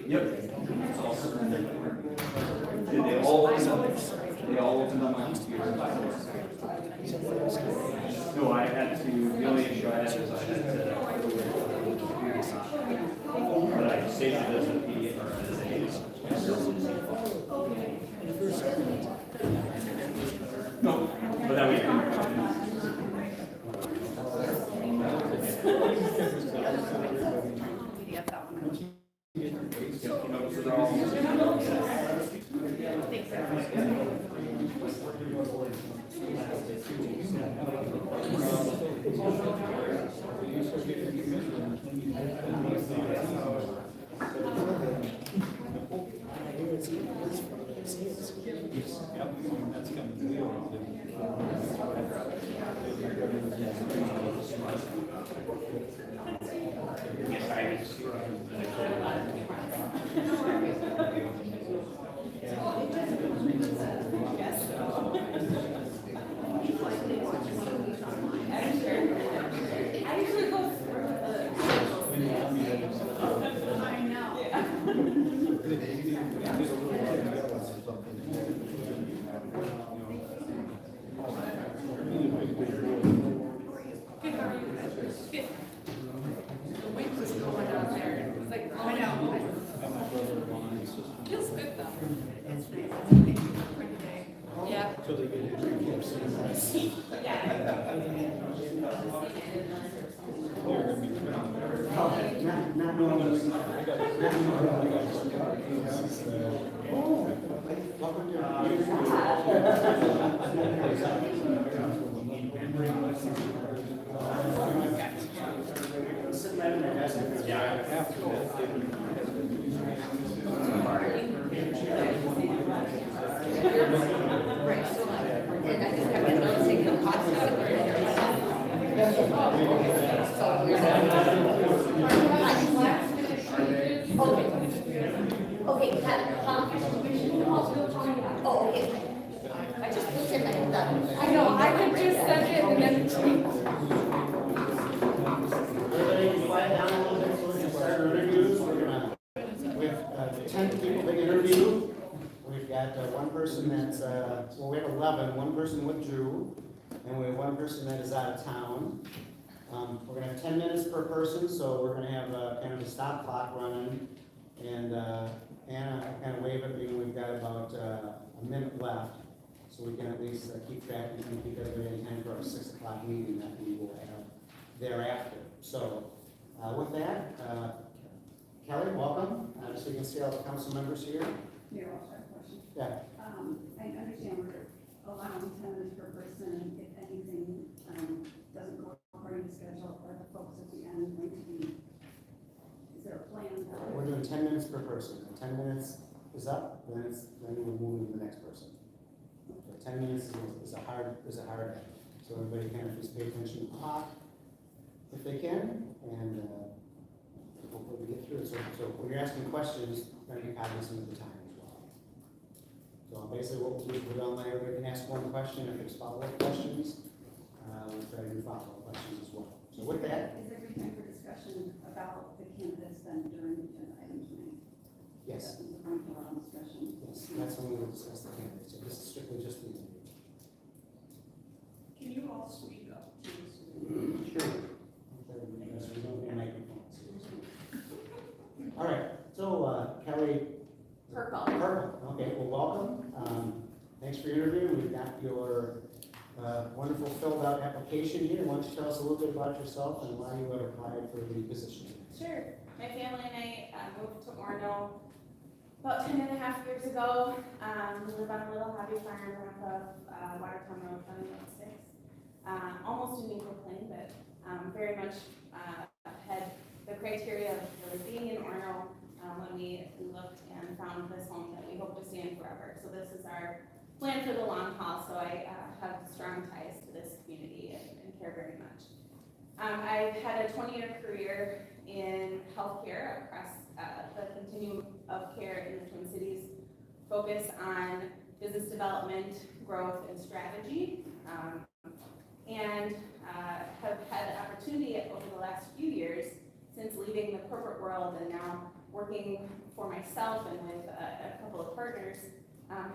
Yep. They all opened up my computer. No, I had to, the only issue I had is I had to, but I saved it as a PDF or as a. No, but that way you can. One person withdrew, and we have one person that is out of town. We're going to have 10 minutes per person, so we're going to have kind of a stop clock running. And Anna kind of wave at me when we've got about a minute left, so we can at least keep track and keep everybody in time for our 6 o'clock meeting that we will have thereafter. So with that, Kelly, welcome. So you can see all the council members here. Here, I'll start a question. Yeah. I understand we're allowing 10 minutes per person. If anything doesn't go according to schedule, or the folks at the end going to be, is there a plan? We're doing 10 minutes per person. When 10 minutes is up, then we're moving to the next person. So 10 minutes is a hard end. So everybody kind of just pay attention to the clock if they can, and hopefully we get through it. So when you're asking questions, try to be cognizant of the time as well. So basically what we'll do is we'll down there, everybody can ask one question. If there's follow-up questions, we'll try to do follow-up questions as well. So with that. Is there time for discussion about the candidates then during the agenda item tonight? Yes. That's the point of our discussion. Yes, that's when we will discuss the candidates. So this is strictly just the interview. Can you all speak up, please? Sure. All right, so Kelly. Purple. Okay, well, welcome. Thanks for your interview. We've got your wonderful filled out application here. Why don't you tell us a little bit about yourself and why you have applied for the position? Sure. My family and I moved to Orono about 10.5 years ago. We live on a little hobby farm off of Watertown Road, County Road 6. Almost in Eagle Plain, but very much had the criteria of really being in Orono when we looked and found this home that we hope to stay in forever. So this is our plan for the long haul, so I have strong ties to this community and care very much. I've had a 20-year career in healthcare across the continuum of care in the Twin Cities, focus on business development, growth, and strategy, and have had an opportunity over the last few years since leaving the corporate world and now working for myself and with a couple of partners,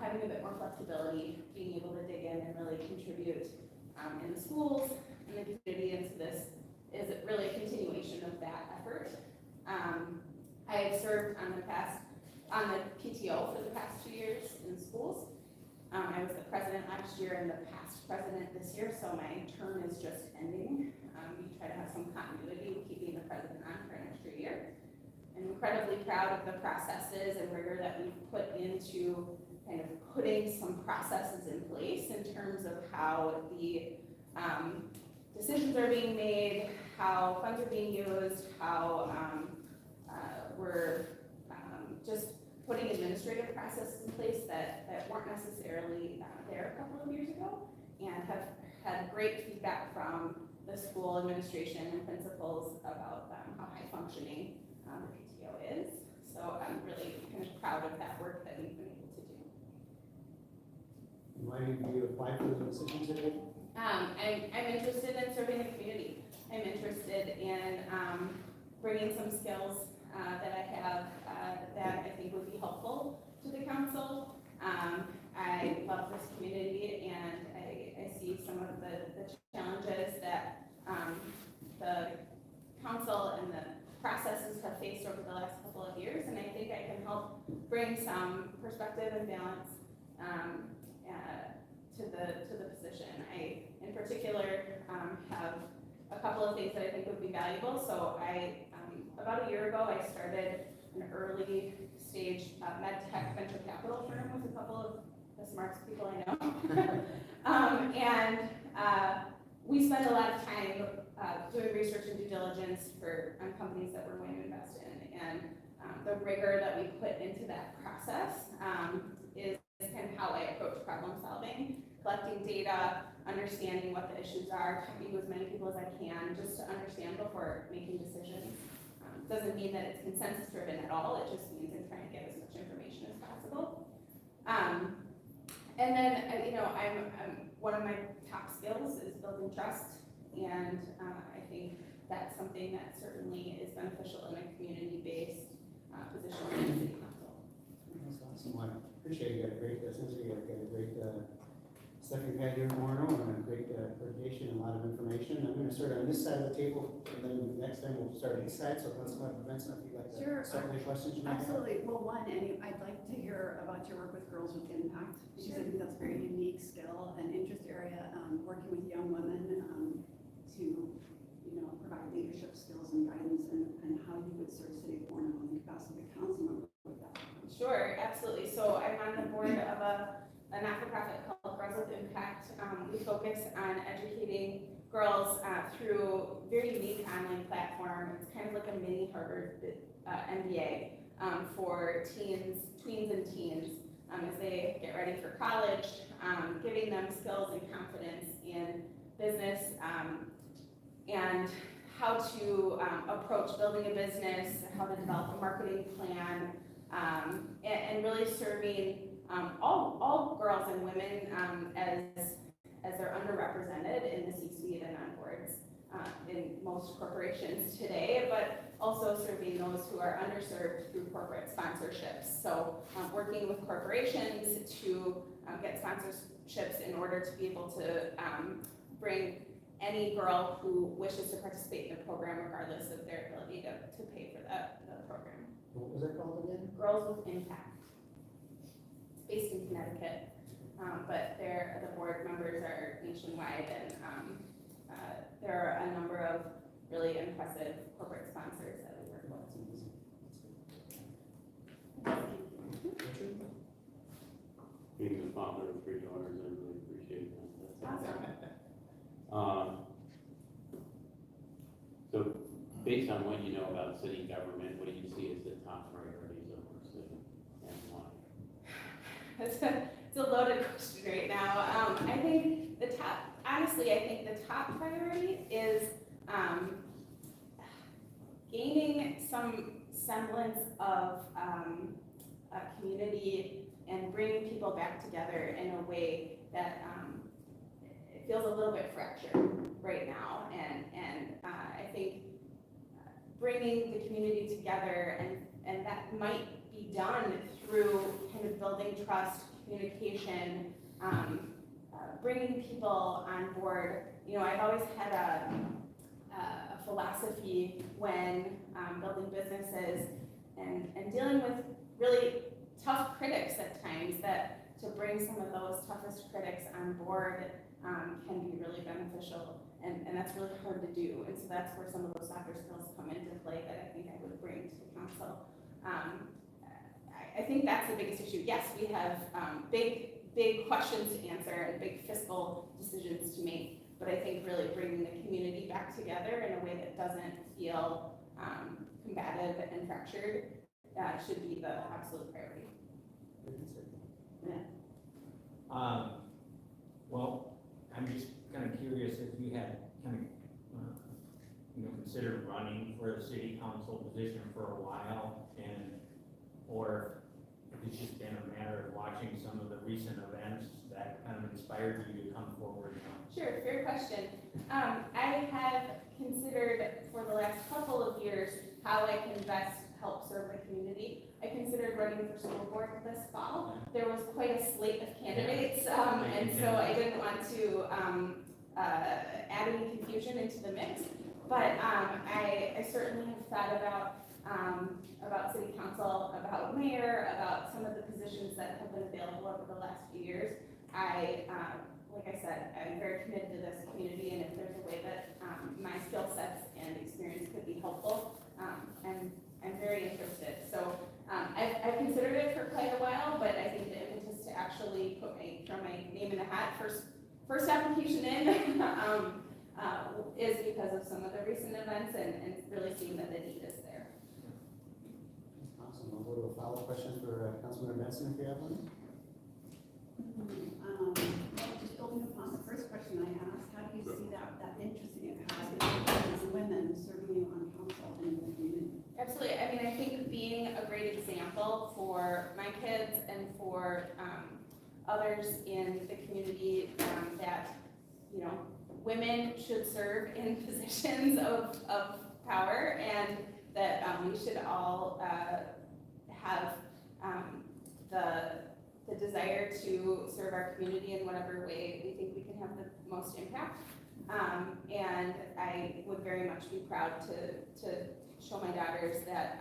having a bit more flexibility, being able to dig in and really contribute in the schools, in the community into this is really a continuation of that effort. I have served on the PTO for the past 2 years in schools. I was the president last year and the past president this year, so my term is just ending. We try to have some continuity with keeping the president on for an extra year. I'm incredibly proud of the processes and rigor that we've put into kind of putting some processes in place in terms of how the decisions are being made, how funds are being used, how we're just putting administrative processes in place that weren't necessarily there a couple of years ago, and have had great feedback from the school administration and principals about how high functioning the PTO is. So I'm really kind of proud of that work that we've been able to do. Why did you apply for the position today? I'm interested in serving the community. I'm interested in bringing some skills that I have that I think would be helpful to the council. I love this community, and I see some of the challenges that the council and the processes have faced over the last couple of years, and I think I can help bring some perspective and balance to the position. I, in particular, have a couple of things that I think would be valuable. So about a year ago, I started an early stage med tech venture capital firm with a couple of the smartest people I know. We spend a lot of time doing research and due diligence on companies that we're going to invest in. And the rigor that we put into that process is kind of how I approach problem solving, collecting data, understanding what the issues are, talking to as many people as I can, just to understand before making decisions. Doesn't mean that it's consensus driven at all, it just means I'm trying to get as much information as possible. And then, I'm one of my top skills is building trust, and I think that's something that certainly is beneficial in a community-based position in the city council. That's awesome. Well, I appreciate it. You got a great, since you got a great stuff you've had here in Orono, and a great presentation and a lot of information. I'm going to start on this side of the table, and then next time we'll start on this side. So let's go ahead and Vincent, if you'd like to start with any questions you might have. Absolutely. Well, one, I'd like to hear about your work with Girls with Impact, because I think that's a very unique skill and interest area, working with young women to, provide leadership skills and guidance, and how you would serve City of Orono in the capacity of council member with that. Sure, absolutely. So I'm on the board of a not-for-profit called Girls with Impact. We focus on educating girls through a very unique online platform. It's kind of like a mini Harvard MBA for tweens and teens as they get ready for college, giving them skills and confidence in business and how to approach building a business, how to develop a marketing plan, and really serving all girls and women as they're underrepresented in the C-suite and on boards in most corporations today, but also serving those who are underserved through corporate sponsorships. So working with corporations to get sponsorships in order to be able to bring any girl who wishes to participate in the program regardless of their ability to pay for the program. What was that called again? Girls with Impact. Based in Connecticut, but the board members are nationwide, and there are a number of really impressive corporate sponsors that we work with. Being the father of 3 daughters, I really appreciate that. That's Awesome. So, based on what you know about city government, what do you see as the top priorities of our city and why? It's a loaded question right now. I think the top priority is gaining some semblance of a community and bringing people back together in a way that it feels a little bit fractured right now. And I think bringing bringing the community together, and that might be done through kind of building trust, communication, bringing people on board. You know, I've always had a philosophy when building businesses and dealing with really tough critics at times, that to bring some of those toughest critics on board can be really beneficial, and that's really hard to do. And so that's where some of those softer skills come into play that I think I would bring to the council. I think that's the biggest issue. Yes, we have big questions to answer and big fiscal decisions to make, but I think really bringing the community back together in a way that doesn't feel combative and fractured should be the absolute priority. Well, I'm just kind of curious if you had kind of, considered running for a city council position for a while, or if it's just been a matter of watching some of the recent events that kind of inspired you to come forward now. Sure, fair question. I have considered for the last couple of years how I can best help serve the community. I considered running for school board this fall. There was quite a slate of candidates, and so I didn't want to add any confusion into the mix. But I certainly have thought about city council, about mayor, about some of the positions that have been available over the last few years. Like I said, I'm very committed to this community, and if there's a way that my skill sets and experience could be helpful, I'm very interested. So I've considered it for quite a while, but I think the impetus to actually throw my name in the hat, first application in, is because of some of the recent events and really seeing that the need is there. Awesome. We'll go to a follow-up question for Councilmember Benson, if you have one. Just building upon the first question I asked, how do you see that interest you have as women serving on council and in the community? Absolutely. I mean, I think being a great example for my kids and for others in the community, that, women should serve in positions of power, and that we should all have the desire to serve our community in whatever way we think we can have the most impact. And I would very much be proud to show my daughters that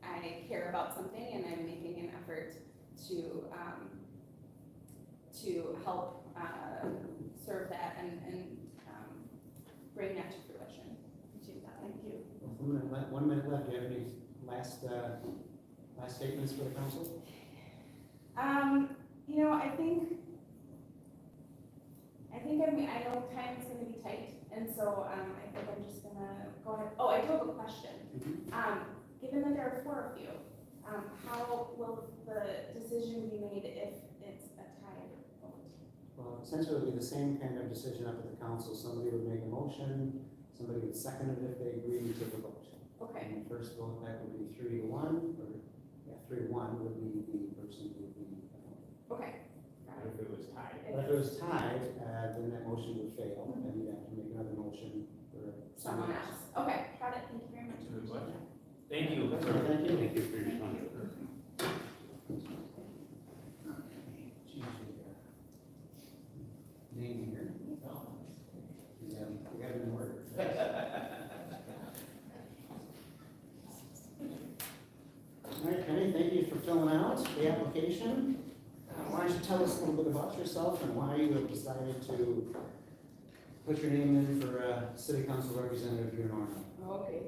I care about something and I'm making an effort to help serve that and bring that to fruition. Appreciate that. Thank you. 1 minute left. Do you have any last statements for the council? I know time is going to be tight, and so I think I'm just going to go ahead. Oh, I do have a question. Given that there are 4 of you, how will the decision be made if it's a tie vote? Well, essentially, it would be the same kind of decision up at the council. Somebody would make a motion, somebody would second it if they agree to the vote. Okay. And the first vote, that would be 3-1, or 3-1 would be the person who would be. Okay. If it was tied. But if it was tied, then that motion would fail, and you'd have to make another motion for Someone else. Okay, got it. Thank you very much. Good question. Thank you. Thank you. Thank you for your time. Name here. Yeah, we got it in order. All right, Penny, thank you for filling out the application. Why don't you tell us a little bit about yourself and why you have decided to put your name in for city council representative here in Orono? Okay,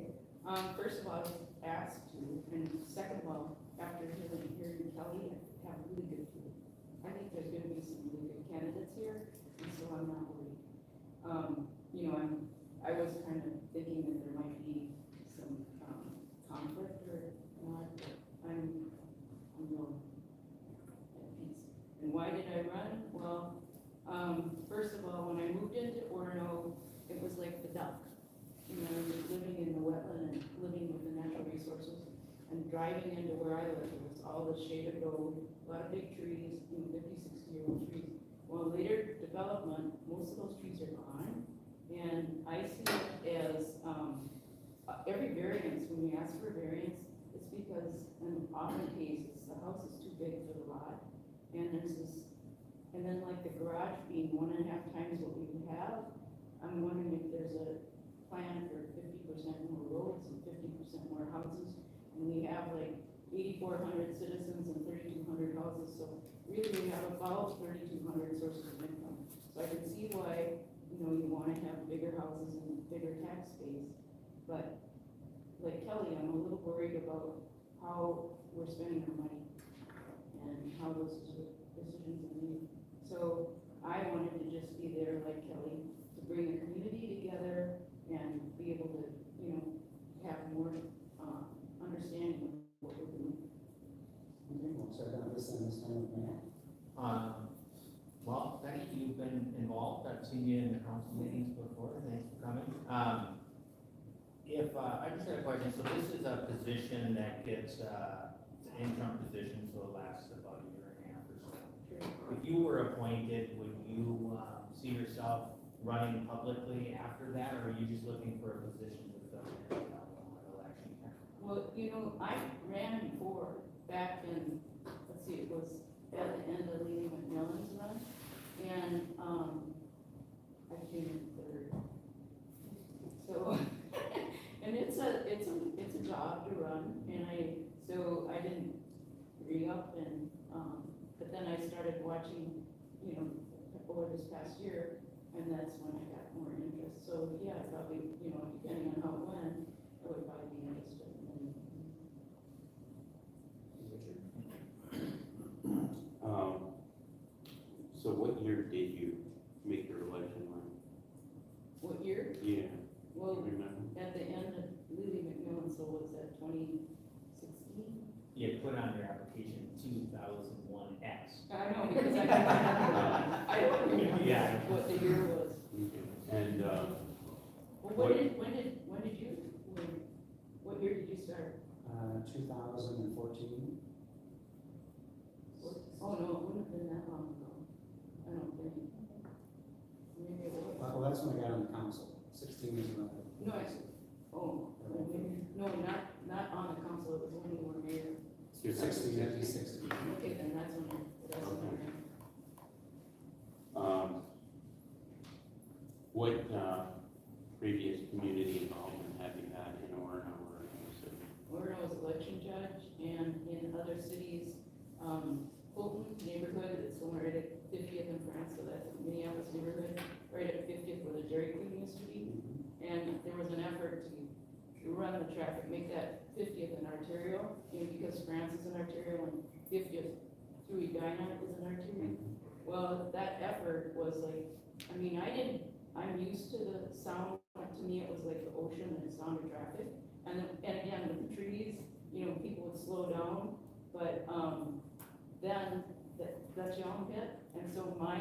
first of all, I was asked to, and second of all, after hearing Kelly, I have really good food. I think there's gonna be some really good candidates here, and so I'm not worried. I was kind of thinking that there might be some, conflict or not, but I'm real at peace. And why did I run? Well, first of all, when I moved into Orono, it was like the duck. Living in the wetland and living with the natural resources and driving into where I live, it was all the shaded road, a lot of big trees, 50, 60-year-old trees. Well, later development, most of those trees are gone, and I see it as every variance, when we ask for a variance, it's because in often cases, the house is too big for the lot. And there's this, and then like the garage being 1.5 times what we would have, I'm wondering if there's a plan for 50% more roads and 50% more houses. And we have like 8,400 citizens and 3,200 houses, so really we have about 3,200 sources of income. So I can see why, you know, you wanna have bigger houses and bigger tax base. But like Kelly, I'm a little worried about how we're spending our money and how those decisions are made. So I wanted to just be there like Kelly, to bring the community together and be able to, you know, have more, understanding of what we're doing. Okay, we'll start on this end, this time with Matt. Well, Betty, you've been involved, I've seen you in the council meetings before, thanks for coming. I just had a question, so this is a position that gets, it's an interim position, so it lasts about 1.5 years or so. If you were appointed, would you, see yourself running publicly after that, or are you just looking for a position to fill in election? Well, you know, I ran before, back in, let's see, it was at the end of Lee McMillan's run, and, I came in third. So, and it's a job to run, and so I didn't re-up and, but then I started watching, you know, over this past year, and that's when I got more interest. So, yeah, probably, you know, depending on how it went, I would probably be interested in. So what year did you make your election run? What year? Yeah, Well, remember? at the end of Lee McMillan, so was that 2016? You put on your application 2001X. I know, because I don't remember Yeah. what the year was. Okay. And, Well, What- what year did you start? 2014. Oh, no, it wouldn't have been that long ago. I don't think. Maybe it was. Well, that's when I got on the council, 16 years ago. No, maybe, no, not on the council, it was when you were mayor. 60, that'd be 60. Okay, then that's when I ran. what, previous community involvement have you had in Orono or in the city? Orono was election judge, and in other cities, Fulton neighborhood, it's the one right at 50th and France, so that's Minneapolis neighborhood, right at 50th where the Dairy Queen used to be. And there was an effort to run the traffic, make that 50th an arterial, you know, because France is an arterial and 50th through Edina is an arterial. Well, that effort was like, I mean, I'm used to the sound, to me it was like the ocean and the sound of traffic. And again, with the trees, you know, people would slow down, but, then that's young bit, and so my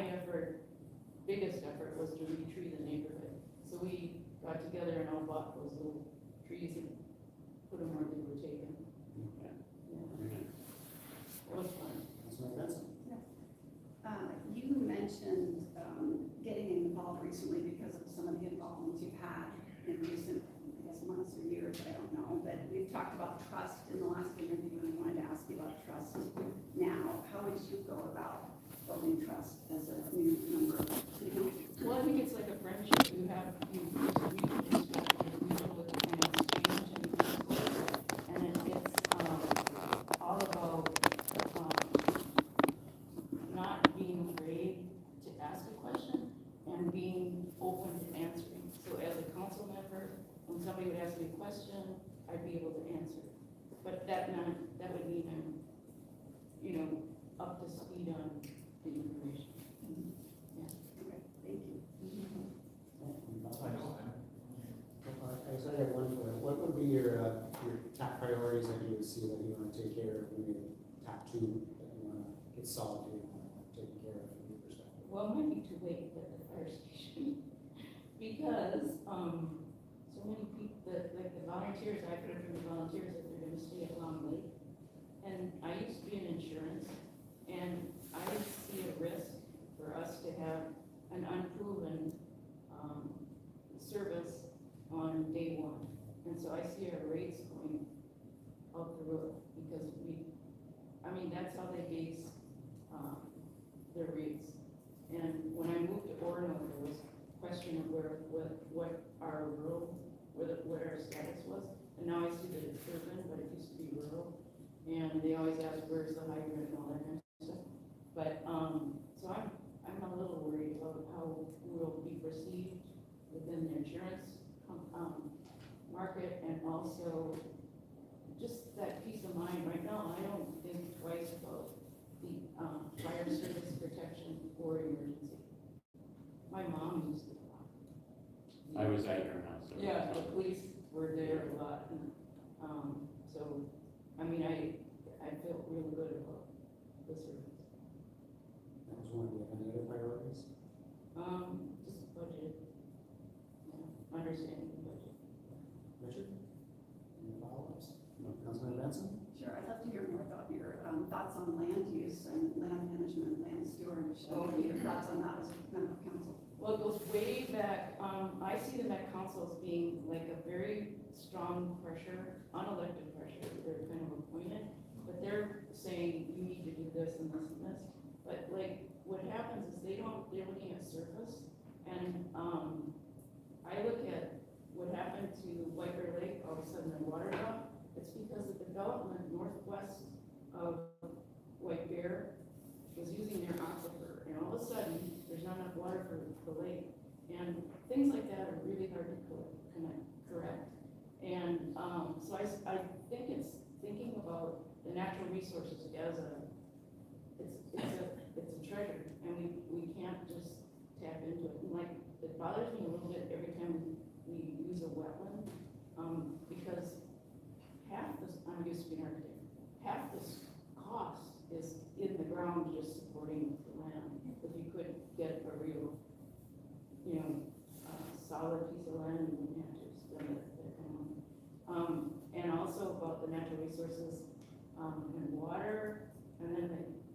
biggest effort was to retree the neighborhood. So we got together and all bought those little trees and put them where they were taken. Okay. Yeah, Very good. it was fun. Councilman Benson. You mentioned getting involved recently because of some of the involvements you've had in recent, I guess, months or years, I don't know. But we've talked about trust in the last interview, and I wanted to ask you about trust now. How would you go about building trust as a new member of city council? Well, I think it's like a friendship. You mutual respect, you mutual exchange and it's all about not being afraid to ask a question and being open to answering. So as a council member, when somebody would ask me a question, I'd be able to answer. But that would mean I'm, you know, up to speed on the information. Okay, thank you. I have one for you. What would be your top priorities that you would see that you want to take care of, maybe the top 2 that you want to get solved, you want to take care of from your perspective? Well, it might be too late at the fire station, because, so many people, like the volunteers, I've heard from the volunteers that they're gonna stay at Long Lake. And I used to be in insurance, and I see a risk for us to have an unproven, service on day 1. And so I see our rates going out the roof because that's how they base, their rates. And when I moved to Orono, there was question of what our rural, what our status was. And now I see that it's urban, but it used to be rural. And they always ask, where's the hydrant and all that kind of stuff. But, so I'm a little worried about how we'll be perceived within the insurance, market, and also just that peace of mind. Right now, I don't think twice about the, fire service protection or emergency. My mom used it a lot. I was at your house. so- Yeah, the police were there a lot, and, so, I feel really good about the service. That was one of the other priorities. Just budget, understanding the budget. Richard? Any follow-ups? Councilman Benson? Sure, I'd love to hear more about your thoughts on land use and land management, land stewardship. Your thoughts on that as a member of council? Well, it goes way back, I see the Met Council as being like a very strong pressure, unelected pressure, they're kind of appointed, but they're saying, you need to do this and this and this. But like, what happens is they're looking at surface, and, I look at what happened to White Bear Lake, all of a sudden the water dropped. It's because the development northwest of White Bear was using their aquifer, and all of a sudden, there's not enough water for the lake. And things like that are really hard to correct. And, so I think it's thinking about the natural resources as it's a treasure, and we can't just tap into it. And like, it bothers me a little bit every time we use a wetland, because I'm used to being an architect, half this cost is in the ground just supporting the land. If you could get a real, solid piece of land, you wouldn't have to spend that kind of money. And also about the natural resources, and water, and then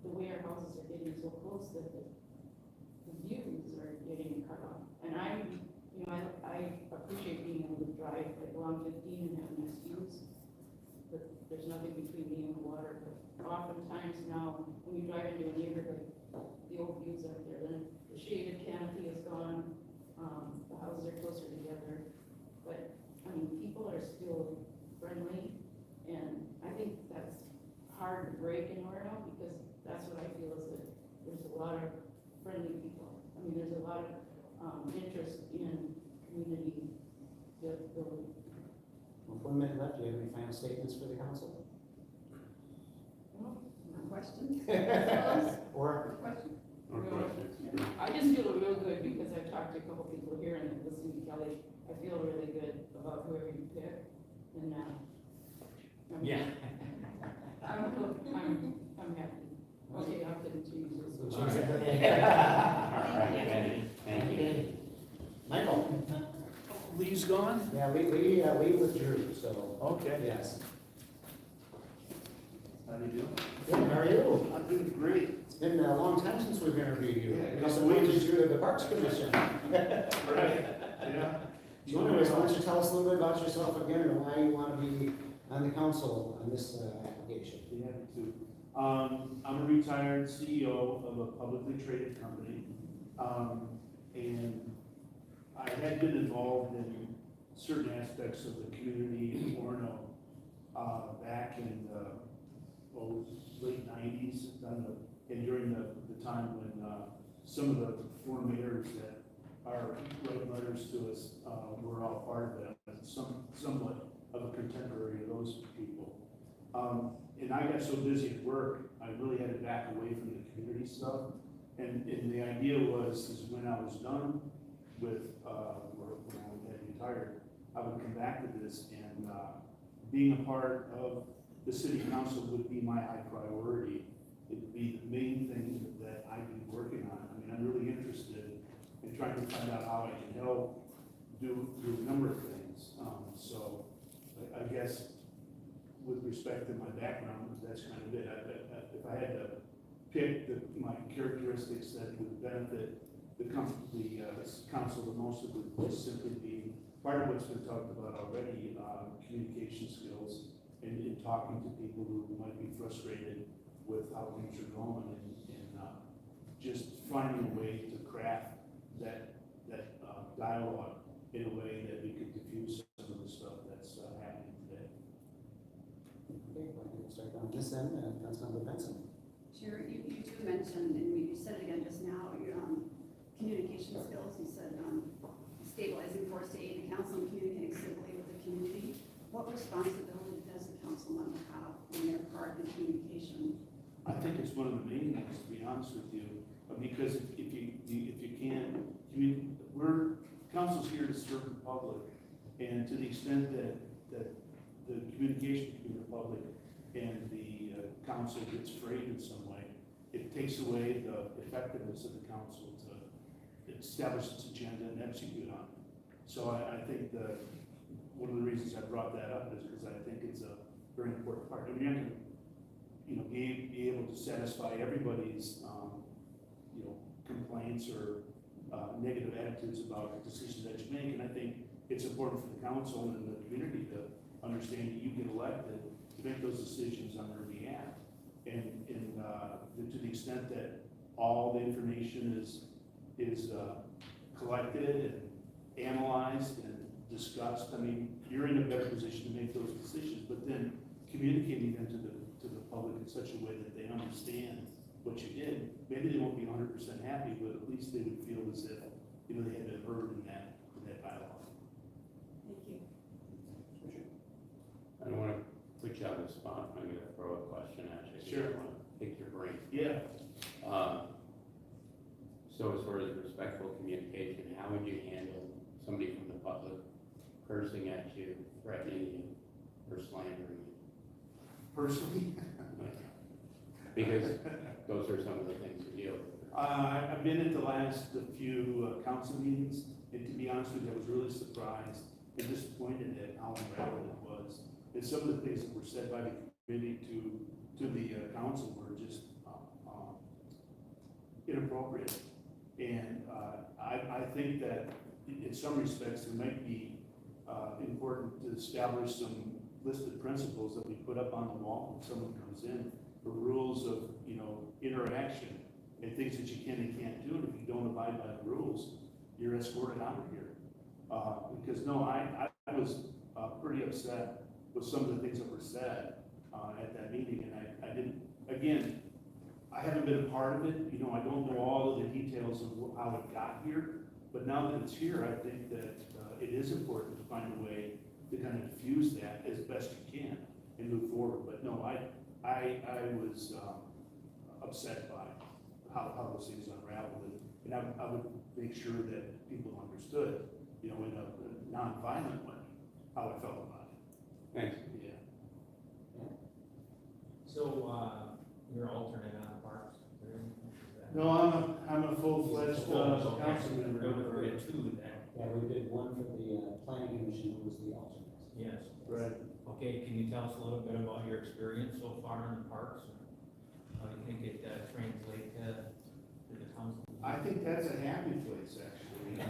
the way our houses are getting so close that the views are getting cut off. And I appreciate being able to drive like along 15 and have nice views, but there's nothing between me and the water. But oftentimes now, when you drive into a neighborhood, the old views out there, then the shaded canopy is gone, the houses are closer together. But, people are still friendly, and I think that's hard to break in Orono, because that's what I feel is that there's a lot of friendly people. There's a lot of interest in community building. With 1 minute left, do you have any final statements for the council? No questions? Or? Question? Or questions? I just feel real good because I've talked to a couple people here and listening to Kelly. I feel really good about whoever you pick, and I'm happy. Okay, I'll continue this. All right, thank you. Michael? Lee's gone? Yeah, we withdrew, so. Okay. Yes. How do you do? Good, how are you? I'm doing great. It's been a long time since we've interviewed you. Yeah, Because couple we weeks. you to the Parks Commission. Right, yeah. So anyways, why don't you tell us a little bit about yourself again and why you want to be on the council on this application? Be happy to. I'm a retired CEO of a publicly traded company. And I had been involved in certain aspects of the community in Orono, back in the late 90s, and during the time when some of the foreign mayors that are writing letters to us were all part of that, somewhat of a contemporary of those people. And I got so busy at work, I really had to back away from the community stuff. And the idea is when I was done with, or when I had retired, I would come back to this, and being a part of the city council would be my high priority. It would be the main thing that I'd be working on. I'm really interested in trying to find out how I can help do a number of things. So I guess with respect to my background, that's kind of it. If I had to pick my characteristics that would benefit the council the most, it would just simply be part of what's been talked about already, communication skills and talking to people who might be frustrated with how things are going and just finding a way to craft that dialogue in a way that we could diffuse some of the stuff that's happening today. Okay, well, we'll start on this end, Councilmember Benson. Chair, you do mention, and you said it again just now, your communication skills. You said stabilizing force to aid the council and communicating civilly with the community. What responsibility does the council member have on their part in communication? I think it's one of the main ones, to be honest with you, because if you can, council's here to serve the public, and to the extent that the communication between the public and the council gets frayed in some way, it takes away the effectiveness of the council to establish its agenda and execute on it. So I think that one of the reasons I brought that up is because I think it's a very important part. I mean, you can, be able to satisfy everybody's, complaints or negative attitudes about the decisions that you make, and I think it's important for the council and the community to understand that you get elected to make those decisions on their behalf, and to the extent that all the information is collected and analyzed and discussed. I mean, you're in a better position to make those decisions, but then communicating them to the public in such a way that they understand what you did. Maybe they won't be 100% happy, but at least they would feel as if they had been heard in that dialogue. Thank you. I don't want to put you on the spot, I'm going to throw a question at you. Sure. I want to pick your brain. Yeah. So as far as respectful communication, how would you handle somebody from the public cursing at you, threatening you, or slandering you? Personally, Because those are some of the things you deal with. I've been at the last few council meetings, and to be honest with you, I was really surprised and disappointed at how unraveled it was. And some of the things that were said by the committee to the council were just inappropriate. And I think that in some respects, it might be important to establish some listed principles that we put up on the wall when someone comes in, for rules of, interaction and things that you can and can't do. And if you don't abide by the rules, you're escorted out of here. Because no, I was pretty upset with some of the things that were said at that meeting, and I didn't, again, I haven't been a part of it, I don't know all of the details of how it got here, but now that it's here, I think that it is important to find a way to kind of diffuse that as best you can and move forward. But no, I was upset by how those things unraveled, and I would make sure that people understood, in a non-violent way, how I felt about it. Thanks. Yeah. So, you're alternate on parks? Is there anything to that? No, I'm a full-fledged council member. There were two then. Yeah, we did one for the planning commission, who was the alternate. Yes. Right. Okay, can you tell us a little bit about your experience so far in the parks? How do you think it translates to the council? I think that's a happy place, actually. I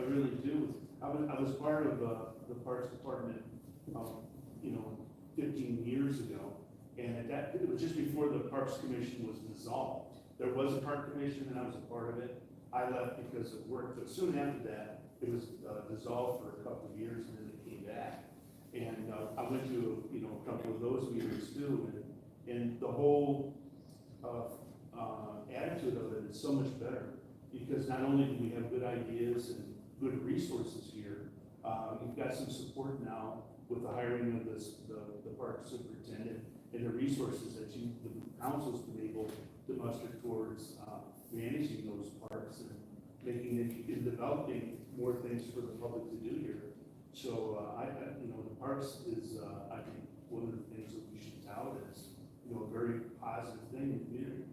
really do. I was part of the Parks Department, 15 years ago, and it was just before the Parks Commission was dissolved. There was a Park Commission, and I was a part of it. I left because of work, but soon after that, it was dissolved for a couple of years, and then it came back. And I went to a couple of those meetings too, and the whole attitude of it is so much better, because not only do we have good ideas and good resources here, we've got some support now with the hiring of the park superintendent and the resources that the council's been able to muster towards managing those parks and making it and developing more things for the public to do here. So the parks is I think one of the things that we should tout as a very positive thing in the community,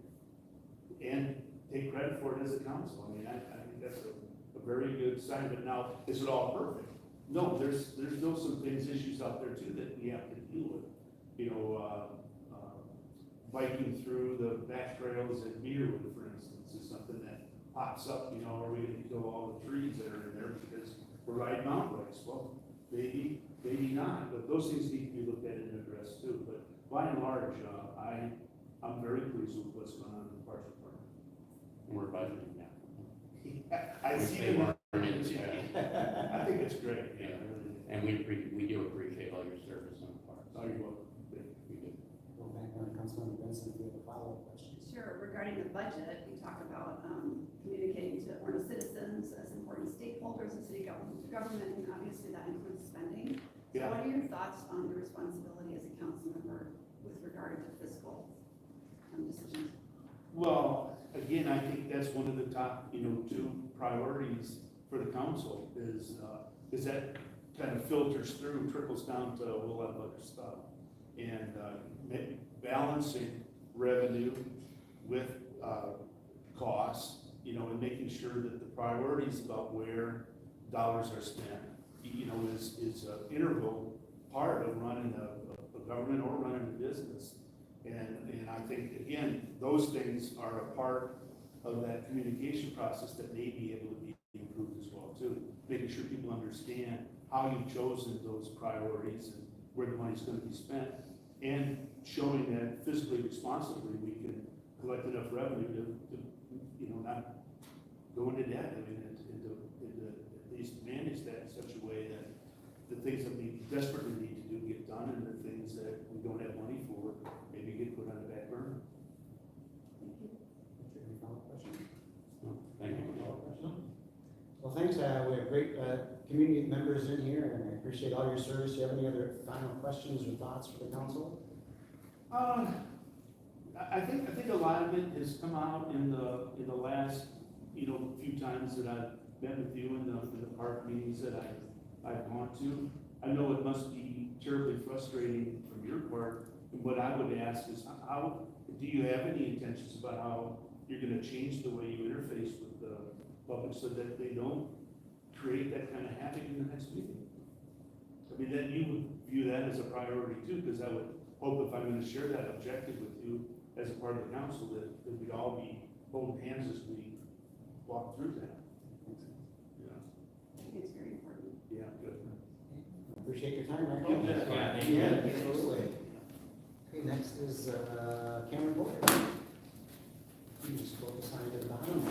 and take credit for it as a council. I mean, I think that's a very good sign. But now, is it all perfect? No, there's still some issues out there too that we have to deal with. Biking through the back trails at Meerwood, for instance, is something that pops up. Are we going to kill all the trees that are in there because we're riding mountain bikes? Well, maybe, not, but those things need to be looked at and addressed too. But by and large, I'm very pleased with what's going on in the Parks Department. And we're budgeting now. I We see say it. we're in the past. I think it's great. Yeah. I really do. And we do appreciate all your service on the parks. Oh, you're welcome. We do. Go back on Councilman Benson, if you have a follow-up question. Sure, regarding the budget, you talk about communicating to Orono citizens as important stakeholders in city government, and obviously that includes spending. So Yeah. what are your thoughts on the responsibility as a council member with regard to fiscal decisions? Well, again, I think that's one of the top, two priorities for the council is that kind of filters through, trickles down to a whole lot of other stuff. And balancing revenue with costs, and making sure that the priorities about where dollars are spent, is an integral part of running a government or running a business. And I think, again, those things are a part of that communication process that may be able to be improved as well too. Making sure people understand how you've chosen those priorities and where the money's gonna be spent. And showing that fiscally responsibly, we can collect enough revenue to not go into debt. I mean, and to at least manage that in such a way that the things that we desperately need to do get done, and the things that we don't have money for maybe get put on the back burner. Any follow-up question? No, Thank you. Well, thanks, we have great, community members in here, and I appreciate all your service. Do you have any other final questions or thoughts for the council? I think a lot of it has come out in the last, few times that I've met with you in the park meetings that I've gone to. I know it must be terribly frustrating from your part, and what I would ask is, how, do you have any intentions about how you're gonna change the way you interface with the public so that they don't create that kind of havoc in the next meeting? I mean, that you would view that as a priority too, because I would hope, if I'm gonna share that objective with you as a part of the council, that we'd all be holding hands as we walk through that. Yeah, I think it's very important. yeah, good. Appreciate your time, Michael. Yeah, thank you. Yeah, absolutely. Okay, next is, Cameron Boyer. You just go to sign at the bottom.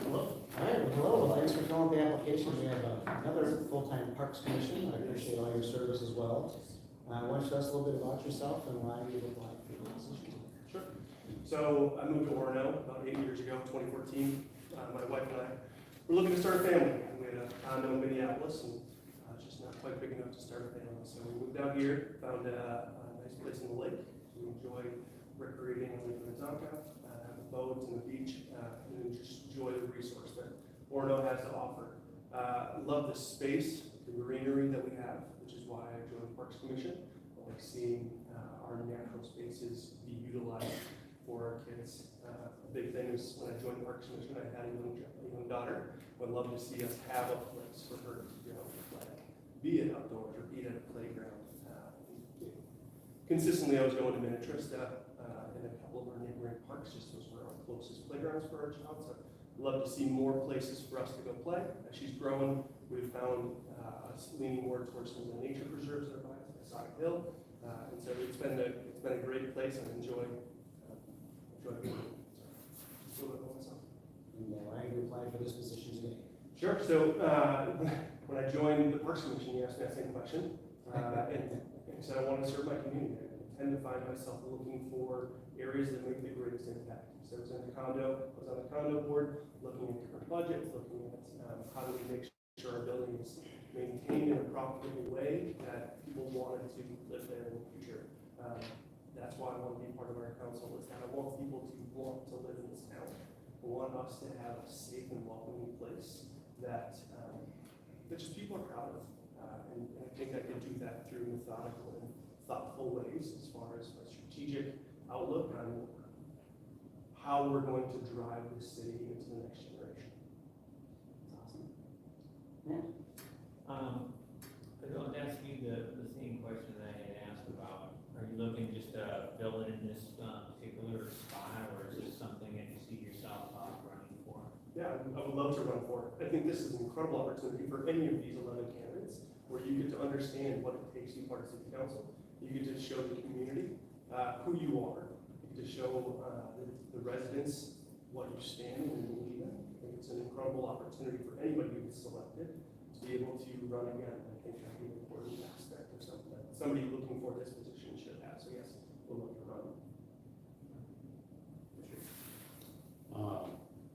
Hello. All right, well, hello, well, thanks for filling out the application. We have another full-time Parks Commission. I appreciate all your service as well. Why don't you tell us a little bit about yourself and why you applied for the position? Sure. So I moved to Orono about 8 years ago, 2014. My wife and I were looking to start a family. We had a condo in Minneapolis, and just not quite big enough to start a family. So we moved out here, found a nice place in the lake. We enjoy recreating on Lake Minnetonka, the boat and the beach, and just enjoy the resource that Orono has to offer. Love the space, the greenery that we have, which is why I joined the Parks Commission. I like seeing our natural spaces be utilized for our kids. A big thing is when I joined the Parks Commission, I had a young daughter. Would love to see us have a place for her to go, be it outdoors or be it at a playground. Consistently, I was going to Minnetrista and a couple of our neighboring parks, just those were our closest playgrounds for our child. So I'd love to see more places for us to go play. As she's growing, we've found us leaning more towards some of the nature preserves that are behind us, like Sonic Hill. And so it's been a great place, and enjoy being here. So, a little bit about myself. And why you applied for this position today? Sure. So when I joined the Parks Commission, you asked me that same question, and so I want to serve my community. I tend to find myself looking for areas that make the greatest impact. So I was on the condo board, looking at different budgets, looking at how do we make sure our building is maintained in a profitable way that people wanted to live there in the future. That's why I want to be part of our council, is that I want people to want to live in this town. I want us to have a safe and welcoming place that just people are proud of. And I think I can do that through methodical and thoughtful ways as far as a strategic outlook on how we're going to drive this city into the next generation. That's awesome. Matt? I'd like to ask you the same question that I had asked about. Are you looking just to fill in this particular spot, or is this something that you see yourself running for? Yeah, I would love to run for it. I think this is an incredible opportunity for any of these 11 candidates, where you get to understand what it takes to be part of city council. You get to show the community who you are. You get to show the residents what you stand and believe in. I think it's an incredible opportunity for anybody who gets selected to be able to run again. I think that'd be an important aspect of something that somebody looking for this position should have. So yes, we'll love to run.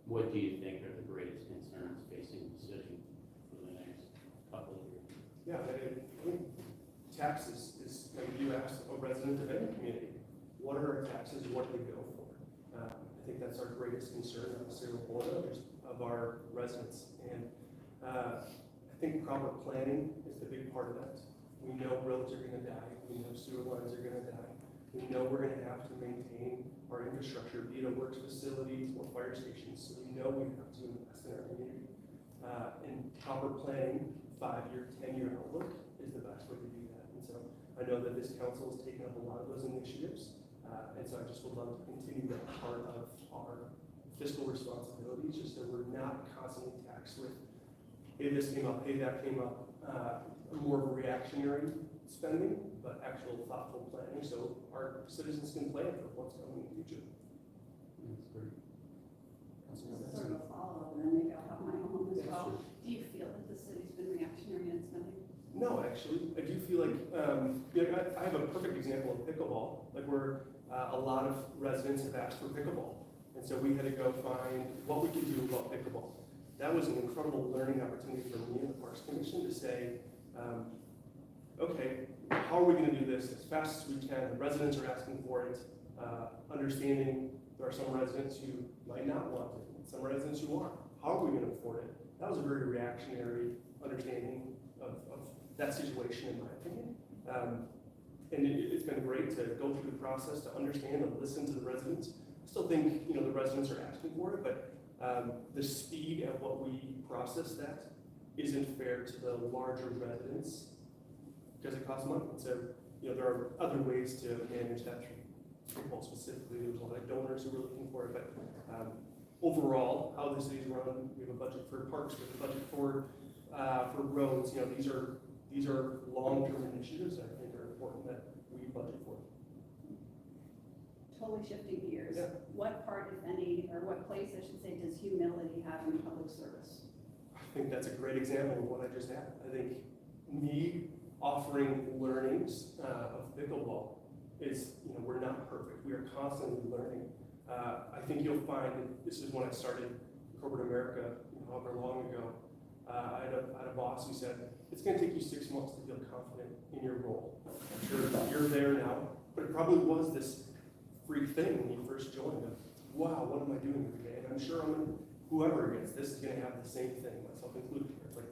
What do you think are the greatest concerns facing the city for the next couple of years? Yeah, I think taxes is, like you asked a resident of any community, what are our taxes, what do they go for? I think that's our greatest concern, not necessarily one of our residents. And I think proper planning is the big part of that. We know roads are gonna die, we know sewer lines are gonna die. We know we're gonna have to maintain our infrastructure, be it a works facility or fire stations, so we know we have to invest in our community. And proper planning, 5-year, 10-year outlook is the best way to do that. And so I know that this council has taken up a lot of those initiatives, and so I just would love to continue that part of our fiscal responsibilities, just so we're not constantly taxed with, hey, this came up, hey, that came up, more of a reactionary spending, but actual thoughtful planning, so our citizens can plan for what's coming in the future. That's great. Sort of a follow-up, and then maybe I'll have my own as well. Do you feel that the city's been reactionary in spending? No, actually, I do feel like, I have a perfect example of pickleball, like where a lot of residents have asked for pickleball. And so we had to go find what we could do about pickleball. That was an incredible learning opportunity for me and the Parks Commission to say, okay, how are we gonna do this as fast as we can? The residents are asking for it, understanding there are some residents who might not want it, some residents who are. How are we gonna afford it? That was a very reactionary understanding of that situation, in my opinion. And it's been great to go through the process, to understand and listen to the residents. I still think, the residents are asking for it, but the speed at what we process that isn't fair to the larger residents because it costs money. So, there are other ways to manage that. Well, specifically, there's a lot of donors who are looking for it, but overall, how the city's run, we have a budget for parks, we have a budget for roads. These are long-term initiatives that I think are important that we budget for. Totally shifting gears. Yeah. What part, if any, or what place, I should say, does humility have in public service? I think that's a great example of what I just had. I think me offering learnings of pickleball is, we're not perfect. We are constantly learning. I think you'll find, this is when I started corporate America, however long ago, I had a boss who said, it's gonna take you 6 months to feel confident in your role. I'm sure you're there now, but it probably was this freak thing when you first joined of, wow, what am I doing every day? And I'm sure whoever gets this is gonna have the same thing, myself included. It's like,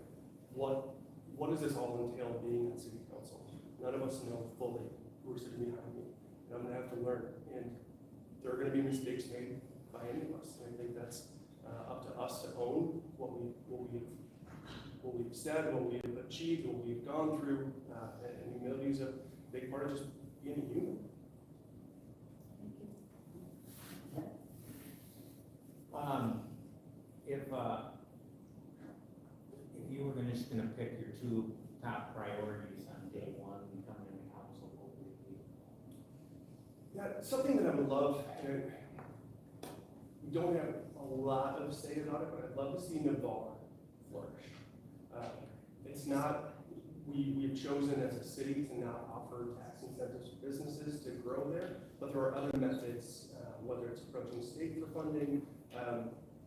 what does this all entail being on city council? None of us know fully who are sitting behind me, and I'm gonna have to learn. And there are gonna be mistakes made by any of us, and I think that's up to us to own what we've said, what we've achieved, what we've gone through, and humility is a big part of just being a human. If you were just gonna pick your 2 top priorities on day 1 coming into council, what would it be? Yeah, something that I would love, and we don't have a lot of say about it, but I'd love to see Navarre flourish. It's not, we have chosen as a city to not offer tax incentives for businesses to grow there, but there are other methods, whether it's approaching state for funding.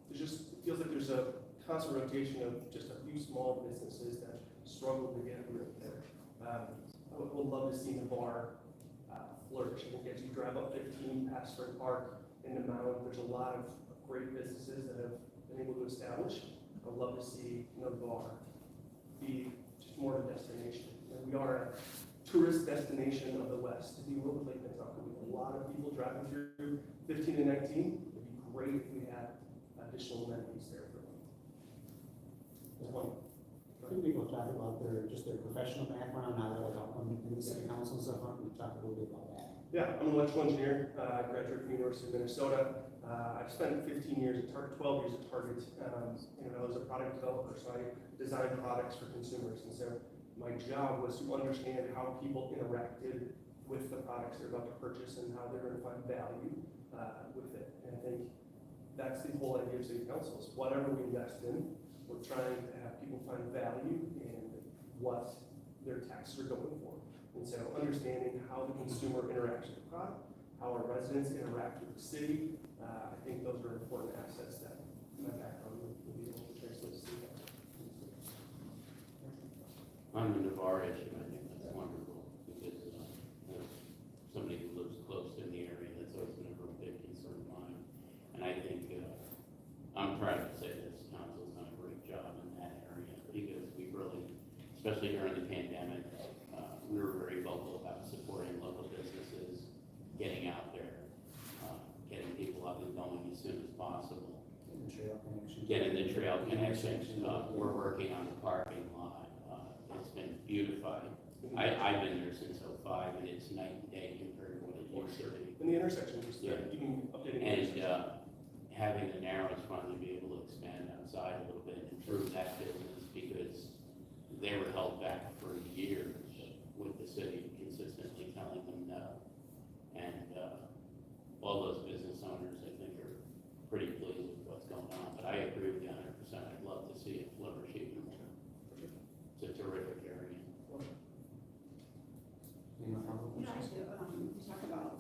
It feels like there's a constant rotation of just a few small businesses that struggle to get through there. I would love to see Navarre flourish. I think as you drive up 15 past Spring Park in the Mount, there's a lot of great businesses that have been able to establish. I would love to see Navarre be just more of a destination. We are a tourist destination of the West, if you will, with Lake Minnetonka. We have a lot of people driving through 15 and 19. It'd be great if we had additional amenities there for them. There's one. I think people talk about their professional background, now they're like in the city council and stuff, we talk a little bit about that. Yeah, I'm an electrical engineer, I graduated from the University of Minnesota. I've spent 15 years at Target, 12 years at Target, I was a product developer, so I designed products for consumers. And so my job was to understand how people interacted with the products they're about to purchase and how they're going to find value with it. And I think that's the whole idea of city council is whatever we invest in, we're trying to have people find value in what their taxes are going for. And so understanding how the consumer interacts with the product, how our residents interact with the city, I think those are important assets that my background will be able to translate to city council. On the Navarre issue, I think that's wonderful, because as somebody who lives close in the area, that's always been a real big concern of mine. And I think, I'm proud to say this council's done a great job in that area, because we really, especially during the pandemic, we were very vocal about supporting local businesses, getting out there, getting people up and going as soon as possible. Getting the trail connections. We're working on the parking lot. It's been beautified. I've been there since '05, and it's night and day compared to what it used to be. And the intersections, Yeah. even updating. the And intersections. having the narrows finally be able to expand outside a little bit and improve that business, because they were held back for years with the city consistently telling them no. And all those business owners, I think, are pretty pleased with what's going on. But I agree with you 100%. I'd love to see it flourish even more. It's a terrific area. Yeah, I do. You talk about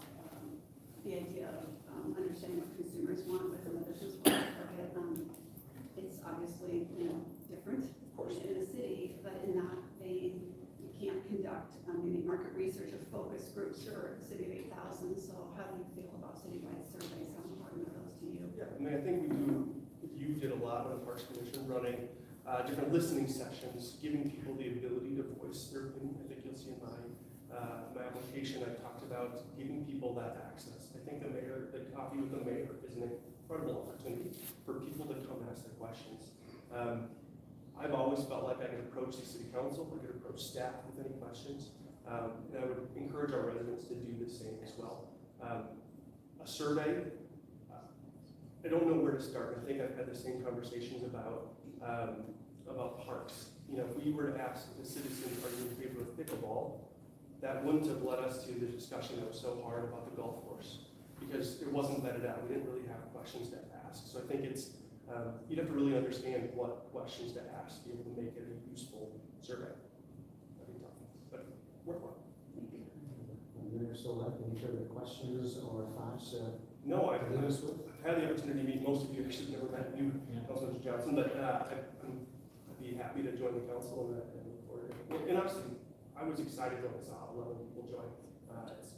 the idea of understanding what consumers want within the business world. It's obviously, different in the city, but in that vein, you can't conduct maybe market research or focus groups for a city of 8,000. So how do you feel about citywide surveys? How important are those to you? Yeah, I mean, I think you did a lot on the Parks Commission, running different listening sessions, giving people the ability to voice their opinion. I think you'll see in my application, I talked about giving people that access. I think the coffee with the mayor is an incredible opportunity for people to come ask their questions. I've always felt like I could approach the city council, I could approach staff with any questions, and I would encourage our residents to do the same as well. A survey, I don't know where to start. I think I've had the same conversations about parks. If we were to ask the citizens, are you in favor of pickleball? That wouldn't have led us to the discussion that was so hard about the golf course, because it wasn't vetted out. We didn't really have questions to ask. So I think it's, you'd have to really understand what questions to ask to be able to make it a useful survey. That'd be tough, but work for it. Mayor Solek, any further questions or thoughts? No, I've had the opportunity to meet most of you. Actually, never met you, Councilman Johnson, but I'd be happy to join the council and look forward to it. And obviously, I was excited when I saw how level people join.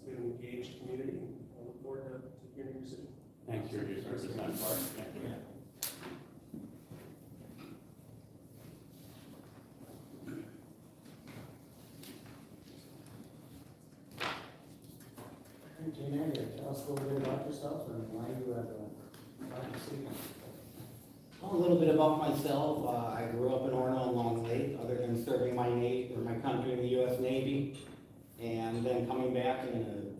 We have an engaged community, and I look forward to hearing your decision. Thanks for your service on parks. Gina, tell us a little bit about yourself and why you have a city council. A little bit about myself. I grew up in Orono and Long Lake, other than serving my country in the U.S. Navy, and then coming back and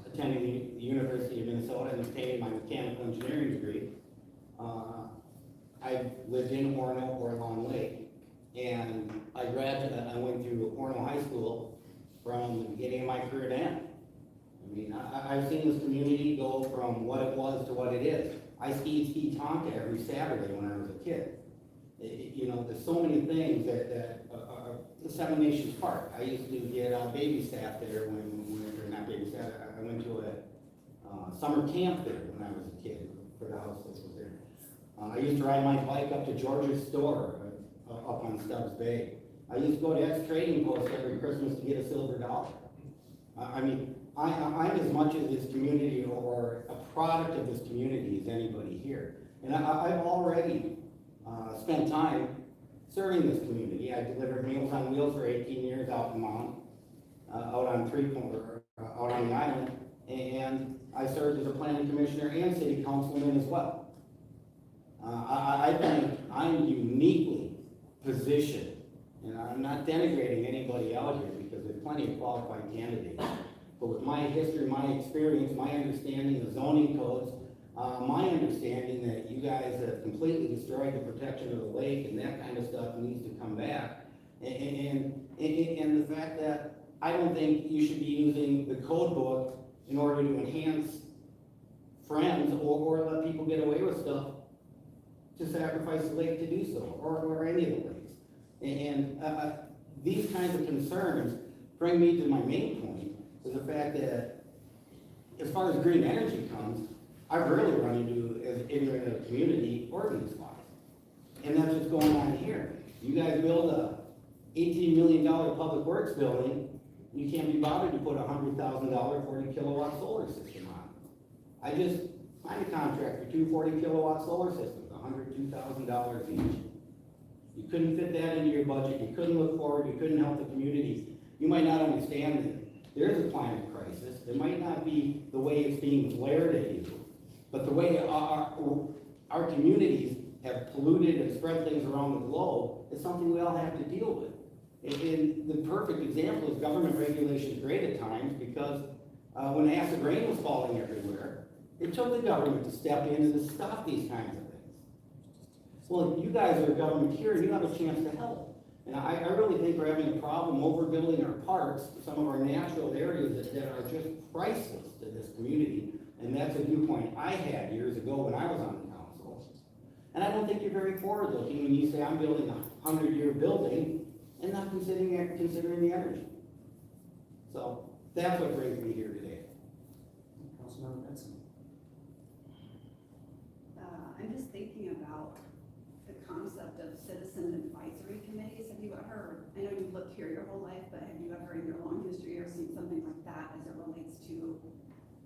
attending the University of Minnesota and obtaining my mechanical engineering degree. I lived in Orono or Long Lake, and I went through Orono High School from the beginning of my career to end. I mean, I've seen this community go from what it was to what it is. I skied Ski Tonka every Saturday when I was a kid. There's so many things that the Seven Nations Park. I used to get babysat there or not babysat. I went to a summer camp there when I was a kid for the house that was there. I used to ride my bike up to George's store up on Stubbs Bay. I used to go to Ed's Trading Post every Christmas to get a silver dollar. I'm as much of this community or a product of this community as anybody here. And I've already spent time serving this community. I delivered Meals on Wheels for 18 years out in Mount, out on the island. And I served as a planning commissioner and city councilman as well. I think I'm uniquely positioned, and I'm not denigrating anybody out here because there's plenty of qualified candidates. But with my history, my experience, my understanding of zoning codes, My understanding that you guys have completely destroyed the protection of the lake and that kind of stuff needs to come back. And the fact that I don't think you should be using the code book in order to enhance friends or let people get away with stuff to sacrifice the lake to do so, or any of the lakes. And these kinds of concerns bring me to my main point, is the fact that as far as green energy comes, I've rarely run into as either in a community ordinance-wise. And that's what's going on here. You guys build a $18 million public works building, you can't be bothered to put a $100,000 40 kilowatt solar system on. I just signed a contract for two 40 kilowatt solar systems, $102,000 each. You couldn't fit that into your budget, you couldn't look forward, you couldn't help the community. You might not understand that there's a climate crisis. It might not be the way it's being flared at you, but the way our communities have polluted and spread things around the globe is something we all have to deal with. And the perfect example is government regulation is great at times because when acid rain was falling everywhere, it took the government to step in and to stop these kinds of things. Well, you guys are a government here and you have a chance to help. And I really think we're having a problem overbuilding our parks, some of our natural areas that are just priceless to this community. And that's a viewpoint I had years ago when I was on the council. And I don't think you're very forward-looking when you say I'm building a 100-year building and not considering the energy. So that's what brings me here today. Councilmember Benson. I'm just thinking about the concept of citizen advisory committees. Have you ever, I know you've lived here your whole life, but have you ever in your long history or seen something like that as it relates to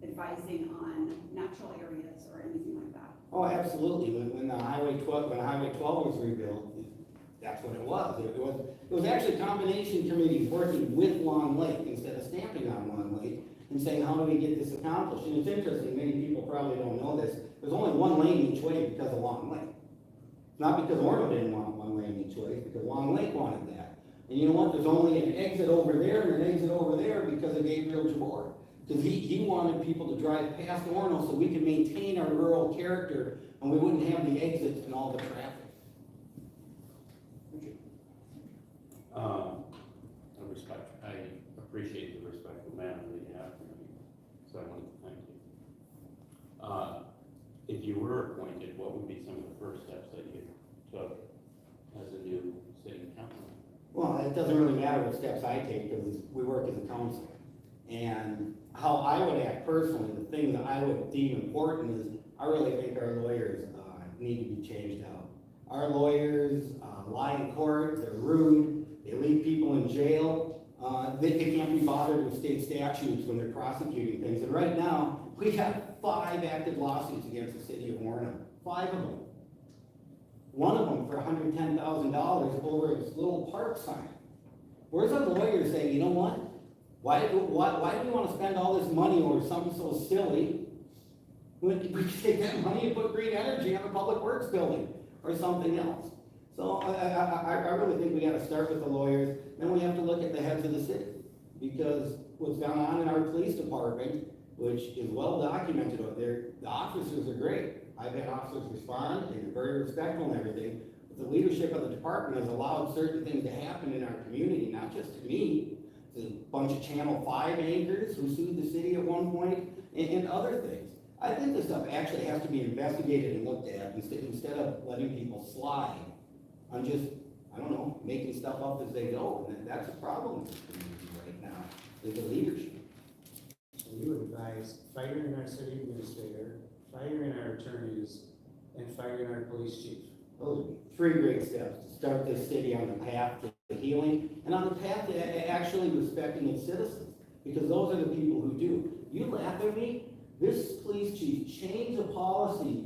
advising on natural areas or anything like that? Oh, absolutely. When Highway 12 was rebuilt, that's what it was. It was actually combination committees working with Long Lake instead of stamping on Long Lake and saying, how do we get this accomplished? And it's interesting, many people probably don't know this. There's only one lane each way because of Long Lake. Not because Orono didn't want one lane each way, because Long Lake wanted that. And you know what? There's only an exit over there and an exit over there because of Gabriel Jabor. Because he wanted people to drive past Orono so we could maintain our rural character and we wouldn't have the exits and all the traffic. I appreciate the respectful manner that you have for me, so I want to thank you. If you were appointed, what would be some of the first steps that you took as a new city councilman? Well, it doesn't really matter what steps I take because we work as a council. And how I would act personally, the thing that I would deem important is I really think our lawyers need to be changed out. Our lawyers lie in court, they're rude, they leave people in jail. They can't be bothered with state statutes when they're prosecuting things. And right now, we have 5 active lawsuits against the city of Orono. 5 of them. One of them for $110,000 over this little park sign. Where's our lawyers saying, you know what? Why do we want to spend all this money over something so silly? We could take that money and put green energy on a public works building or something else. So I really think we got to start with the lawyers. Then we have to look at the heads of the city, because what's gone on in our police department, which is well documented out there, the officers are great. I've had officers respond, they're very respectful and everything, but the leadership of the department has allowed certain things to happen in our community, not just to me. There's a bunch of Channel 5 anchors who sued the city at one point, and other things. I think this stuff actually has to be investigated and looked at instead of letting people slide on just, I don't know, making stuff up as they go. And that's a problem in this community right now, is the leadership. So you would advise firing our city administrator, firing our attorneys, and firing our police chief. Those would be 3 great steps to start this city on the path to healing and on the path to actually respecting its citizens, because those are the people who do. You laugh at me? This police chief changed the policy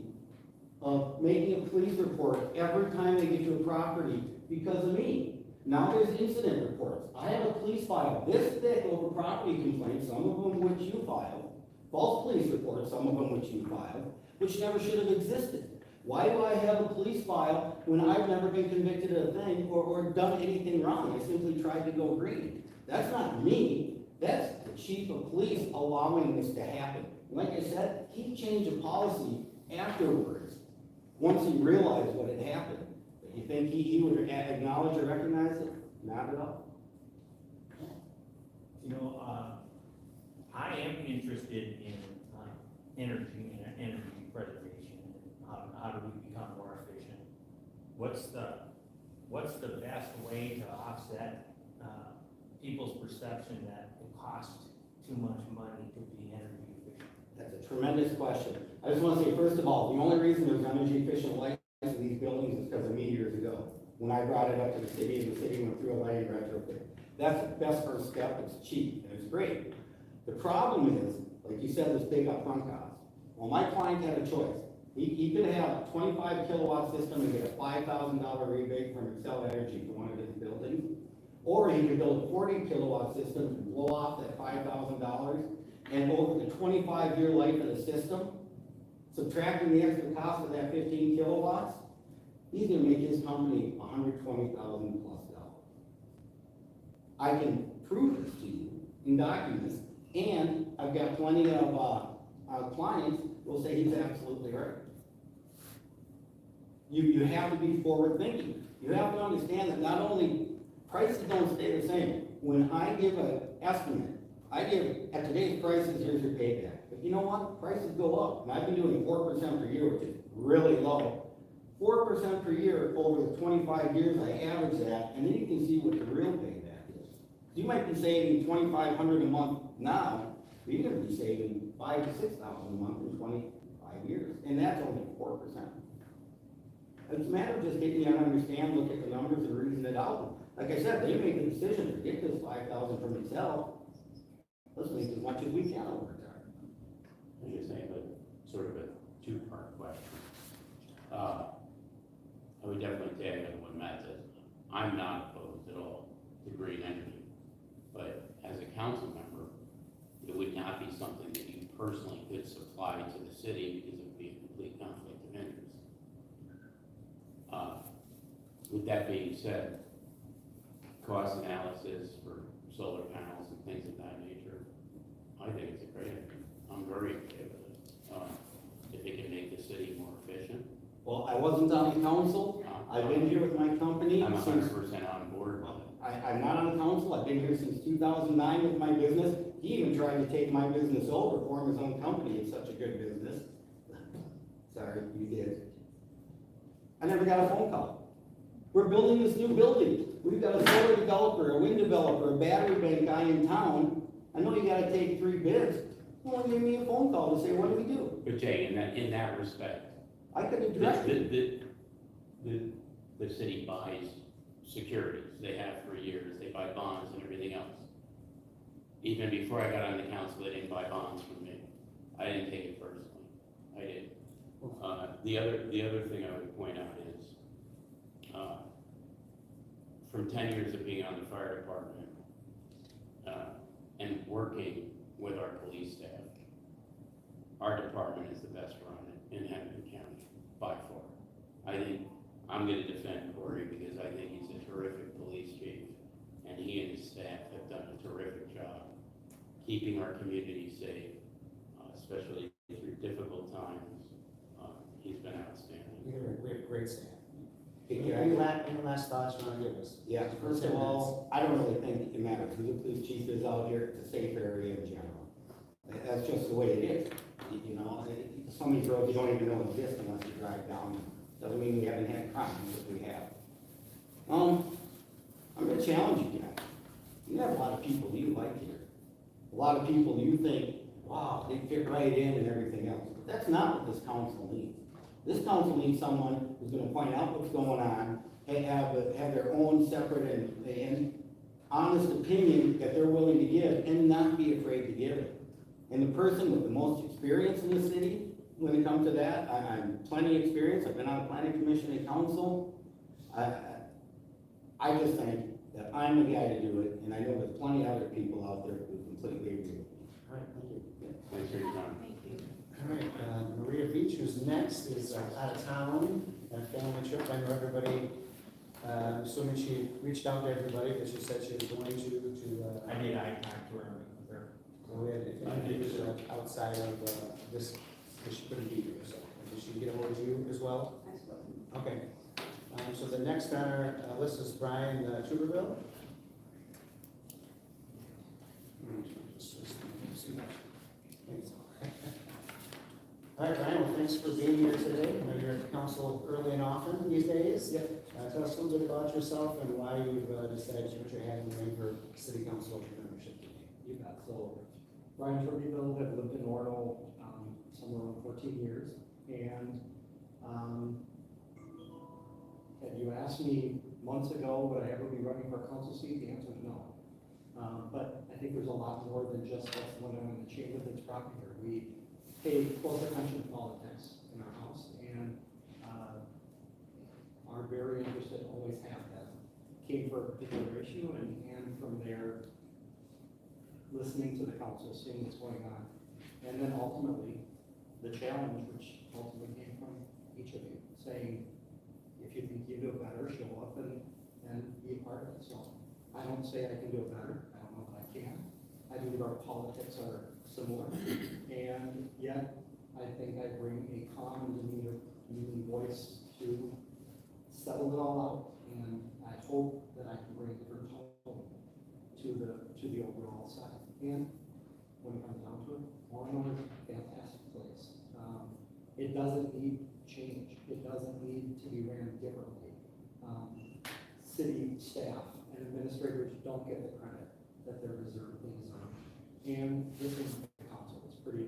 of making a police report every time they get to a property because of me. Now there's incident reports. I have a police file this thick over property complaints, some of them which you filed, false police reports, some of them which you filed, which never should have existed. Why do I have a police file when I've never been convicted of a thing or done anything wrong? I simply tried to go green. That's not me. That's the chief of police allowing this to happen. Like I said, he changed a policy afterwards, once he realized what had happened. You think he would acknowledge or recognize it? Not at all. You know, I am interested in, energy and energy preservation, and how do we become more efficient? What's the best way to offset, people's perception that it costs too much money to be energy efficient? That's a tremendous question. I just want to say, first of all, the only reason there's energy efficient lights in these buildings is because of me years ago. When I brought it up to the city, and the city went through a lighting retrofit. That's the best first step. It's cheap and it's great. The problem is, like you said, this big upfront cost. Well, my client had a choice. He could have a 25 kilowatt system and get a $5,000 rebate from Excel Energy for one of his buildings. Or he could build a 40 kilowatt system and blow off that $5,000, and over the 25-year life of the system, subtracting the extra cost of that 15 kilowatts, he's gonna make his company $120,000 plus. I can prove this to you in documents, and I've got plenty of clients who will say he's absolutely right. You have to be forward thinking. You have to understand that not only prices don't stay the same. When I give an estimate, I give, at today's prices, here's your payback. But you know what? Prices go up, and I've been doing 4% per year, which is really low. 4% per year over the 25 years, I average that, and then you can see what the real payback is. You might be saving $2,500 a month now, but you're gonna be saving $5,000 to $6,000 a month in 25 years, and that's only 4%. It's a matter of just getting you to understand, look at the numbers, and reason it out. Like I said, they make the decision to get this 5,000 from themselves. Let's make as much as we can over time. I was saying, but sort of a two-part question. I would definitely tag on what Matt said. I'm not opposed at all to green energy, but as a council member, it would not be something that you personally could supply to the city because it would be a complete conflict of interest. With that being said, cost analysis for solar panels and things of that nature, I think it's a great idea. I'm very okay with it. If it can make the city more efficient. Well, I wasn't on the council. I've been here with my company I'm since. 100% on board with it. I'm not on the council. I've been here since 2009 with my business. He even tried to take my business over, form his own company. It's such a good business. Sorry, you did. I never got a phone call. We're building this new building. We've got a solar developer, a wind developer, a battery bank guy in town. I know you gotta take 3 bids. Well, give me a phone call to say, what do we do? But Jay, in that respect, I could have directed. the city buys securities. They have for years. They buy bonds and everything else. Even before I got on the council, they didn't buy bonds from me. I didn't take it personally. I did. The other thing I would point out is, from 10 years of being on the fire department, and working with our police staff, our department is the best run in Hennepin County, by far. I think, I'm gonna defend Corey because I think he's a terrific police chief, and he and his staff have done a terrific job keeping our community safe, especially through difficult times. He's been outstanding. We have great staff. Yeah. Any last thoughts you want to give us? Yeah, first of all, I don't really think it matters who the police chief is out here. It's a safe area in general. That's just the way it is. You know, some of these roads you don't even know exist unless you drive down them. Doesn't mean we haven't had crime, but we have. I'm gonna challenge you guys. You have a lot of people you like here. A lot of people you think, wow, they fit right in and everything else. But that's not what this council needs. This council needs someone who's gonna point out what's going on, and have their own separate and honest opinion that they're willing to give, and not be afraid to give it. And the person with the most experience in the city, when it comes to that, I'm plenty of experience. I've been on the planning commission and council. I just think that I'm the guy to do it, and I know there's plenty of other people out there who completely agree with me. All right, thank you. Thanks for your time. Thank you. All right, Maria Beach, who's next, is out of town, on a family trip. I know everybody, assuming she reached out to everybody, because she said she was going to. I did, I talked to her with her. So we had, if anybody was outside of this, because she couldn't be here, so. Did she get ahold of you as well? I spoke. Okay. So the next on our list is Brian Tuberville. All right, Brian, well, thanks for being here today. I know you're at council early and often these days. Yep. Tell us a little bit about yourself and why you've decided to put your hat in the ring for city council membership today. You bet. So, Brian Turbine, I've lived in Orono, somewhere around 14 years, and, had you asked me months ago, would I ever be running for a council seat, the answer is no. But I think there's a lot more than just what's going on in the chamber that's property here. We pay close attention to politics in our house, and, are very interested, always have been. Came for a particular issue, and from there, listening to the council, seeing what's going on. And then ultimately, the challenge, which ultimately came from each of you, saying, if you think you do it better, show up and be a part of it. So I don't say I can do it better. I don't know that I can. I believe our politics are similar. And yet, I think I bring a calm and demeaning voice to settle it all out. And I hope that I can bring a different tone to the overall side. And when it comes down to it, Orono is a fantastic place. It doesn't need change. It doesn't need to be ran differently. City staff and administrators don't get the credit that they're deserved. And this is the council. It's pretty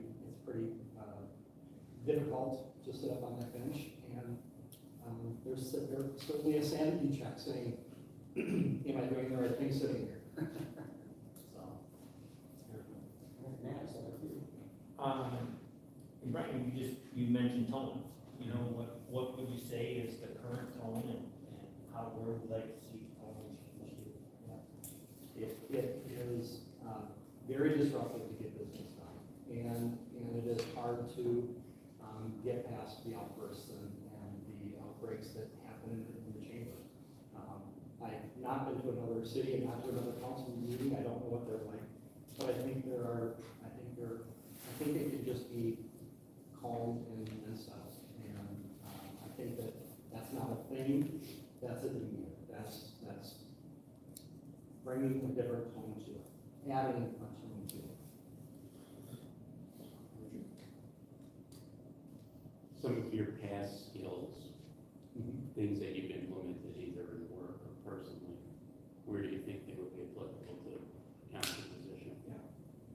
difficult to sit up on that bench, and there's certainly a sanity check saying, am I doing the right thing sitting here? So. Brian, you mentioned tone. You know, what would you say is the current tone, and how, where would you like to see tone change? It is very disruptive to get business done, and it is hard to get past the outbursts and the outbreaks that happen in the chamber. I've not been to another city and not to another council meeting. I don't know what they're like, but I think it could just be calm and settled. And I think that's not a thing. That's a demeanor. That's bringing a different tone to it, adding a tone to it. Some of your past skills, things that you've implemented either in work or personally, where do you think they would be applicable to council position?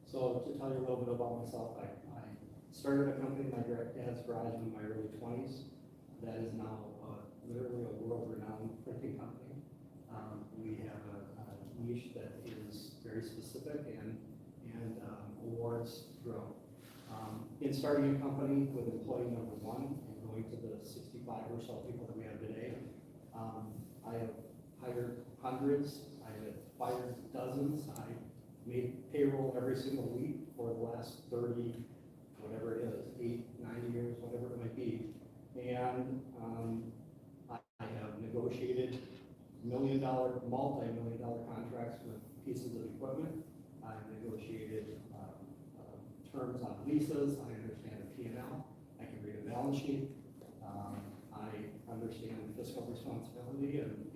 So to tell you a little bit about myself, I started a company in my dad's garage in my early 20s. That is now literally a world-renowned printing company. We have a niche that is very specific and awards throughout. In starting a company with employee number 1 and going to the 65 or so people that we have today, I have hired hundreds, I have fired dozens, I made payroll every single week for the last 30, whatever it is, 8, 9 years, whatever it might be. And I have negotiated multi-million-dollar contracts with pieces of equipment. I've negotiated terms on leases. I understand the P&L. I can read a balance sheet. I understand fiscal responsibility, and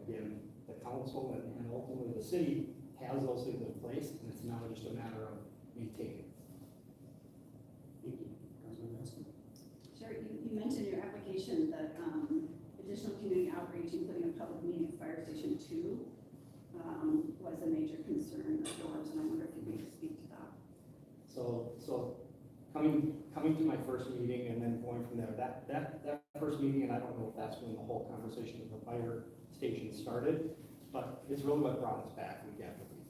again, the council and ultimately the city has those things in place, and it's now just a matter of maintaining. Thank you. Councilman Nelson. Sure, you mentioned in your application that additional community outreach, including a public meeting at Fire Station 2, was a major concern of yours, and I wonder if you could speak to that. So coming to my first meeting and then going from there, that first meeting, and I don't know if that's when the whole conversation with the fire station started, but it's really what brought us back week after week.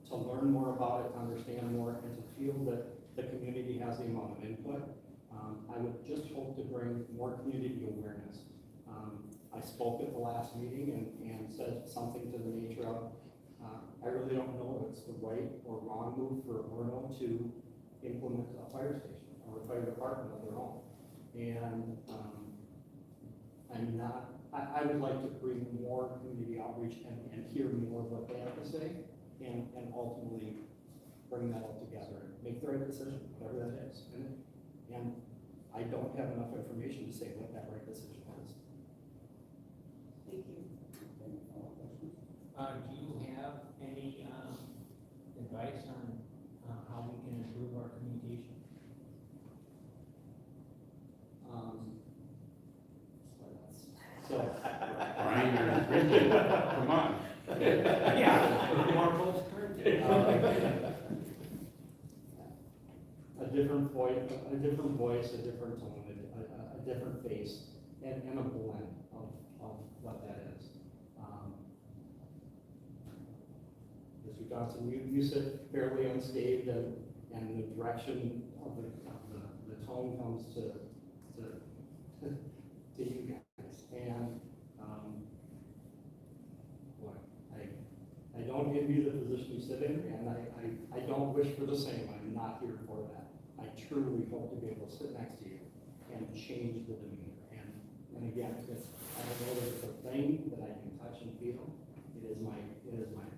To learn more about it, to understand more, and to feel that the community has the amount of input, I would just hope to bring more community awareness. I spoke at the last meeting and said something to the nature of, I really don't know if it's the right or wrong move for Orono to implement a fire station or a fire department of their own. And I would like to bring more community outreach and hear more of what they have to say, and ultimately bring that all together and make the right decision, whatever that is. And I don't have enough information to say what that right decision is. Thank you. Okay, follow-up questions? Do you have any, advice on, how we can improve our communication? What else? So, Brian, you're drinking, come on. Yeah, more transparent. a different voice, a different voice, a different tone, a different face, and a blend of what that is. Mr. Johnson, you said fairly unscathed, and the direction of the tone comes to you guys. And, boy, I don't envy the position you sit in, and I don't wish for the same. I'm not here for that. I truly hope to be able to sit next to you and change the demeanor. And again, I don't know that it's a thing that I can touch and feel. It is my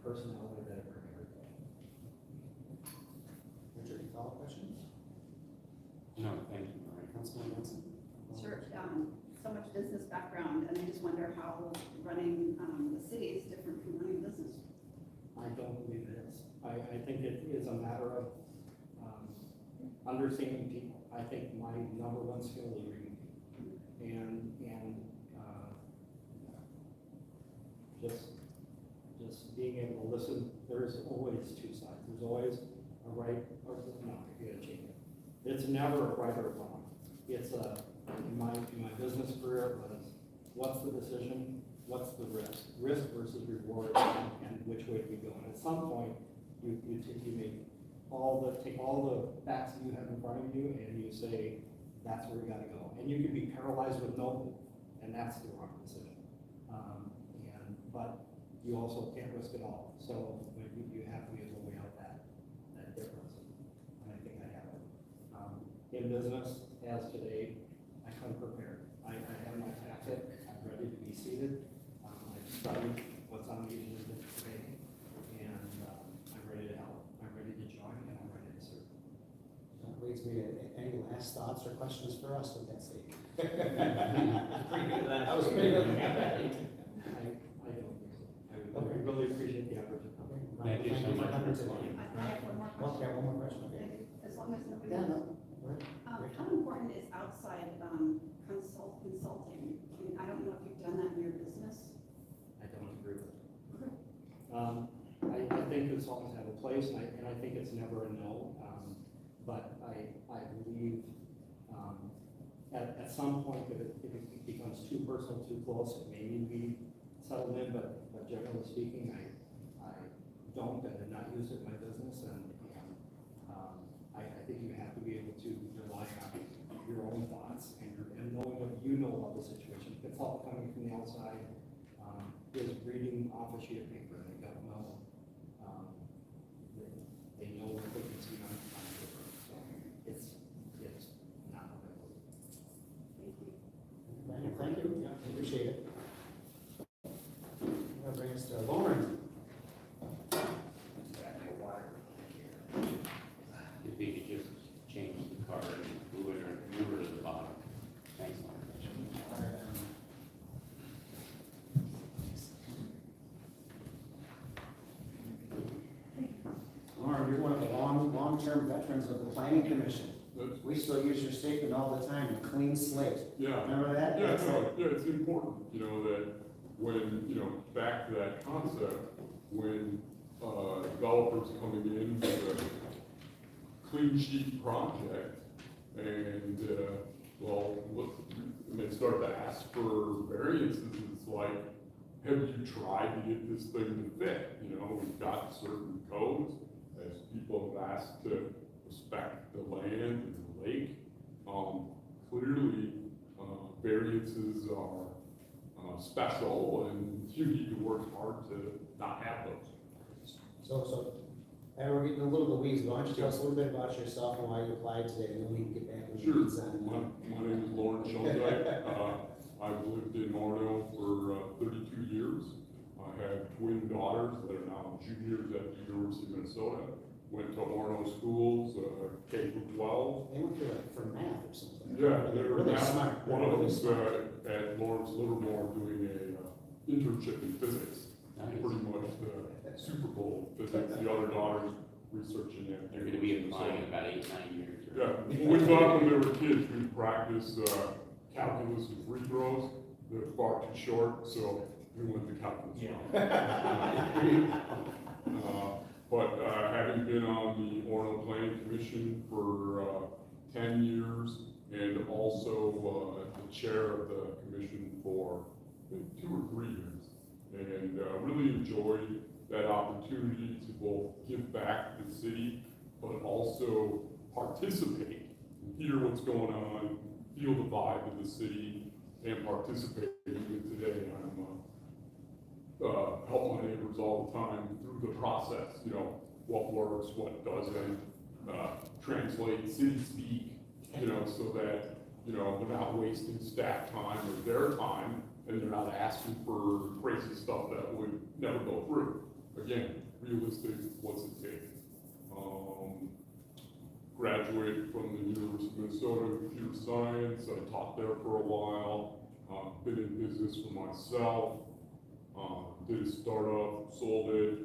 personality that I bring every day. Richard, follow-up questions? No, thank you, Brian. Councilman Benson? Sure, so much business background, and I just wonder how running the city is different from running a business. I don't believe it is. I think it is a matter of understanding people. I think my number one skill is reading people. And just being able to listen. There's always two sides. There's always a right or no, you gotta change it. It's never a right or wrong. It's in my business career, it was what's the decision, what's the risk versus reward, and which way do we go. And at some point, you take all the facts that you have in front of you, and you say that's where we got to go. And you can be paralyzed with no move, and that's the wrong decision. But you also can't risk it all. So you have to be able to weigh out that difference. And I think I have it. In business, as today, I come prepared. I have my packet. I'm ready to be seated. I've studied what's on the agenda today, and I'm ready to help. I'm ready to join, and I'm ready to serve. That leads me to any last thoughts or questions for us with that statement? That was pretty good. I don't think so. I really appreciate the opportunity. Thank you so for much. coming today. I have one more Well, question. yeah, one more question, okay? As long as nobody. Yeah, no, right. How important is outside consulting? I mean, I don't know if you've done that in your business. I don't agree with it. I think consultants have a place, and I think it's never a no. But I believe at some point, if it becomes too personal, too close, it may need to be settled in. But generally speaking, I don't and have not used it in my business, and I think you have to be able to rely on your own thoughts and knowing what you know about the situation. If it's all coming from the outside, is reading off a sheet of paper, and they don't know, they know what they can see on paper. So it's not what I believe. Thank you. Brandon, thank you. Yeah, appreciate it. That'll bring us to Lauren. If you could just change the card and move it to the bottom. Thanks, Lauren. Lauren, you're one of the long-term veterans of the Planning Commission. We still use your statement all the time, a clean slate. Yeah. Remember that? Yeah, no, yeah, it's important, that when, back to that concept, when developers coming in with a clean sheet project, and, they start to ask for variances, it's like, have you tried to get this thing to fit? We've got certain codes, as people have asked to respect the land and the lake. Clearly, variances are special, and you need to work hard to not have those. So, we're getting a little bit weeds. Why don't you tell us a little bit about yourself and why you applied today, and then we can get back into the weeds on. My name is Lauren Schondike. I've lived in Orono for 32 years. I have twin daughters that are now juniors at the University of Minnesota, went to Orono schools, K through 12. They went to like for math or something. Yeah, they were really now, smart. one They're of really them's smart. at Lawrence Livermore doing a internship in physics. Pretty much the Super Bowl physics. The other daughter's researching it. They're gonna be applying in about 8, 9 years. Yeah, we thought when they were kids, we'd practice calculus and free throws. They're far too short, so we went to calculus. But having been on the Orono Planning Commission for 10 years and also the chair of the commission for I think 2 or 3 years, and really enjoyed that opportunity to both give back to the city, but also participate, hear what's going on, feel the vibe of the city, and participate. Even today, I'm help my neighbors all the time through the process. You know, what works, what doesn't, translate city speak. You know, so that they're not wasting staff time or their time, and they're not asking for crazy stuff that would never go through. Again, realistic, what's it take? Graduated from the University of Minnesota in computer science. I taught there for a while. Been in business for myself. Did a startup, sold it,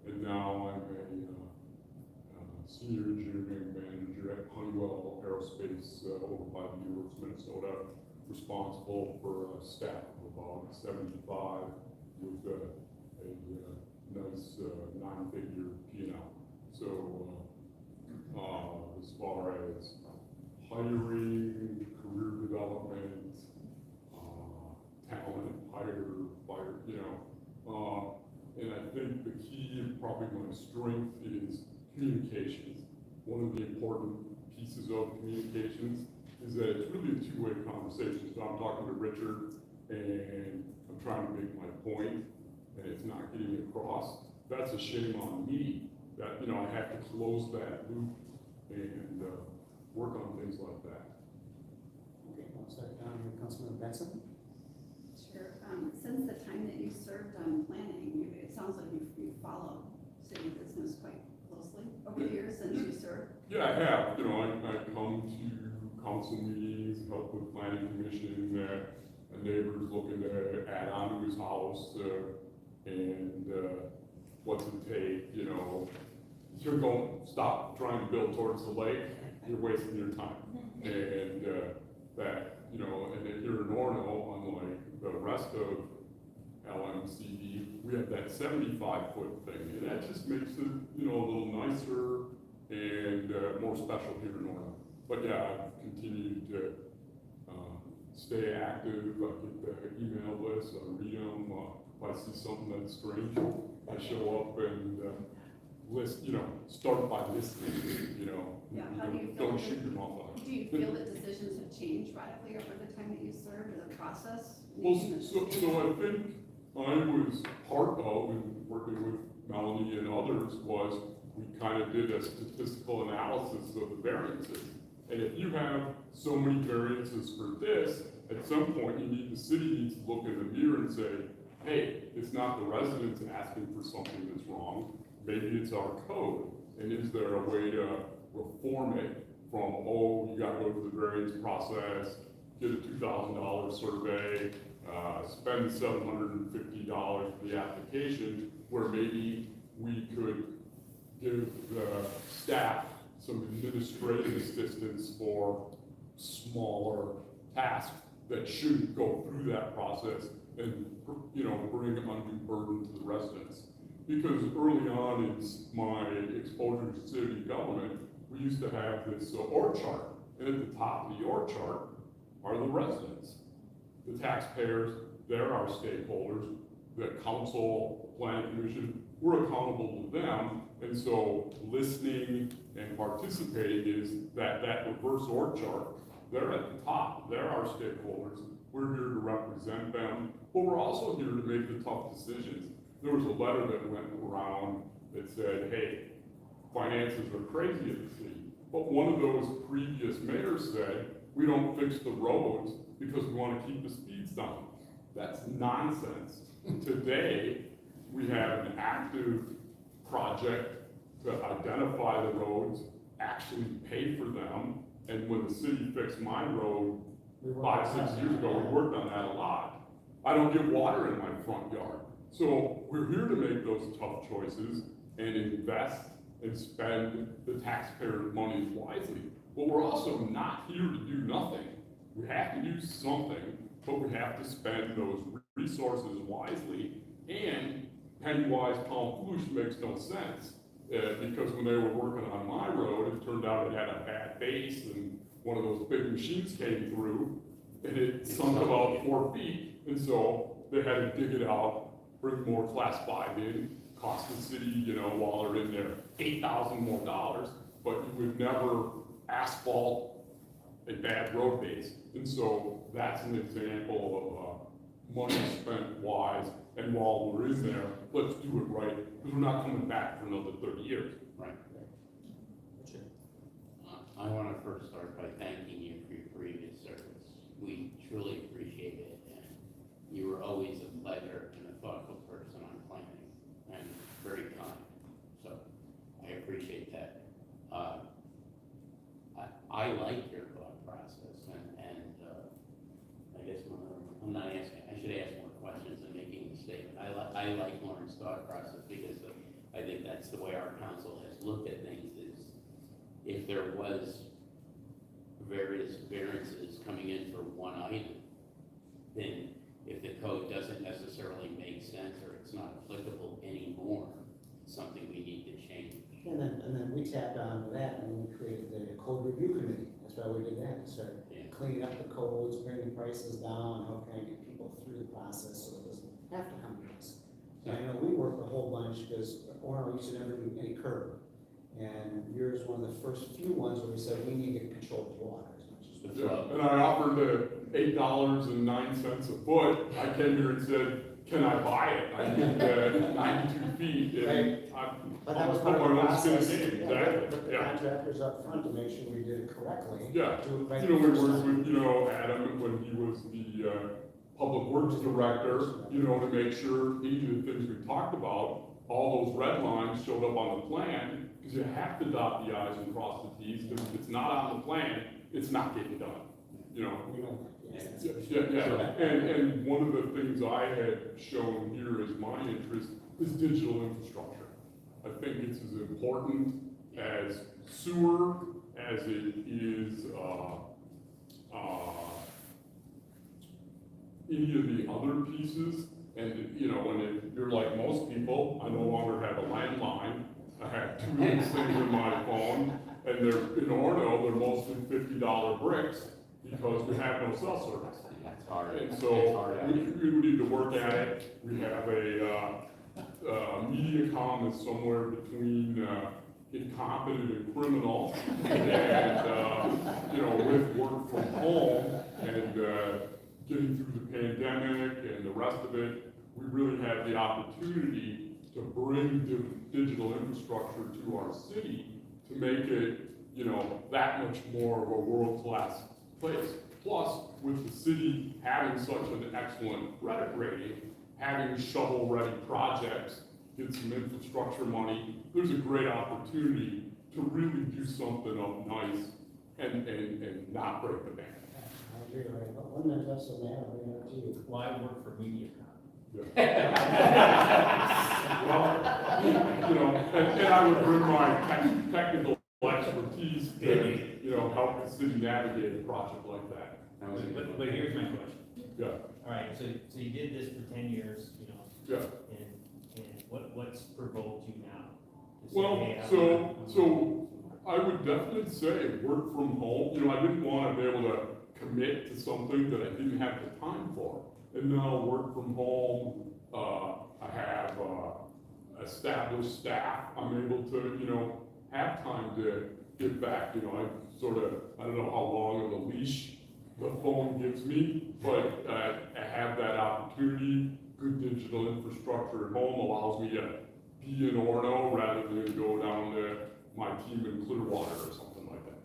and now I'm a senior engineering manager at Honeywell Aerospace over by the University of Minnesota, responsible for a staff of about 75 with a nice 9-figure P&L. So as far as hiring, career development, talent, fire, and I think the key and probably my strength is communications. One of the important pieces of communications is that it's really a two-way conversation. So I'm talking to Richard and I'm trying to make my point and it's not getting across. That's a shame on me that, I have to close that loop and work on things like that. Okay, I'll start down here, Councilman Benson. Sure. Since the time that you served on planning, it sounds like you follow city business quite closely over the years since you served. Yeah, I have. I come to council meetings, help with planning commission, a neighbor's looking to add on to his house, and what's it take, you're going, stop trying to build towards the lake, you're wasting your time. And that, and then here in Orono, unlike the rest of LMCD, we have that 75-foot thing, and that just makes it, a little nicer and more special here in Orono. But yeah, I've continued to stay active. I get the email list, I read them. If I see something that's strange, I show up and list, start by listening, Yeah, how do you feel? Don't shoot them off on it. Do you feel that decisions have changed radically over the time that you served, or the process? Well, so I think I was part of, and working with Melanie and others, was we kind of did a statistical analysis of the variances. And if you have so many variances for this, at some point the city needs to look in the mirror and say, hey, it's not the residents asking for something that's wrong, maybe it's our code. And is there a way to reform it from, you gotta go through the variance process, get a $2,000 survey, spend $750 for the application, where maybe we could give the staff some administrative assistance for smaller tasks that shouldn't go through that process and, bring undue burden to the residents. Because early on in my exposure to city government, we used to have this org chart, and at the top of the org chart are the residents. The taxpayers, they're our stakeholders. The council, planning commission, we're accountable to them. And so listening and participating is that reverse org chart. They're at the top, they're our stakeholders. We're here to represent them, but we're also here to make the tough decisions. There was a letter that went around that said, hey, finances are crazy at the city. But one of those previous mayors said, we don't fix the roads because we want to keep the speeds down. That's nonsense. Today, we have an active project to identify the roads, actually pay for them, and when the city fixed my road We worked 5, on 6 that. years ago, we worked on that a lot. I don't get water in my front yard. So we're here to make those tough choices and invest and spend the taxpayer money wisely. But we're also not here to do nothing. We have to do something, but we have to spend those resources wisely. And penny wise, pound foolish makes no sense. Because when they were working on my road, it turned out it had a bad base, and one of those big machines came through, and it sunk about 4 feet, and so they had to dig it out, bring more class 5 in, cost the city, you know, while they're in there, $8,000 more, but you would never asphalt a bad road base. And so that's an example of money spent wise, and while we're in there, let's do it right, because we're not coming back for another 30 years. Right. I want to first start by thanking you for your previous service. We truly appreciate it, and you were always a pleasure and a thoughtful person on planning, and very kind. So I appreciate that. I like your thought process, and I guess I'm not asking. I should ask more questions than making a statement. I like Lauren's thought process because I think that's the way our council has looked at things. Is if there was various variances coming in for one item, then if the code doesn't necessarily make sense or it's not applicable anymore, it's something we need to change. And then we tapped on that and we created the code review committee. That's why we did that. We started cleaning up the codes, bringing prices down, how can I get people through the process so it doesn't have to come to us. And I know we worked a whole bunch because Orono used to never do any curb. And yours one of the first few ones where we said we need to control the water as much as we can. Yeah, and I offered $8.09 a foot. I came here and said, can I buy it? I need 92 feet, and But that was I'm part of the my own skin process. in the game, Yeah, exactly, put the yeah. contractors up front to make sure we did it correctly. Yeah, Do it right you know, we the first worked time. with, you know, Adam when he was the public works director, you know, to make sure any of the things we talked about, all those red lines showed up on the plan, because you have to dot the i's and cross the t's, because if it's not on the plan, it's not getting done, you know? We know that, yes, that's Yeah, for sure. yeah, and one of the things I had shown here as my interest is digital infrastructure. I think it's as important as sewer, as it is, any of the other pieces. And, you know, and if you're like most people, I no longer have a landline. I have 2 of these things in my phone, and they're, in Orono, they're mostly $50 bricks, because we have no cell service. That's hard. And It's so hard. we need to work at it. We have a MediaCom is somewhere between incompetent and criminal, and you know, with work from home and getting through the pandemic and the rest of it, we really have the opportunity to bring digital infrastructure to our city to make it, you know, that much more of a world-class place. Plus, with the city having such an excellent Reddit rating, having shovel-ready projects, get some infrastructure money, there's a great opportunity to really do something up nice and not break the bank. I agree, right, but 1 minute left, so now we're going to you. Well, I work for MediaCom. Well, you know, and I would bring my technical expertise to, you know, help the city navigate a project like that. But here's my question. Yeah, All right, so you did this for 10 years, you know, yeah. and what's provoked you now? To say, Well, hey, I so wanna- I would definitely say work from home. You know, I didn't want to be able to commit to something that I didn't have the time for. And now work from home, I have established staff. I'm able to, you know, have time to get back. You know, I don't know how long of a leash the phone gives me, but I have that opportunity. Good digital infrastructure at home allows me to be in Orono rather than go down to my team in Clearwater or something like that.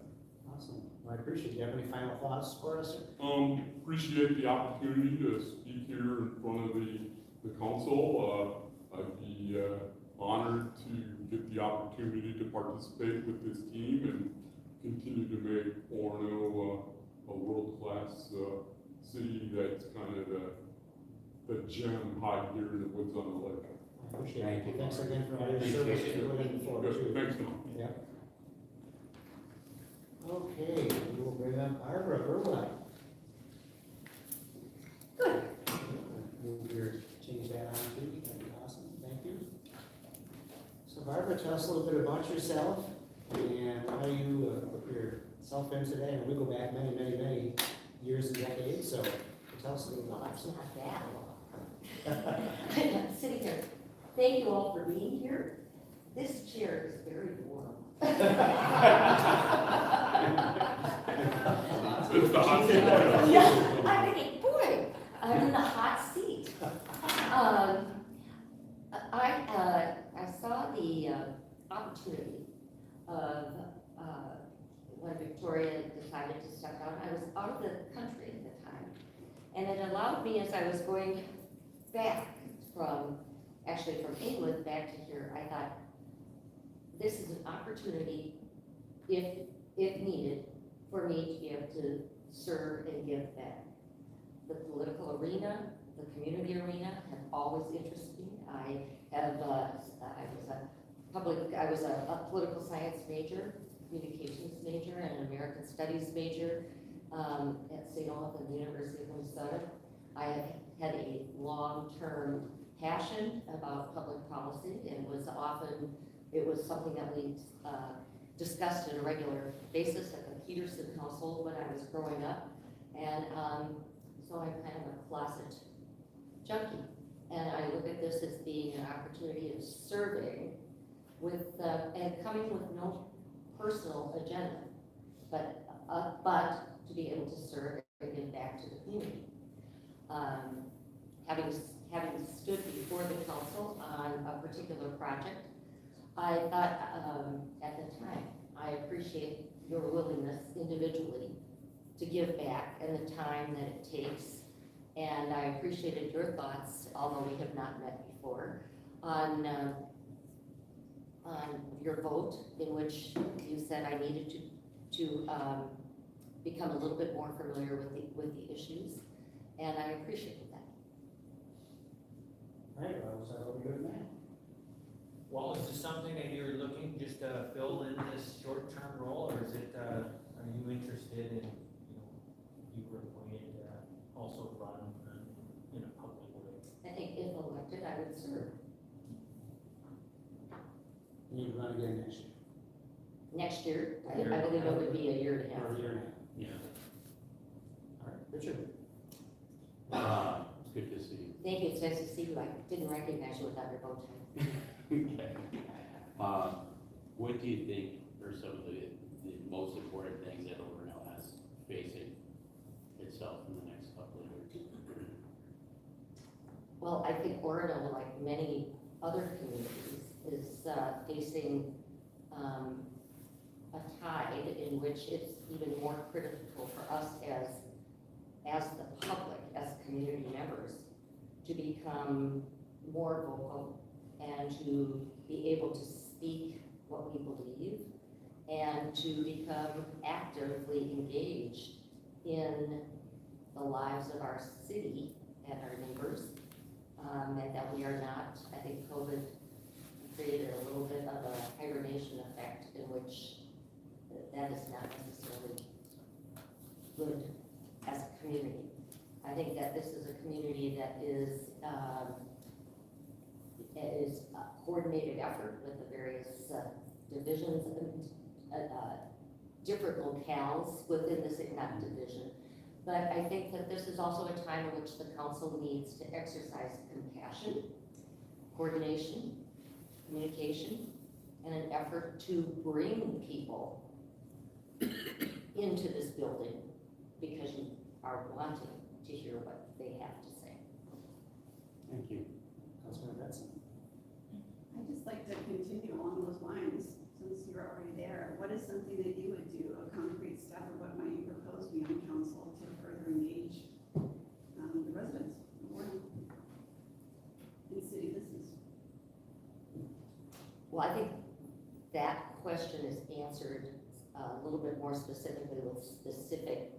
Awesome, well, I appreciate it. Do you have any final thoughts for us, sir? Appreciate the opportunity to speak here in front of the council. I'd be honored to get the opportunity to participate with this team and continue to make Orono a world-class city that's kind of the gem hide here in the woods on the lake. I appreciate it. Thanks again for all your service to women before Good, too. thanks, Tom. Yeah. Okay, we will bring up Barbara Irwin. Good. Move your, change that on too, that'd be awesome, thank you. So Barbara, tell us a little bit about yourself and how you put yourself in today. And we go back many, many, many years and decades, so tell us a little Well, about that's yourself. not that long. I'm sitting here. Thank you all for being here. This chair is very warm. It's the hot seat. Yeah, I'm thinking, boy, I'm in the hot seat. I saw the opportunity of when Victoria decided to step down. I was out of the country at the time, and it allowed me, as I was going back from England back to here, I thought, this is an opportunity, if needed, for me to be able to serve and give back. The political arena, the community arena have always interested me. I was a political science major, communications major, and an American studies major at St. Olaf and the University of Minnesota. I have had a long-term passion about public policy, and it was something that we discussed on a regular basis at the Peterson household when I was growing up. And so I'm kind of a closet junkie. And I look at this as being an opportunity of serving with, and coming with no personal agenda, but to be able to serve and give back to the community. Having stood before the council on a particular project, I thought at the time, I appreciate your willingness individually to give back and the time that it takes. And I appreciated your thoughts, although we have not met before, on your vote in which you said I needed to become a little bit more familiar with the issues, and I appreciated that. All right, well, so we're good now. Well, is this something that you're looking just to fill in this short-term role, or is it, are you interested in, you were appointed, also run in a public way? I think if elected, I would serve. You need to run again next year. Next year, I believe it would be a year and a half. Or a year and a half. Yeah. All right, Richard. It's good to see you. Thank you, it's nice to see you. I didn't recognize you without your bow tie. Okay. What do you think are some of the most important things that Orono has facing itself in the next couple of years? Well, I think Orono, like many other communities, is facing a tide in which it's even more critical for us as the public, as community members, to become more vocal and to be able to speak what we believe and to become actively engaged in the lives of our city and our neighbors, and that we are not, I think COVID created a little bit of a hibernation effect in which that is not necessarily good as a community. I think that this is a community that is a coordinated effort with the various divisions and different locales within this not division. But I think that this is also a time in which the council needs to exercise compassion, coordination, communication, and an effort to bring people into this building because you are wanting to hear what they have to say. Thank you. Councilman Betson. I'd just like to continue along those lines, since you're already there. What is something that you would do, a concrete step, or what might you propose beyond council to further engage the residents of Orono in city business? Well, I think that question is answered a little bit more specifically with the specific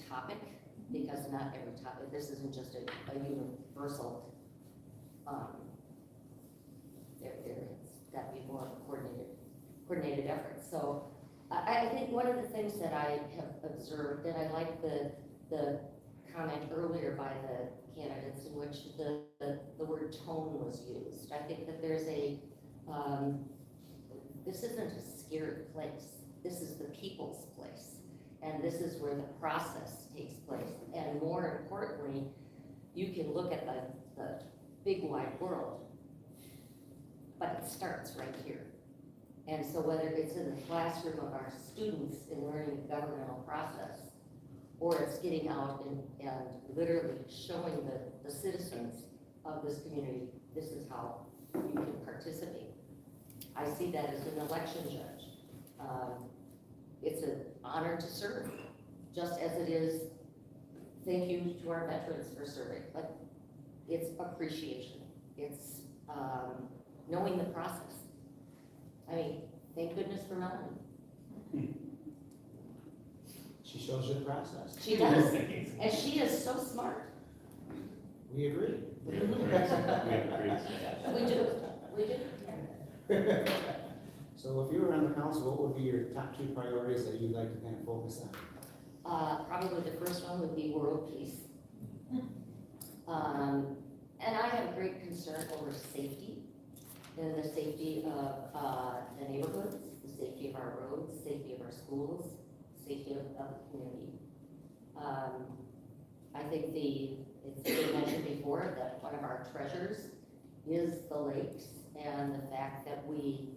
topic, because not every topic, this isn't just a universal, there's got to be more coordinated effort. So I think one of the things that I have observed, and I like the comment earlier by the candidates in which the word tone was used. I think that there's this isn't a scary place. This is the people's place. And this is where the process takes place. And more importantly, you can look at the big wide world, but it starts right here. And so whether it's in the classroom of our students in learning the governmental process, or it's getting out and literally showing the citizens of this community, this is how you can participate. I see that as an election judge. It's an honor to serve, just as it is, thank you to our veterans for serving. But it's appreciation. It's knowing the process. I mean, thank goodness for Melanie. She shows you the process. She does, and she is so smart. We agree. We have a great staff. We do. So if you were on the council, what would be your top 2 priorities that you'd like to kind of focus on? Probably the first one would be world peace. And I have great concern over safety, and the safety of the neighborhoods, the safety of our roads, safety of our schools, safety of the community. I think it's been mentioned before that one of our treasures is the lakes, and the fact that we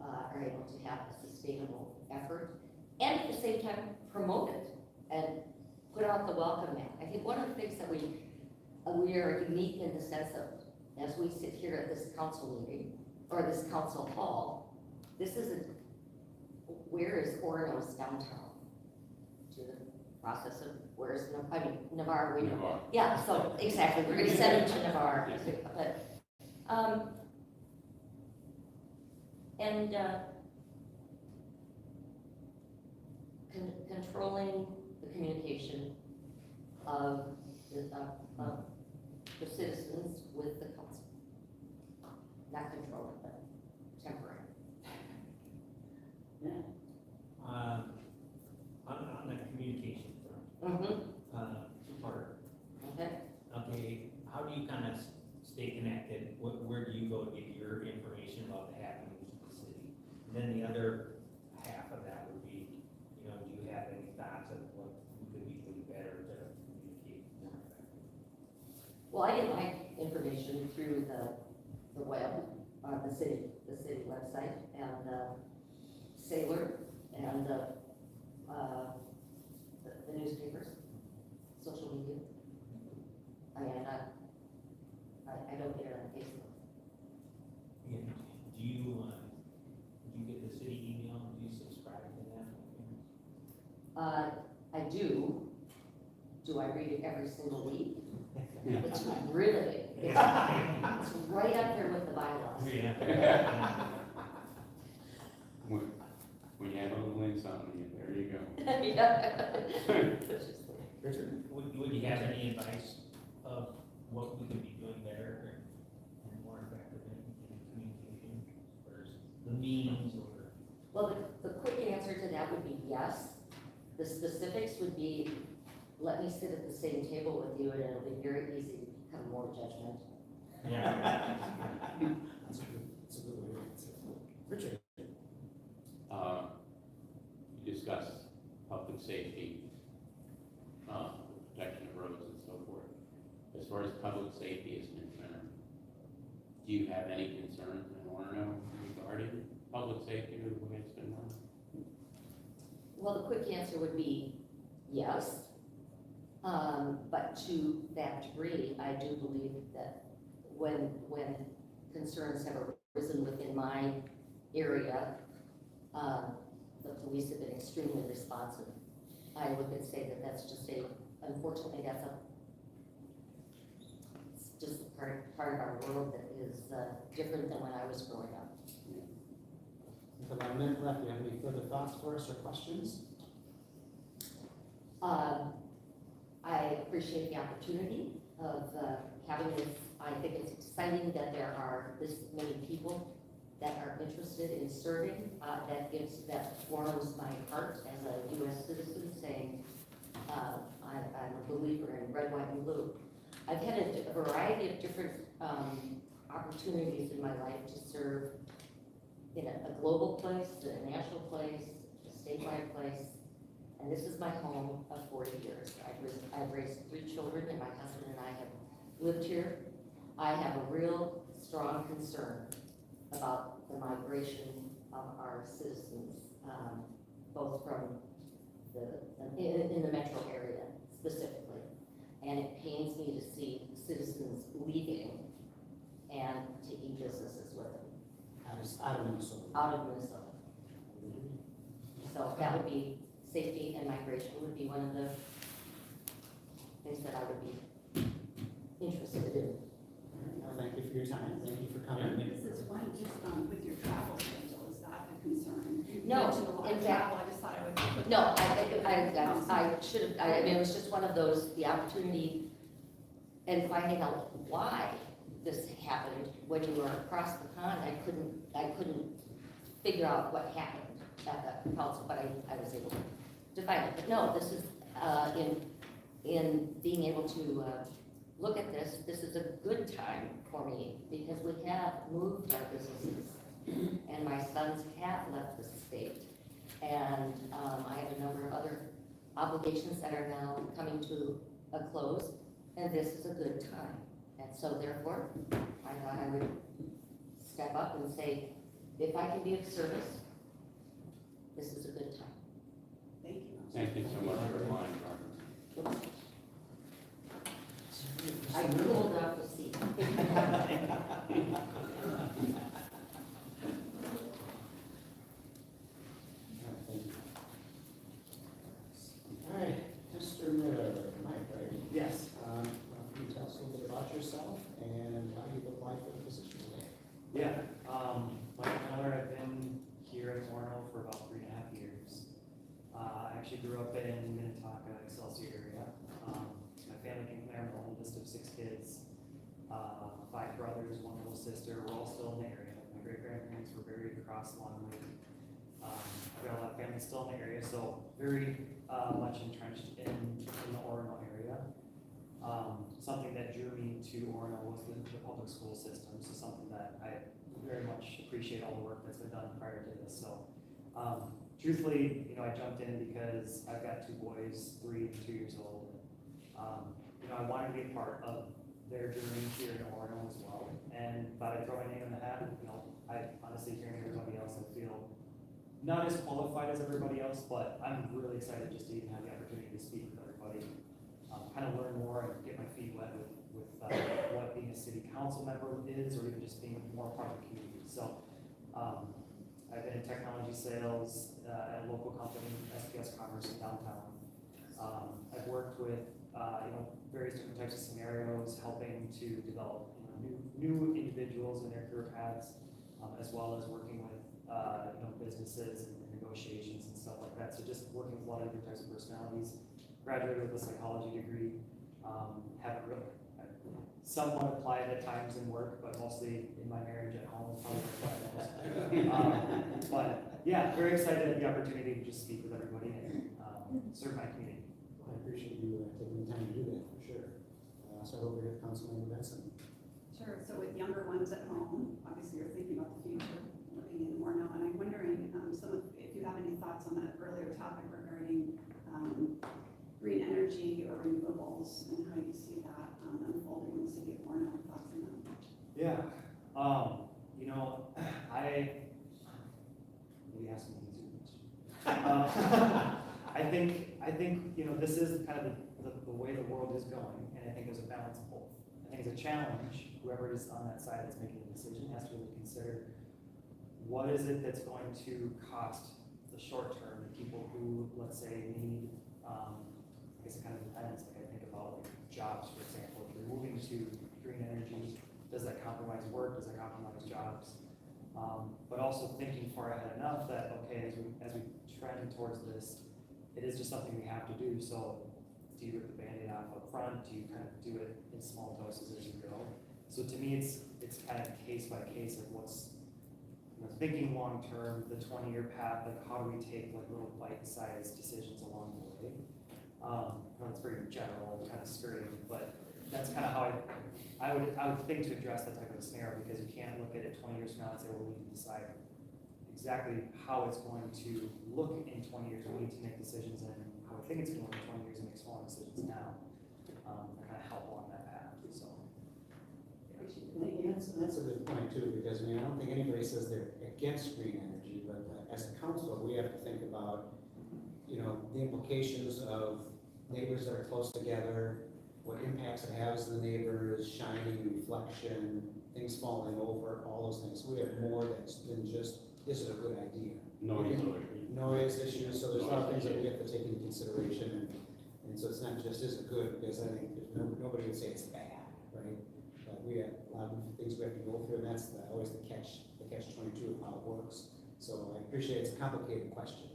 are able to have a sustainable effort, and at the same time promote it and put out the welcome mat. I think one of the things that we are unique in the sense of, as we sit here at this council meeting, or this council hall, this isn't, where is Orono's downtown? To the process of where's, Navarre, we know. Navarre. Yeah, so, exactly, we're gonna send him to Navarre, but, controlling the communication of the citizens with the council. Not controlling, but temporary. On the communication front, two-part. Okay, how do you kind of stay connected? Where do you go to get your information about the happenings in the city? And then the other half of that would be, do you have any thoughts of what we could be doing better to communicate more effectively? Well, I get my information through the web, the city website, and Sailor, and the newspapers, social media. I mean, I don't get it on Facebook. And do you get the city email? Do you subscribe to that? I do. Do I read it every single week? It's riveting. It's right up there with the bylaws. Yeah. When you have a little insomnia, there you go. Richard? Would you have any advice of what we could be doing better and more effective in communication, or the means, or? Well, the quick answer to that would be yes. The specifics would be, let me sit at the same table with you, and it'll be very easy to become more judgmental. Yeah. That's a good way to answer. Richard? You discussed public safety, protection of roads and so forth. As far as public safety is concerned, do you have any concerns in Orono regarding public safety or the way it's been run? Well, the quick answer would be yes. But to that degree, I do believe that when concerns have arisen within my area, the police have been extremely responsive. I would say that that's just unfortunately, that's just part of our world that is different than when I was growing up. With about a minute left, do you have any further thoughts for us or questions? I appreciate the opportunity of having this. I think it's exciting that there are this many people that are interested in serving. That warms my heart as a U.S. citizen, saying I'm a believer in red, white, and blue. I've had a variety of different opportunities in my life to serve in a global place, a national place, a statewide place, and this is my home of 40 years. I've raised 3 children, and my husband and I have lived here. I have a real strong concern about the migration of our citizens, both from in the metro area specifically. And it pains me to see citizens leaving and taking businesses with them. Out of Minnesota. Out of Minnesota. So that would be, safety and migration would be one of the things that I would be interested in. Well, thank you for your time, thank you for coming. This is one, just with your travel schedule, is that a concern? You No, mentioned a lot in of fact- travel, I just thought I would. put No, that- I should have, I mean, it was just one of those, the opportunity and finding out why this happened when you were across the pond. I couldn't figure out what happened at the council, but I was able to find it. But no, this is, in being able to, look at this is a good time for me because we have moved our businesses and my sons have left the state. And I have a number of other obligations that are now coming to a close, and this is a good time. And so therefore, I thought I would step up and say, if I can be of service, this is a good time. Thank you. Thank you so much for applying, Carmen. I pulled off the seat. All right, Mr. Miller, Mike, right? Yes. Can you tell us a little bit about yourself and how you've applied for the position today? Yeah, Mike Miller, I've been here at Orono for about 3.5 years. I actually grew up in Minnetonka, Excelsior area. My family came from there, I'm the oldest of 6 kids. 5 brothers, 1 little sister, we're all still in the area. My great-grandparents were buried across Long Lake. I've got a lot of family still in the area, so very much entrenched in the Orono area. Something that drew me to Orono was the public school system, so something that I very much appreciate all the work that's been done prior to this. So, truthfully, I jumped in because I've got 2 boys, 3 and 2 years old. I wanted to be a part of their journey here in Orono as well, and thought I'd throw my name in the hat. I honestly, hearing everybody else, I feel not as qualified as everybody else, but I'm really excited just to even have the opportunity to speak with everybody, kind of learn more and get my feet wet with what being a city council member is, or even just being more part of the community. So I've been in technology sales at a local company, SPS Commerce in downtown. I've worked with various different types of scenarios, helping to develop new individuals in their career paths, as well as working with businesses and negotiations and stuff like that. So just working with a lot of different types of personalities. Graduated with a psychology degree. Haven't really somewhat applied at times in work, but mostly in my marriage at home. But yeah, very excited at the opportunity to just speak with everybody and serve my community. I appreciate you taking the time to do that, for sure. So I hope we have Councilmember Benson. Sure, so with younger ones at home, obviously you're thinking about the future, living in Orono, and I'm wondering if you have any thoughts on that earlier topic regarding green energy or renewables and how you see that unfolding in the city of Orono. Thoughts on that? Yeah, maybe ask me an easier question. I think this is kind of the way the world is going, and I think there's a balance of both. I think it's a challenge. Whoever is on that side that's making the decision has to really consider what is it that's going to cost the short term, the people who, let's say, need, kind of dependence. Like I think about jobs, for example. If you're moving to green energy does that compromise work, does that compromise jobs? But also thinking far ahead enough that, okay, as we trend towards this, it is just something we have to do, so do you rip the Band-Aid off up front, do you kind of do it in small doses as you go? So to me, it's kind of case by case of what's, you know, thinking long-term, the 20-year path, like how do we take like little bite-sized decisions along the way? That's very general and kind of skirting, but that's kind of how I would think to address that type of a scenario, because you can't look at it 20 years from now and say, well, we need to decide exactly how it's going to look in 20 years. We need to make decisions and how we think it's going to look in 20 years and make small decisions now, and kind of help along that path, so. And that's a good point too, because I mean, I don't think anybody says they're against green energy, but as a council, we have to think about, you know, the implications of neighbors that are close together, what impacts it has on the neighbors, shining, reflection, things falling over, all those things. We have more than just, is it a good idea? Noise issues, so there's a lot of things that we have to take into consideration, and so it's not just, is it good, because I think nobody would say it's bad, right? But we have a lot of things we have to go through, and that's always the catch 22 of how it works. So I appreciate it's a complicated question.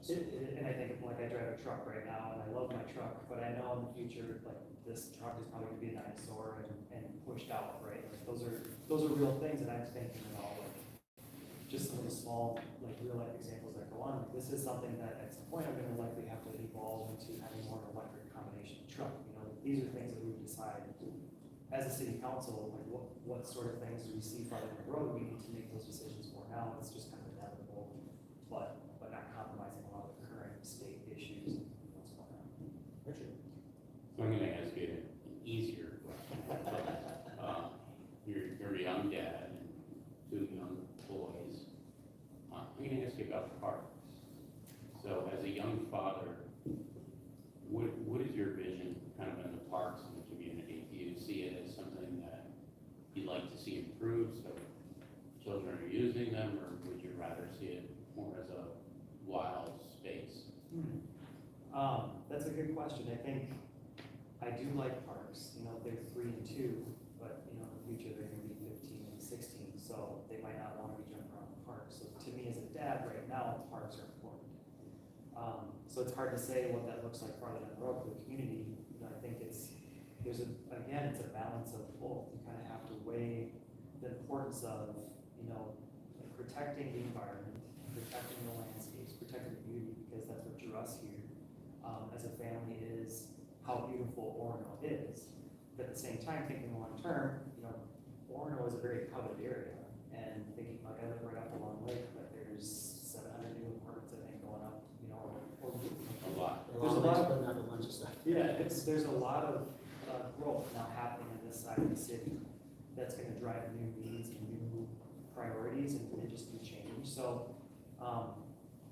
And I think, like, I drive a truck right now, and I love my truck, but I know in the future, like, this truck is probably gonna be a dinosaur and pushed out, right? Like, those are real things, and I'm thinking about, like, just some of the small, like, real life examples that go on. This is something that at some point I'm gonna likely have to evolve into having more of an electric combination truck. You know, these are things that we would decide as a city council, like, what sort of things do we see farther down the road? We need to make those decisions more now. It's just kind of inevitable, but not compromising a lot of the current state issues and what's going on. Richard? So I'm gonna ask you an easier question. You're a young dad and two young boys. I'm gonna ask you about parks. So as a young father, what is your vision kind of in the parks in the community? Do you see it as something that you'd like to see improved so children are using them, or would you rather see it more as a wild space? That's a good question. I think I do like parks. You know, they're 3 and 2, but you know, in the future they're going to be 15 and 16, so they might not want to be jumping around the park. So to me as a dad right now, parks are important. So it's hard to say what that looks like farther down the road for the community. You know, I think it's a balance of both. You kind of have to weigh the importance of, you know, like protecting the environment, protecting the landscapes, protecting the beauty, because that's what drew us here as a family, is how beautiful Orono is. But at the same time, thinking long term, you know, Orono is a very coveted area, and thinking, like, I live right up along Lake, but there's 700 new apartments I think going up, you know, or A lot. there's a lot of, putting up a bunch of stuff. yeah, there's a lot of growth now happening in this side of the city that's going to drive new needs and new priorities and just new change. So,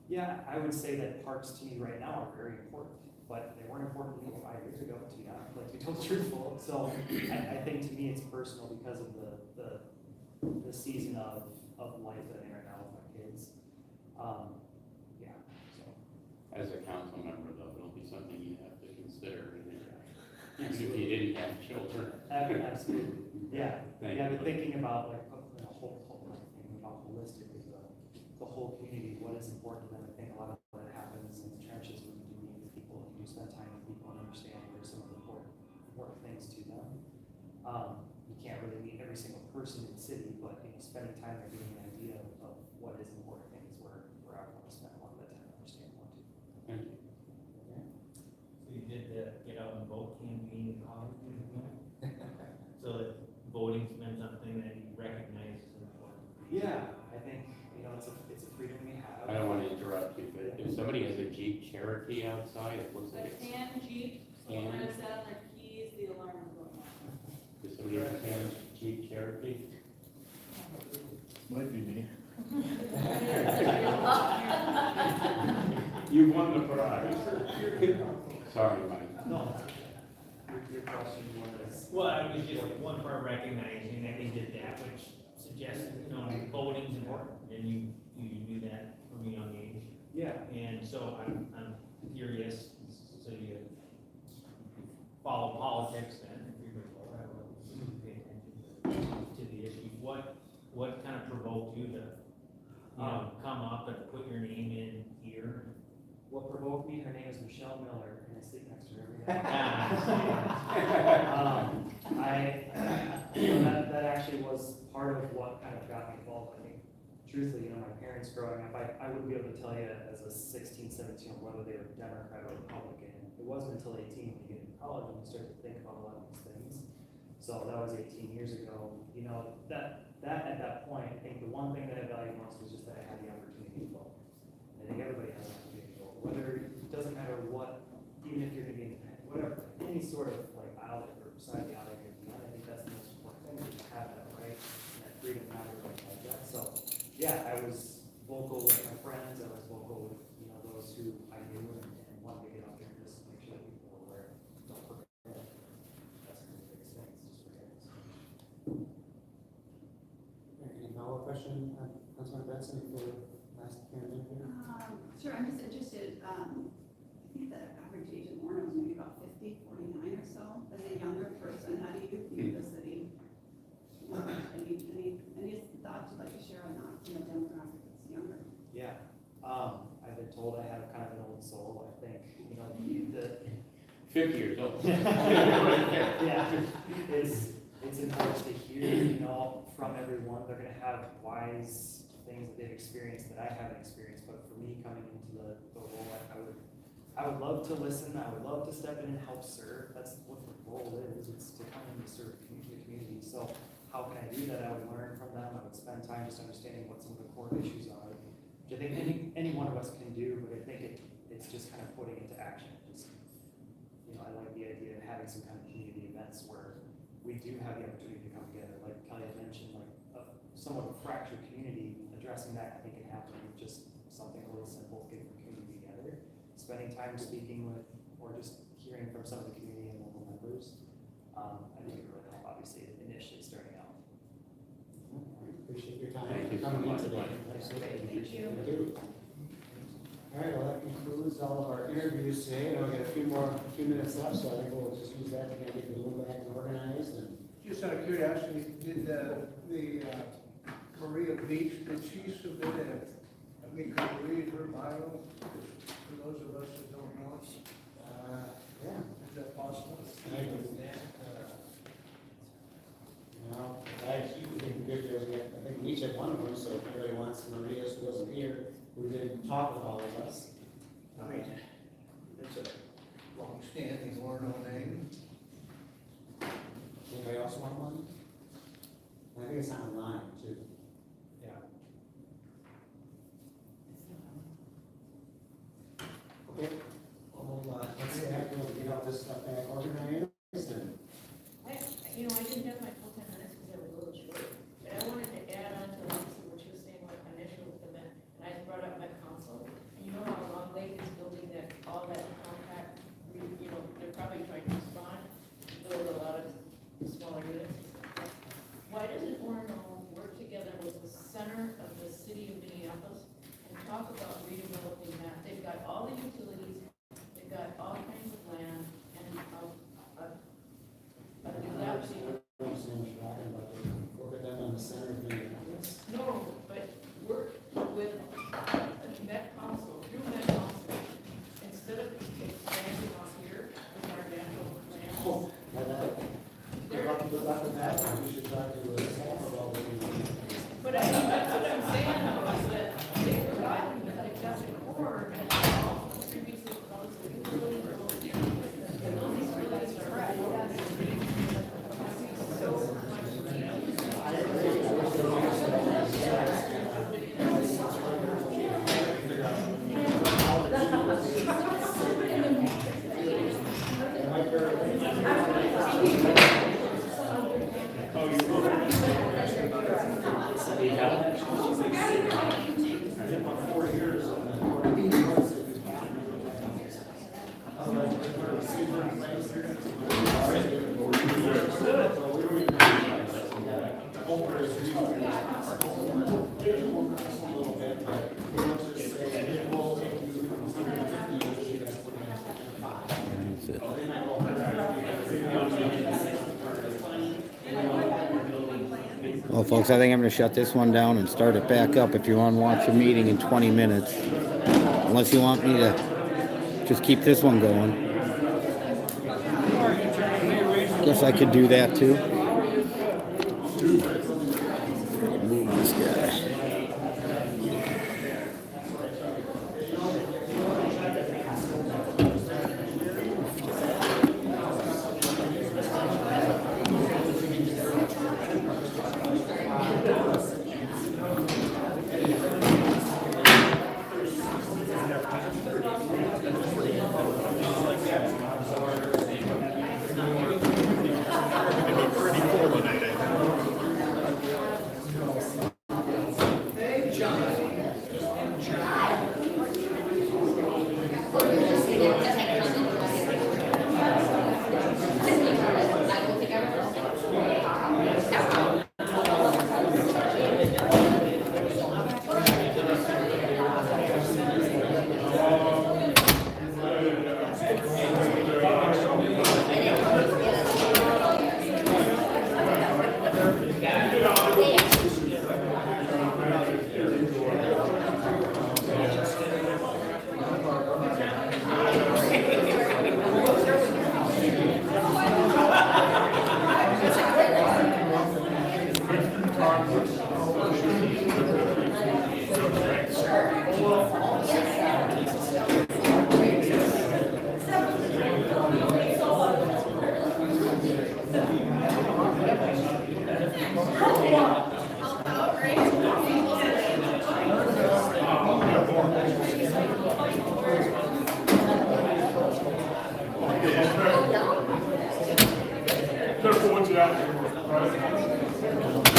yeah, I would say that parks to me right now are very important, but they weren't important to me 5 years ago, to be honest, like, to be totally truthful. So I think to me it's personal because of the season of life that I'm in right now with my kids. Yeah, so. As a council member, though, it'll be something you have to consider, even if you didn't have children. Absolutely, yeah. Thank Yeah, you. but thinking about, like, you know, thinking about holistically, the whole community, what is important to them. I think a lot of what happens in the trenches when you do meet with people, you do spend time with people and understand what are some of the important things to them. You can't really meet every single person in the city, but you know, spending time there giving an idea of what is important things where I want to spend a lot of that time to understand more too. Thank you. So you did the get out and vote campaign in college, so that voting's been something that you recognize as important. Yeah, I think, you know, it's a freedom we have. I don't want to interrupt you, but if somebody has a Jeep Cherokee outside, it looks like it's. tan Jeep, so when I set on their keys, the alarm is going off. Does somebody have a tan Jeep Cherokee? Might be me. You won the prize. Sorry, Mike. No, your question was. Well, I was just one part recognizing that they did that, which suggests, you know, voting's important, and you do that from a young age. Yeah. And so I'm curious, so you follow politics then, if you're going to pay attention to the issue. come up and put your name in here? What provoked me, her name is Michelle Miller, and I sleep next to her every night. That actually was part of what kind of got me involved. I think, truthfully, my parents growing up, I wouldn't be able to tell you as a 16, 17 whether they were Democrat or Republican. It wasn't until 18 when you get into college and you start to think about a lot of these things. So that was 18 years ago. That at that point, I think the one thing that I valued most was just that I had the opportunity to vote. I think everybody has an opportunity to vote, whether it doesn't matter what, even if you're going to be independent, whatever, any sort of like aisle or side of the aisle you're going to be on. I think that's the most important thing, is to have that right and that freedom not everybody has that. So yeah, I was vocal with my friends. I was vocal with those who I knew and wanted to get out there and just make sure that people were aware. Don't forget. That's one of the biggest things. Just forget. Any follow-up question, Councilman Benson, for last candidate here? Sure, I'm just interested, I think the average age in Orono is maybe about 50, 49 or so. As a younger person, how do you view the city? Any thoughts you'd like to share on that from a demographic that's younger? Yeah, I've been told I have kind of an old soul. I think, the 50 years old. yeah, it's important to hear, from everyone. They're gonna have wise things that they've experienced that I haven't experienced. But for me, coming into the role, I would love to listen. I would love to step in and help serve. That's what the role is. It's to come in and serve the community. So how can I do that? I would learn from them. I would spend time just understanding what some of the core issues are, which I think any one of us can do. But I think it's just kind of putting into action. I like the idea of having some kind of community events where we do have the opportunity to come together. Like Kelly had mentioned, like somewhat of a fractured community, addressing that I think can happen with just something really simple, getting the community together, spending time speaking with, or just hearing from some of the community and local members. I think it really help, obviously, initially starting out. Appreciate your time. Thank you so coming in much. today. Thank you. Thank you. All right, well, that concludes all of our interviews today, and we've got a few minutes left, so I think we'll just use that to kind of get the room back and organized. And just out of curiosity, did the Maria Beach, did she submit could you read her bio, for those of us that don't know? yeah. Is that possible? I think we each had one of them, so if anybody wants Maria, who wasn't here, who didn't talk with all of us. I mean, it's a long-standing Orono name. Anybody else want one? I think it's online too. Yeah. Okay, well, let's see, we'll get all this stuff back organized and. I didn't have my full 10 minutes because I was a little short, but I wanted to add on to what you were saying, what initially with the men, and I brought up my council, and you know how Long Lake is building all that compact, they're probably trying to respond, build a lot of smaller units. Why doesn't Orono work together with the center of the city of Minneapolis and talk about redeveloping that? They've got all the utilities, they've got all kinds of land, and Work with them on the center of Minneapolis. no, but work with Met Council, through Met Council, instead of expanding off here with our natural plans. Good luck with that, we should try to solve all the. But I mean, that's what I'm saying, though, is that they've got the core and all the previously proposed utilities are over here. And all these utilities are right. So Well, folks, I think I'm gonna shut this one down and start it back up if you want to watch the meeting in 20 minutes. Unless you want me to just keep this one going. Guess I could do that too. Move this guy.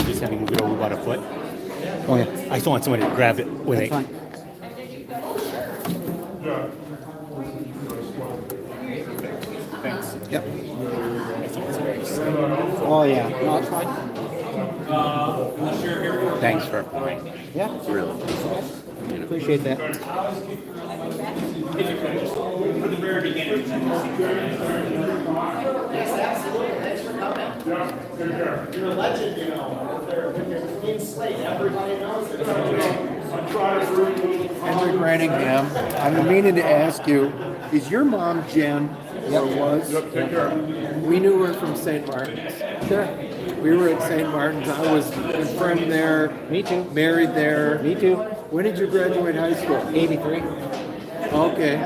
Just having to move it over about a foot. Oh, yeah. I just want somebody to grab it with That's fine. Thanks. Yep. Oh, yeah. No, it's fine. Thanks for. Yeah. Really. Appreciate that. For the very beginning. Yes, absolutely, thanks for coming. Yeah, take care. You're a legend, you know, you're a clean slate, everybody knows it. I try to really. Henry Branningham, I'm meaning to ask you, is your mom Jen, or was? Yep, take care. We knew her from St. Martin's. Sure. We were at St. Martin's, I was a friend there. Me too. Married there. Me too. When did you graduate high school? 83. Okay,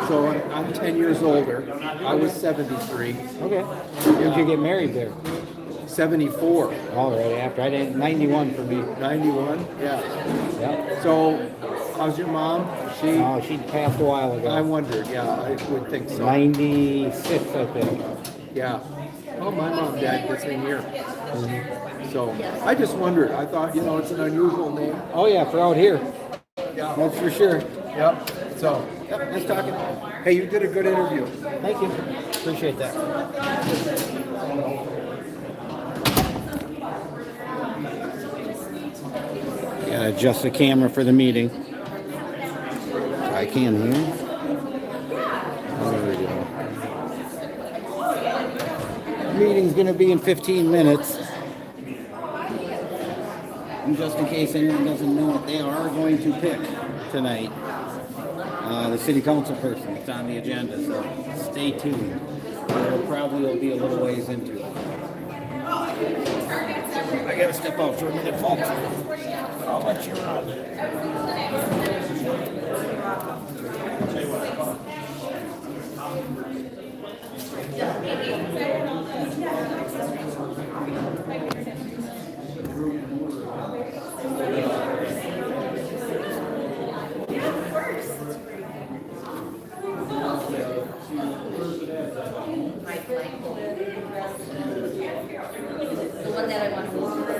so I'm 10 years older. I was 73. Okay. When did you get married there? 74. All right, after. I didn't, 91 for me. 91? Yeah. Yep. So, how's your mom? Oh, she passed a while ago. I wondered, yeah, I would think so. 96, I think. Yeah. Oh, my mom died the same year. So, I just wondered. I thought, it's an unusual name. Oh, yeah, for out here. Yeah. That's for sure. Yep. So, yep, nice talking. Hey, you did a good interview. Thank you. Appreciate that. Gotta adjust the camera for the meeting. I can hear. There we go. Meeting's gonna be in 15 minutes. And just in case anyone doesn't know it, they are going to pick tonight the city council person. It's on the agenda, so stay tuned. Probably will be a little ways into it. I gotta step out for a minute, folks. I'll let you run. The one that I want to move.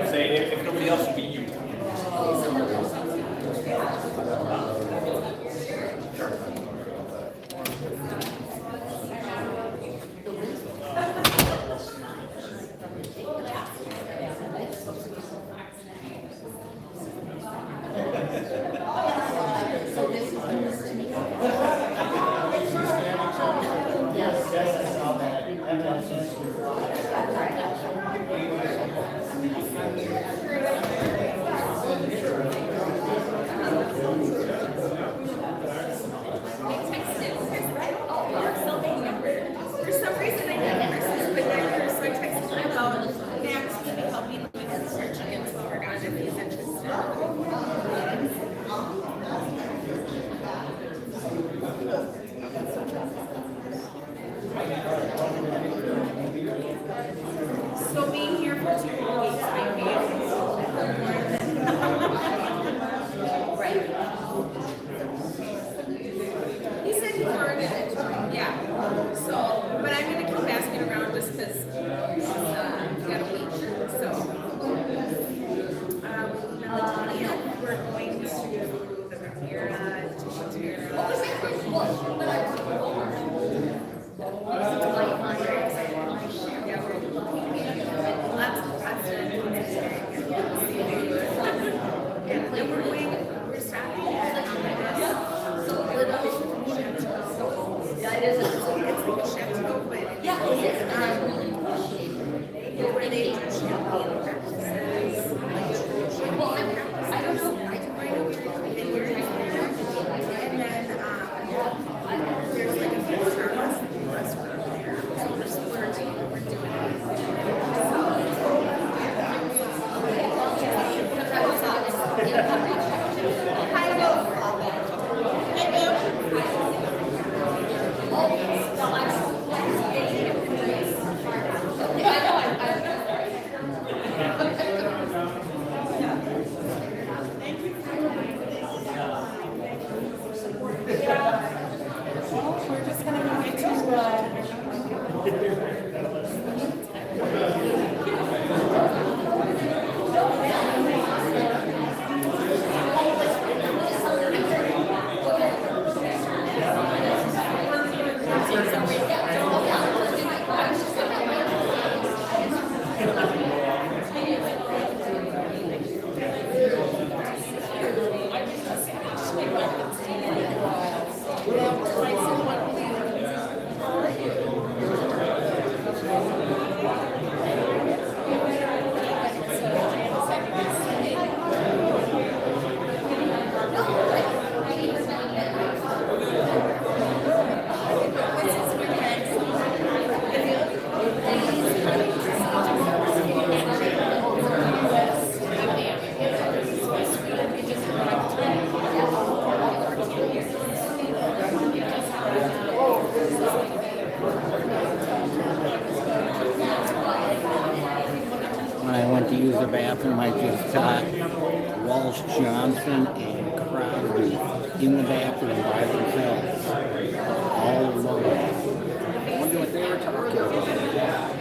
Say, if nobody else would be you. For some reason, I didn't Christmas, but then so I texted him about Max, can you help me with the search against Oregon if he's interested? So being here for 2 weeks, I feel. Right. He said he learned it, yeah. So, but I'm gonna keep asking around just because we got a week, so. We're going to the Riviera, lots of precedent. And then we're stopping at it's like a chateau, but yeah, where they do champagne practices. Well, I don't know. I know where you're and then there's like a full-service restaurant there. So we're splurging. We're doing we're just gonna go into When I went to use the bathroom, I just saw Walsh, Johnson, and Crosby in the bathroom by themselves, all alone. I wonder what they were talking about.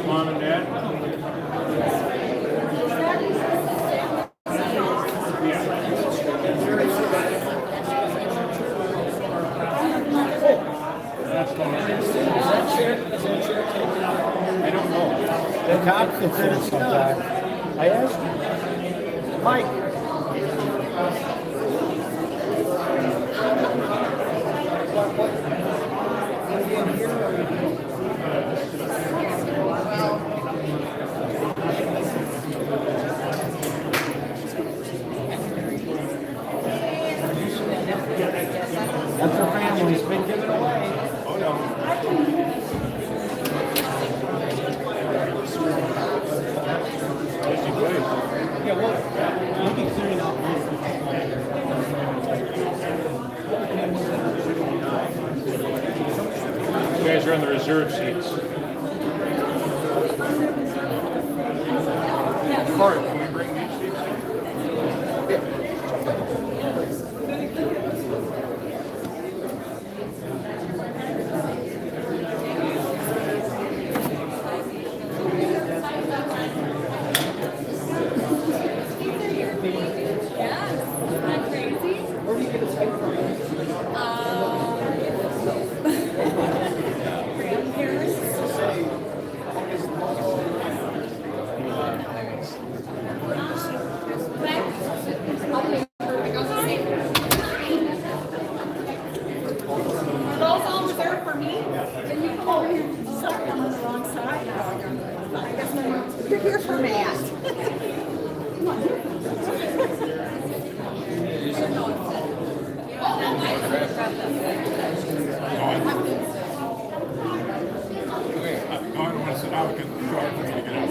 Mom and Dad? I don't know. The cops can sit it sometime. I asked Mike. That's her family's been given away. Oh, no. Yeah, well, we'll be clearing out. You guys are on the reserve seats. Cory, can we bring these seats? You're here for Matt. I don't want to sit down because it's hard for me to get out.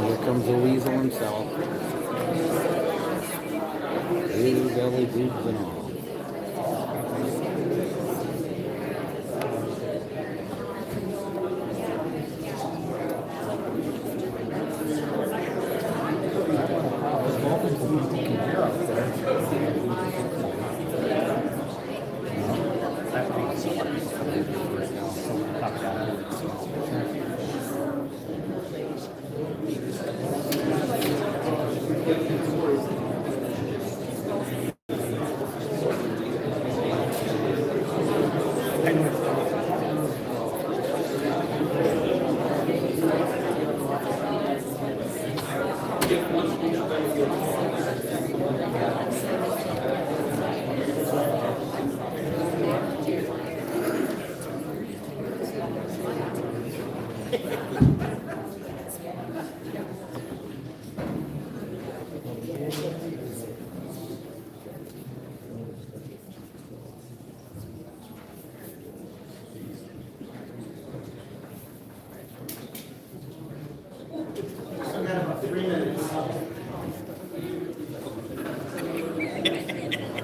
Here comes the weasel himself. Blues, LEDs and all. Still got about 3 minutes.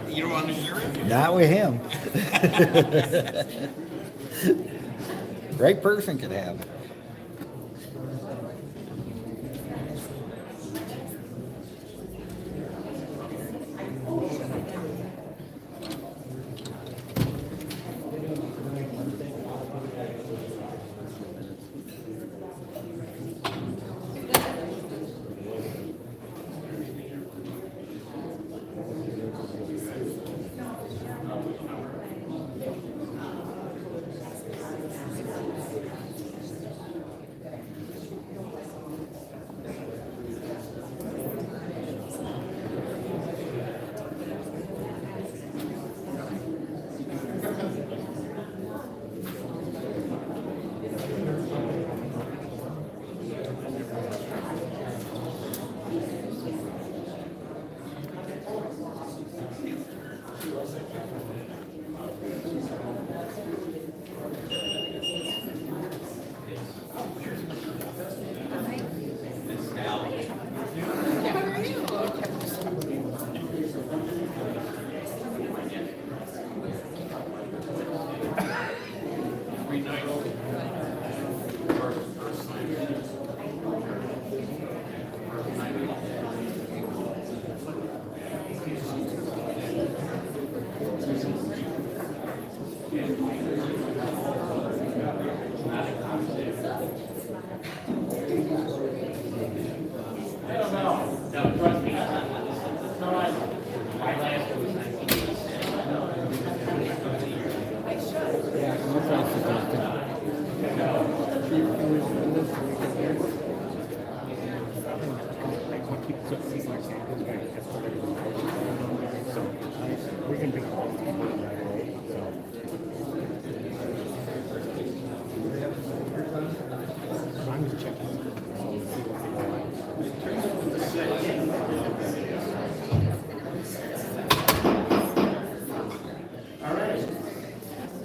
You don't want to hear it? Not with him. Right person could have it.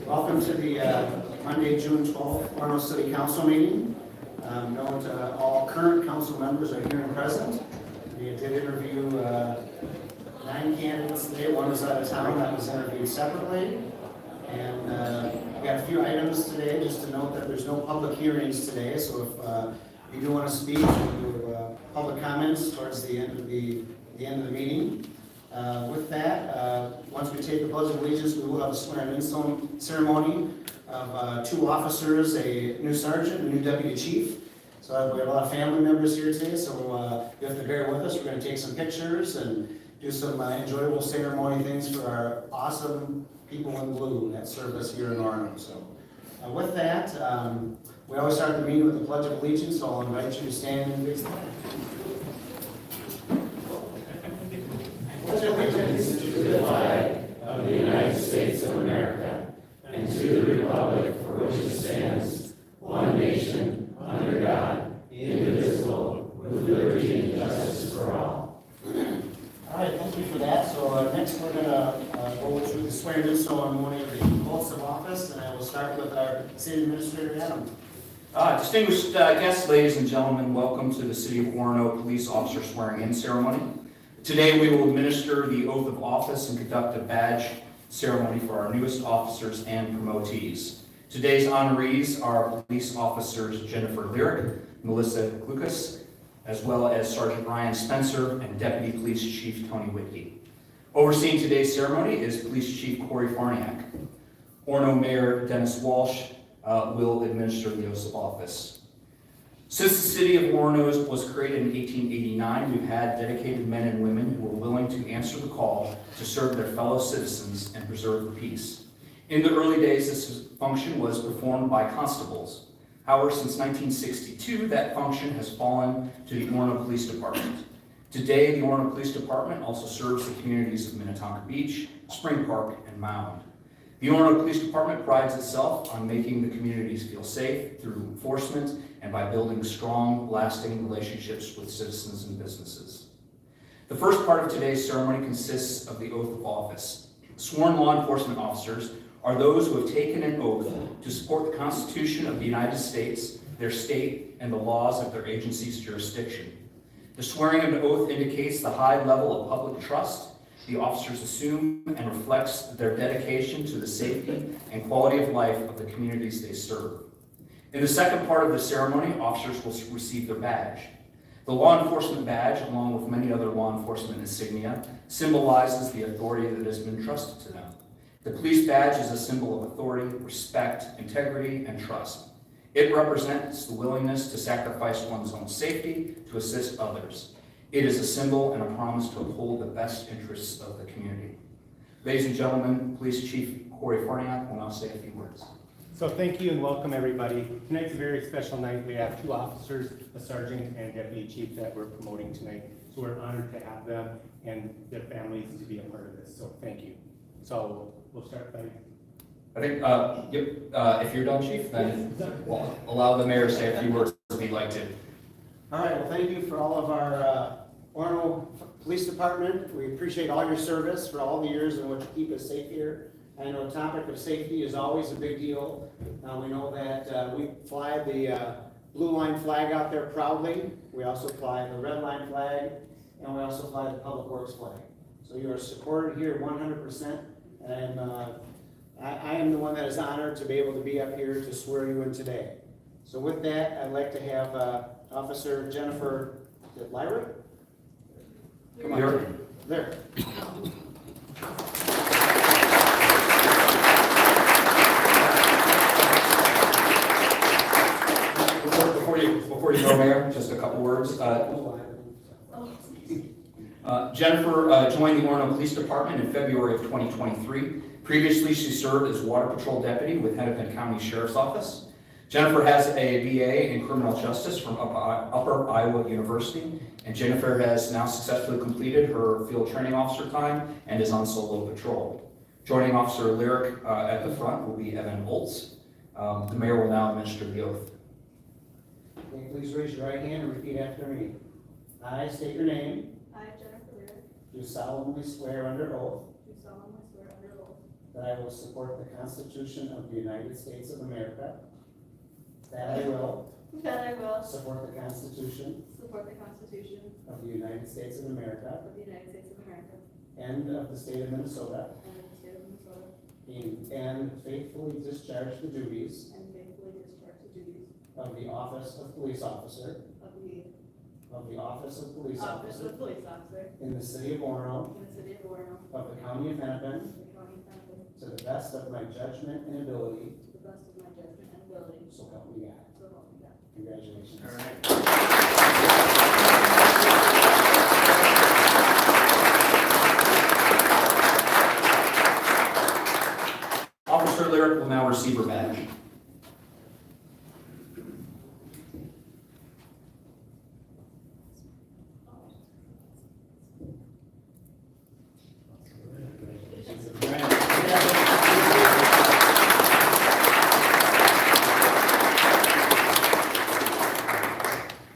Welcome to the Monday, June 12th, Orono City Council meeting. Note all current council members are here and present. We did interview 9 candidates today. One was out of town, that was interviewed separately. And we got a few items today, just to note that there's no public hearings today. So if you do want to speak, we'll do public comments towards the end of the meeting. With that, once we take the Pledge of Allegiance, we will have a swearing-in ceremony of 2 officers, a new sergeant, and a new deputy chief. So we have a lot of family members here today, so you have to bear with us. We're going to take some pictures and do some enjoyable ceremony things for our awesome people in blue that serve us here in Orono. So with that, we always start the meeting with the Pledge of Allegiance, so I'll invite you to stand and face the flag. Allegiance to the flag of the United States of America and to the republic for which it stands, one nation, under God, indivisible, with liberty and justice for all. All right, thank you for that. So next we're going to go through the swearing-in ceremony of the oaths of office, and I will start with our city administrator, Adam. Distinguished guests, ladies and gentlemen, welcome to the City of Orono Police Officer Swearing-In Ceremony. Today, we will administer the oath of office and conduct a badge ceremony for our newest officers and promotees. Today's honorees are police officers Jennifer Lyric, Melissa Lucas, as well as Sergeant Ryan Spencer and Deputy Police Chief Tony Whitkey. Overseeing today's ceremony is Police Chief Corey Farniak. Orono Mayor Dennis Walsh will administer the oath of office. Since the city of Orono was created in 1889, we've had dedicated men and women who were willing to answer the call to serve their fellow citizens and preserve the peace. In the early days, this function was performed by constables. However, since 1962, that function has fallen to the Orono Police Department. Today, the Orono Police Department also serves the communities of Minnetonka Beach, Spring Park, and Mound. The Orono Police Department prides itself on making the communities feel safe through enforcement and by building strong, lasting relationships with citizens and businesses. The first part of today's ceremony consists of the oath of office. Sworn law enforcement officers are those who have taken an oath to support the Constitution of the United States, their state, and the laws of their agency's jurisdiction. The swearing of an oath indicates the high level of public trust the officers assume and reflects their dedication to the safety and quality of life of the communities they serve. In the second part of the ceremony, officers will receive their badge. The law enforcement badge, along with many other law enforcement insignia, symbolizes the authority that has been trusted to them. The police badge is a symbol of authority, respect, integrity, and trust. It represents the willingness to sacrifice one's own safety to assist others. It is a symbol and a promise to uphold the best interests of the community. Ladies and gentlemen, Police Chief Corey Farniak will now say a few words. So thank you and welcome everybody. Tonight's a very special night. We have 2 officers, a sergeant and deputy chief that we're promoting tonight. So we're honored to have them and their families to be a part of this. So thank you. So we'll start by... I think, if you're done, Chief, then we'll allow the mayor to say a few words if he'd like to. All right, well, thank you for all of our Orono Police Department. We appreciate all your service for all the years in which you keep us safe here. I know the topic of safety is always a big deal. We know that we fly the blue line flag out there proudly. We also fly the red line flag, and we also fly the public works flag. So you are supported here 100%, and I am the one that is honored to be able to be up here to swear you in today. So with that, I'd like to have Officer Jennifer Lyra. Come on. Here. There. Before you go, Mayor, just a couple words. Jennifer joined the Orono Police Department in February of 2023. Previously, she served as Water Patrol Deputy with Hennepin County Sheriff's Office. Jennifer has a BA in Criminal Justice from Upper Iowa University, and Jennifer has now successfully completed her field training officer time and is on solo patrol. Joining Officer Lyric at the front will be Evan Oltz. The Mayor will now administer the oath. Okay, please raise your right hand and repeat after me. I state your name. I, Jennifer Lyric, Do solemnly swear under oath do solemnly swear under oath that I will support the Constitution of the United States of America, that I will that I will support the Constitution support the Constitution of the United States of America of the United States of America and of the state of Minnesota, and of the state of Minnesota, and faithfully discharge the duties and faithfully discharge the duties of the office of police officer of the office of police office officer of police officer in the city of Orono in the city of Orono, of the county of Hennepin the county of Hennepin, to the best of my judgment and ability, to the best of my judgment and ability, so help me God. so help me God. Congratulations. All right. Officer Lyric will now receive her badge.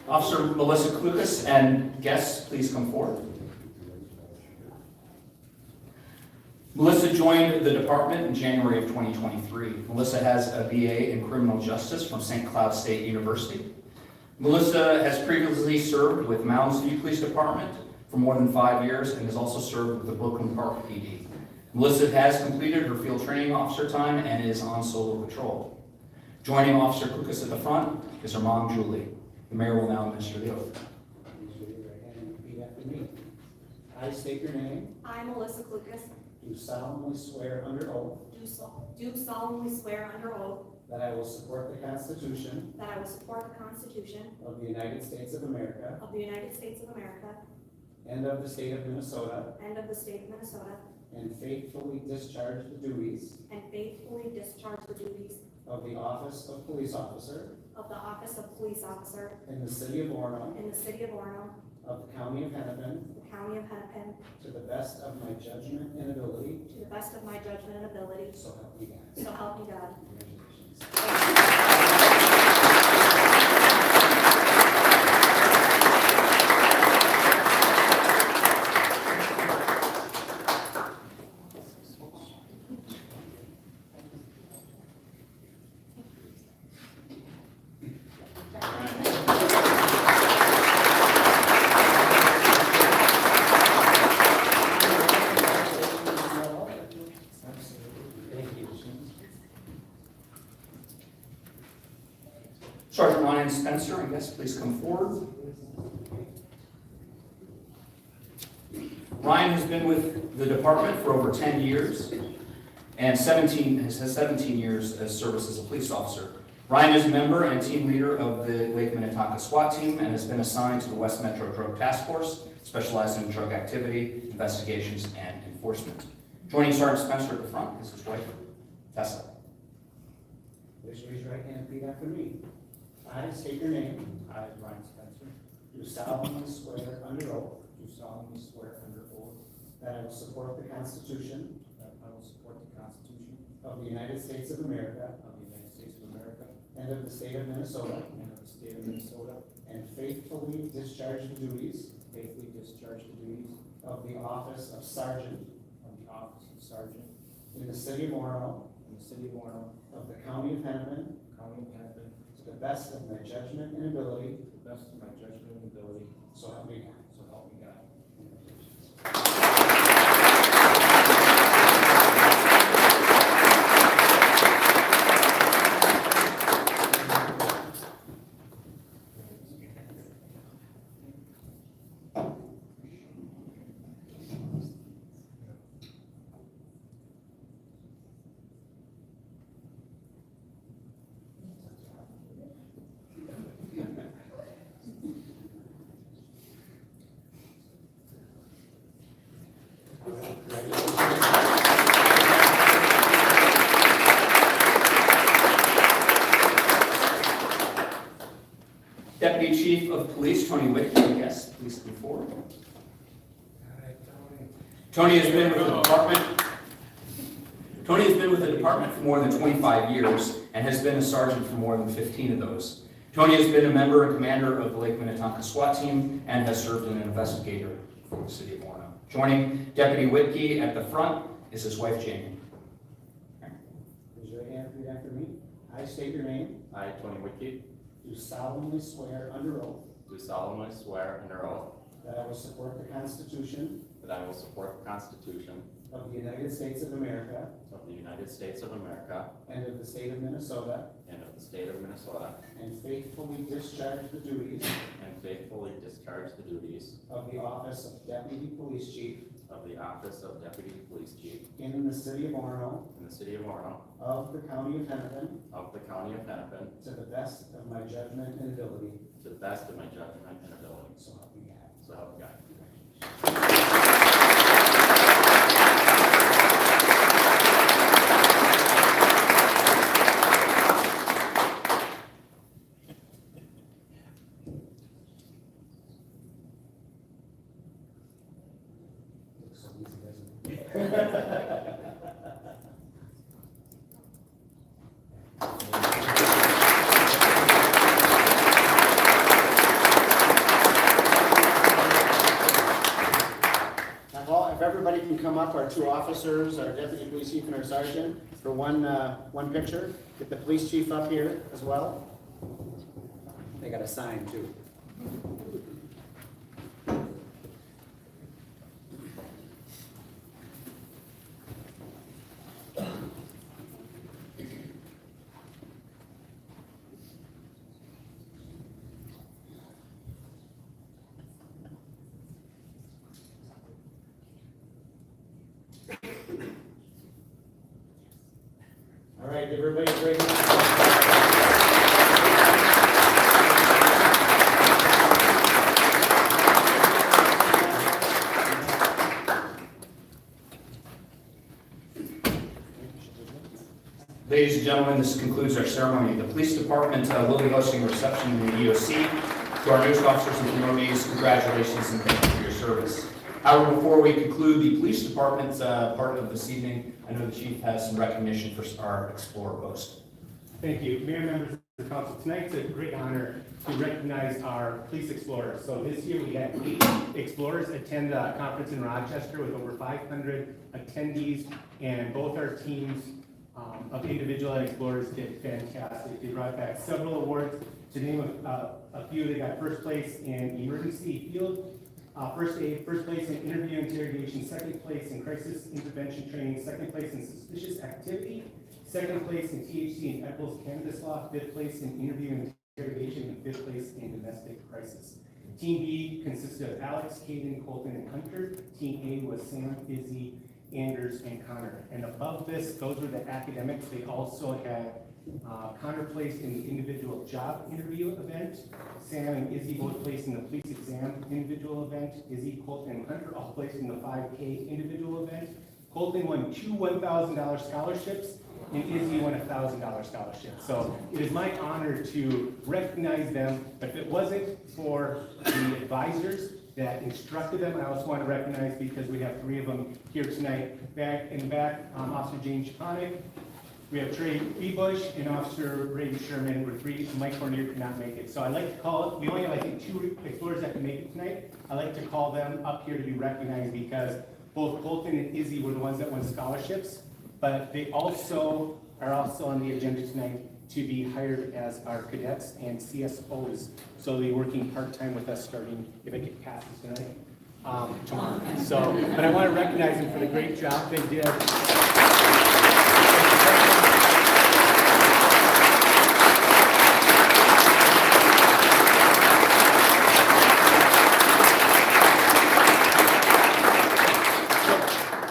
Officer Melissa Lucas and guests, please come forward. Melissa joined the department in January of 2023. Melissa has a BA in Criminal Justice from St. Cloud State University. Melissa has previously served with Mounds View Police Department, for more than 5 years and has also served with the Brooklyn Park PD. Melissa has completed her field training officer time and is on solo patrol. Joining Officer Kukas at the front is her mom, Julie. The mayor will now administer the oath. Please raise your right hand and repeat after me. I state your name, I, Melissa Clucas, do solemnly swear under oath do solemnly swear under oath that I will support the Constitution that I will support the Constitution of the United States of America of the United States of America and of the state of Minnesota, and of the state of Minnesota, and faithfully discharge the duties and faithfully discharge the duties of the office of police officer of the office of police officer in the city of Orono, in the city of Orono, of the county of Hennepin, the county of Hennepin, to the best of my judgment and ability, to the best of my judgment and ability, so help me God. so help me God. Congratulations. Sergeant Ryan Spencer, I guess, please come forward. Ryan has been with the department for over 10 years and has 17 years as service as a police officer. Ryan is a member and team leader of the Lake Minnetonka SWAT team and has been assigned to the West Metro Drug Task Force, specializing in drug activity, investigations, and enforcement. Joining Sergeant Spencer at the front is his wife, Tessa. Please raise your right hand and repeat after me. I state your name, I, Ryan Spencer, do solemnly swear under oath do solemnly swear under oath that I will support the Constitution that I will support the Constitution of the United States of America of the United States of America and of the state of Minnesota, and of the state of Minnesota, and faithfully discharge the duties faithfully discharge the duties of the office of sergeant of the office of sergeant in the city of Orono, in the city of Orono, of the county of Hennepin, county of Hennepin, to the best of my judgment and ability, to the best of my judgment and ability, so help me God. so help me God. Deputy Chief of Police, Tony Whitney, yes, please come forward. Tony has been with the department. Tony has been with the department for more than 25 years and has been a sergeant for more than 15 of those. Tony has been a member and commander of the Lake Minnetonka SWAT team and has served as an investigator for the city of Orono. Joining Deputy Whitney at the front is his wife, Jamie. Raise your right hand, repeat after me. I state your name, I, Tony Whitke, do solemnly swear under oath do solemnly swear under oath that I will support the Constitution that I will support the Constitution of the United States of America of the United States of America and of the state of Minnesota, and of the state of Minnesota, and faithfully discharge the duties and faithfully discharge the duties of the office of Deputy Police Chief of the office of Deputy Police Chief in the city of Orono, in the city of Orono, of the county of Hennepin, of the county of Hennepin, to the best of my judgment and ability, to the best of my judgment and ability. so help me God. So help me God. Looks so easy, doesn't it? If everybody can come up, our two officers, our deputy police chief and our sergeant, for one picture. Get the police chief up here as well. They got a sign too. All right, give everybody a great hand. Ladies and gentlemen, this concludes our ceremony. The police department will be hosting a reception in the EOC. To our newest officers and promotees, congratulations and thank you for your service. However, before we conclude the police department's part of this evening, I know the chief has some recognition for our Explorer post. Thank you. Mayor, members of the council, tonight's a great honor to recognize our police explorers. So this year we had 8 explorers attend a conference in Rochester with over 500 attendees, and both our teams of individual explorers did fantastic. They brought back several awards. To name a few, they got first place in emergency field, first aid, first place in interview interrogation, second place in crisis intervention training, second place in suspicious activity, second place in THC and edibles cannabis law, fifth place in interview and interrogation, and fifth place in domestic crisis. Team B consisted of Alex, Caden, Colton, and Hunter. Team A was Sam, Izzy, Anders, and Connor. And above this, those were the academics. They also had Connor placed in the individual job interview event. Sam and Izzy both placed in the police exam individual event. Izzy, Colton, and Hunter all placed in the 5K individual event. Colton won 2 $1,000 scholarships, and Izzy won a $1,000 scholarship. So it is my honor to recognize them, but if it wasn't for the advisors that instructed them, I also want to recognize, because we have 3 of them here tonight. Back in the back, Officer James Chaponic, we have Trey Bebush, and Officer Brady Sherman. We're 3. Mike Cornier could not make it. So I like to call, we only have, I think, 2 explorers that can make it tonight. I like to call them up here to be recognized, because both Colton and Izzy were the ones that won scholarships, but they also are also on the agenda tonight to be hired as our cadets and CSOs. So they'll be working part-time with us starting, if it gets passes tonight, tomorrow. So, but I want to recognize them for the great job they did.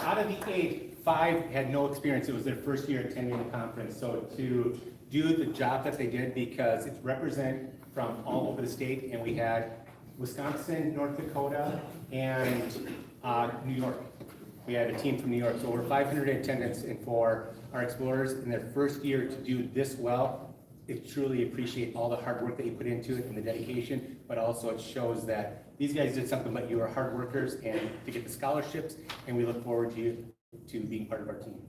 Out of the 8, 5 had no experience. It was their first year attending the conference. So to do the job that they did, because it's represent from all over the state, and we had Wisconsin, North Dakota, and New York. We had a team from New York, so over 500 attendance, and for our explorers in their first year to do this well, it truly appreciate all the hard work that you put into it and the dedication, but also it shows that these guys did something, but you are hard workers, and to get the scholarships, and we look forward to you to being part of our team.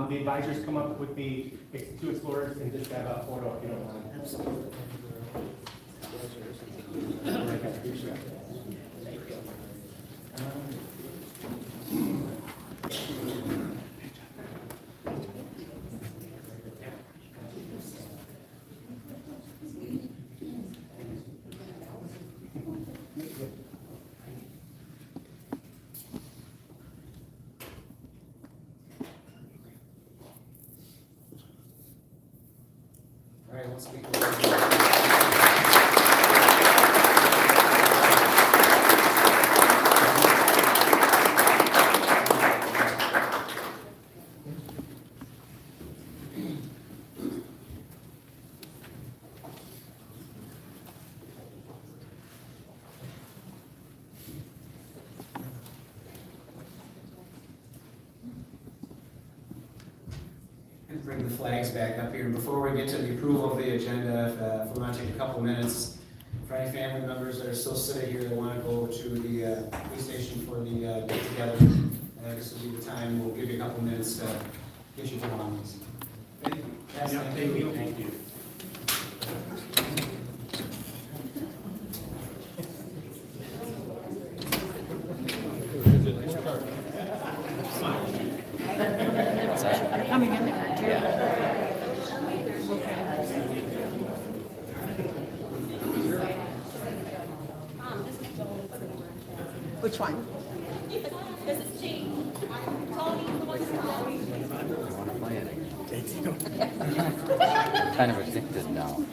The advisors come up with the 2 explorers and just have a photo, if you don't mind. Absolutely. All right, let's speak. And bring the flags back up here. And before we get to the approval of the agenda, if we want to take a couple minutes, for any family members that are still sitting here that want to go to the police station for the get together, this will be the time. We'll give you a couple minutes to get your belongings. Thank you. Yes, Yeah, thank you. Thank you. Coming in there, too. Which one? This is Jane. Tony, the one who's Kind of addicted now.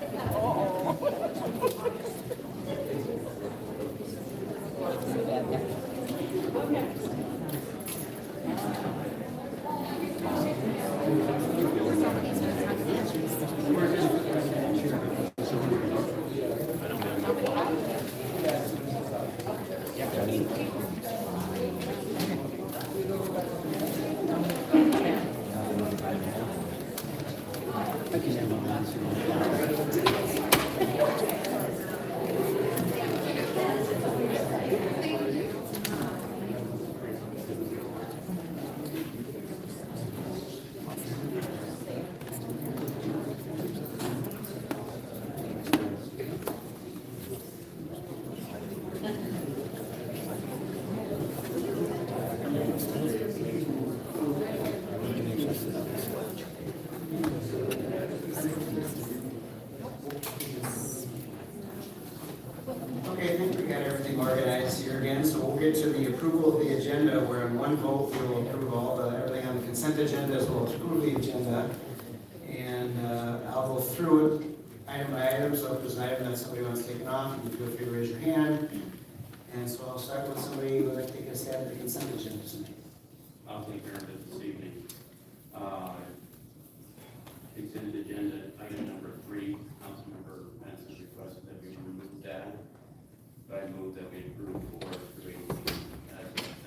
Okay, I think we got everything organized here again, so we'll get to the approval of the agenda, where in one vote we'll approve everything on the consent agenda as well as approve the agenda. And I'll go through it item by item, so if there's an item that somebody wants taken off, you can feel free to raise your hand. And so I'll start with somebody who would like to take a stab at the consent agenda tonight. I'll take care of it this evening. Consent agenda, item number 3, Councilmember Benson requested that we remove that. I move that we approve 4 through 18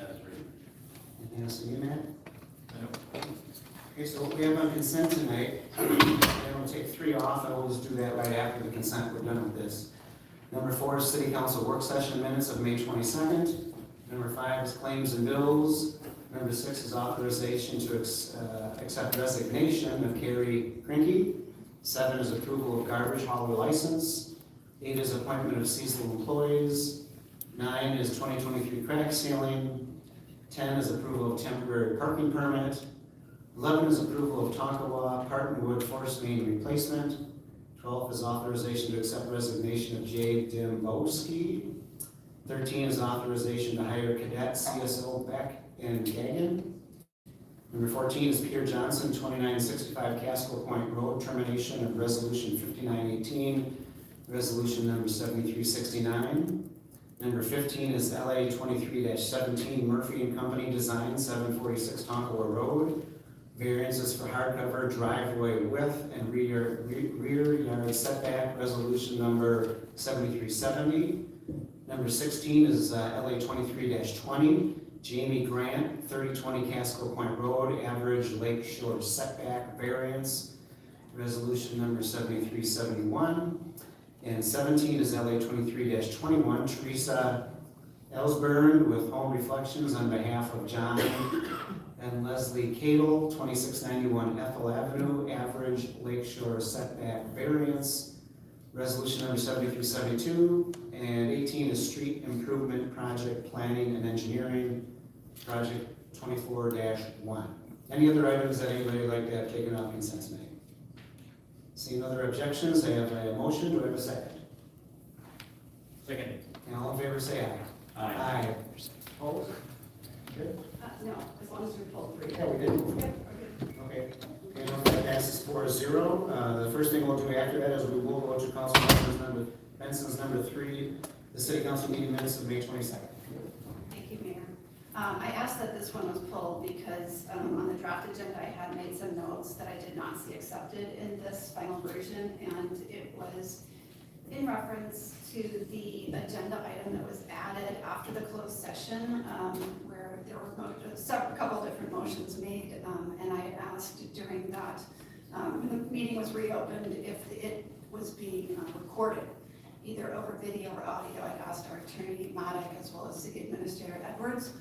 as written. Anything else from you, Matt? Okay, so what we have on consent tonight, and we'll take 3 off, and we'll just do that right after the consent, we're done with this. Number 4 is City Council work session minutes of May 22nd. Number 5 is claims and bills. Number 6 is authorization to accept resignation of Carrie Krinke. 7 is approval of garbage hauler license. 8 is appointment of seasonal employees. 9 is 2023 crack sealing. 10 is approval of temporary parking permit. 11 is approval of Tonkawa Partonwood Forest Main replacement. 12 is authorization to accept resignation of Jay Dimbowski. 13 is authorization to hire cadet CSO Beck and Gagan. Number 14 is Pierre Johnson, 2965 Casco Point Road, termination of resolution 5918, resolution number 7369. Number 15 is LA 23-17 Murphy and Company Design, 746 Tonkawa Road. Variances for hardcover driveway width and rear yard setback, resolution number 7370. Number 16 is LA 23-20, Jamie Grant, 3020 Casco Point Road, average lake shore setback variance, resolution number 7371. And 17 is LA 23-21, Teresa Ellsburn with Home Reflections on behalf of John and Leslie Cadle, 2691 Ethel Avenue, average lakeshore setback variance, resolution number 7372. And 18 is street improvement project planning and engineering, project 24-1. Any other items that anybody would like to have taken off consent tonight? Seeing other objections, I have a motion. Do I have a second? Second. And all in favor say aye. Aye. Opposed? Good. No, as long as you're pulled through. Yeah, we did. Okay. Okay, well, that passes 4-0. The first thing we'll do after that is we will go to council members number, Benson's number 3, the city council meeting minutes of May 22nd. Thank you, Mayor. I asked that this one was pulled because on the draft agenda, I had made some notes that I did not see accepted in this final version, and it was in reference to the agenda item that was added after the closed session, where there were a couple different motions made, and I had asked during that, when the meeting was reopened, if it was being recorded, either over video or audio. I'd asked our attorney, Maddock, as well as City Administrator Edwards,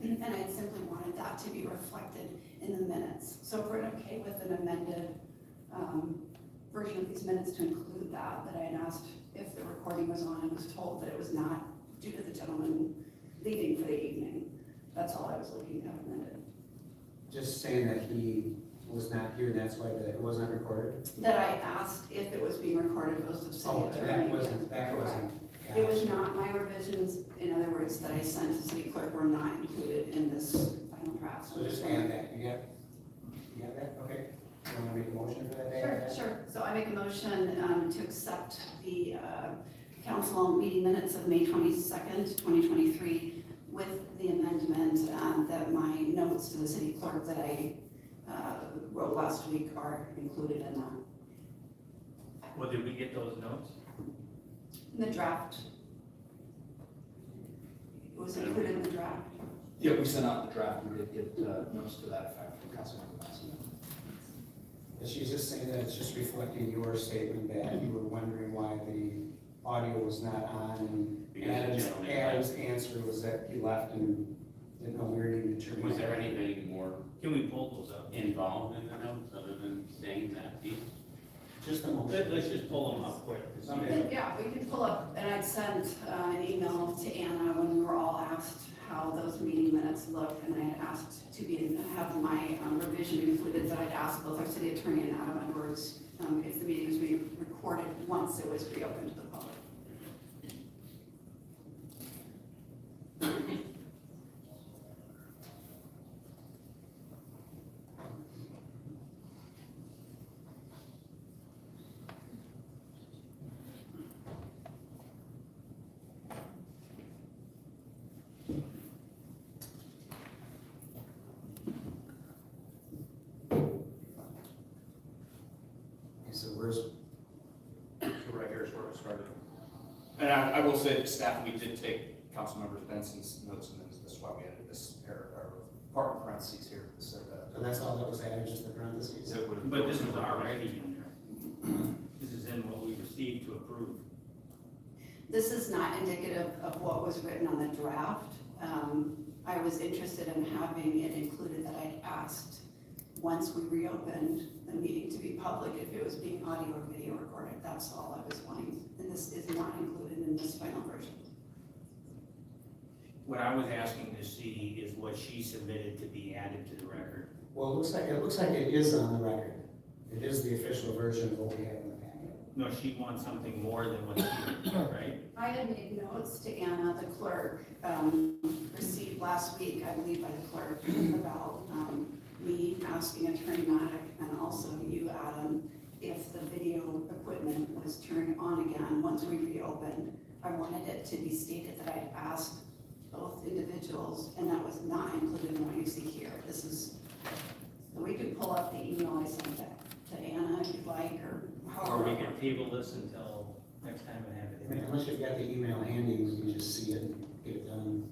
and I simply wanted that to be reflected in the minutes. So if we're okay with an amended version of these minutes to include that I had asked if the recording was on and was told that it was not due to the gentleman leaving for the evening. That's all I was looking at amended. Just saying that he was not here, that's why it wasn't recorded? That I asked if it was being recorded, goes to city attorney. That wasn't. It was not, my revisions, in other words, that I sent to city clerk were not included in this final draft. So just add that, you got that? Okay. You want to make a motion? motion for that? Sure. So I make a motion to accept the council meeting minutes of May 22nd, 2023, with the amendment that my notes to the city clerk that I wrote last week are included in that. Well, did we get those notes? In the draft. It was included in the draft. Yeah, we sent out the draft, we did get notes to that effect from Councilmember Massey. She's just saying that it's just reflecting your statement that you were wondering why the audio was not on, and Adam's answer was that he left and didn't know where he needed to turn. Was there anything more Can we pull those up? involved in the notes other than saying that piece? Just a moment. Let's just pull them up quick. Yeah, we can pull up, and I'd sent an email to Anna when we were all asked how those meeting minutes look, and I had asked to have my revision included, that I'd asked both our city attorney and Adam Edwards if the meetings would be recorded once it was reopened to the public. So where's, Right here is where it started. And I will say that staff, we did take Councilmember Benson's notes, and that's why we added this part of parentheses here. So that's all that was added, just the parentheses? But this is already in there. This is in what we received to approve. This is not indicative of what was written on the draft. I was interested in having it included that I'd asked, once we reopened the meeting to be public, if it was being audio or video recorded. That's all I was wanting, and this is not included in this final version. What I was asking to see is what she submitted to be added to the record. Well, it looks like it is on the record. It is the official version of what we have in the packet. No, she wants something more than what she did, right? I had made notes to Anna, the clerk, received last week, I believe, by the clerk, about me asking Attorney Maddock and also you, Adam, if the video equipment was turned on again once we reopened. I wanted it to be stated that I had asked both individuals, and that was not included in what you see here. This is, we can pull up the email I sent to Anna if you'd like, or however. Or we can table this until next time and have it. I mean, unless you've got the email handy, we can just see it and get it done.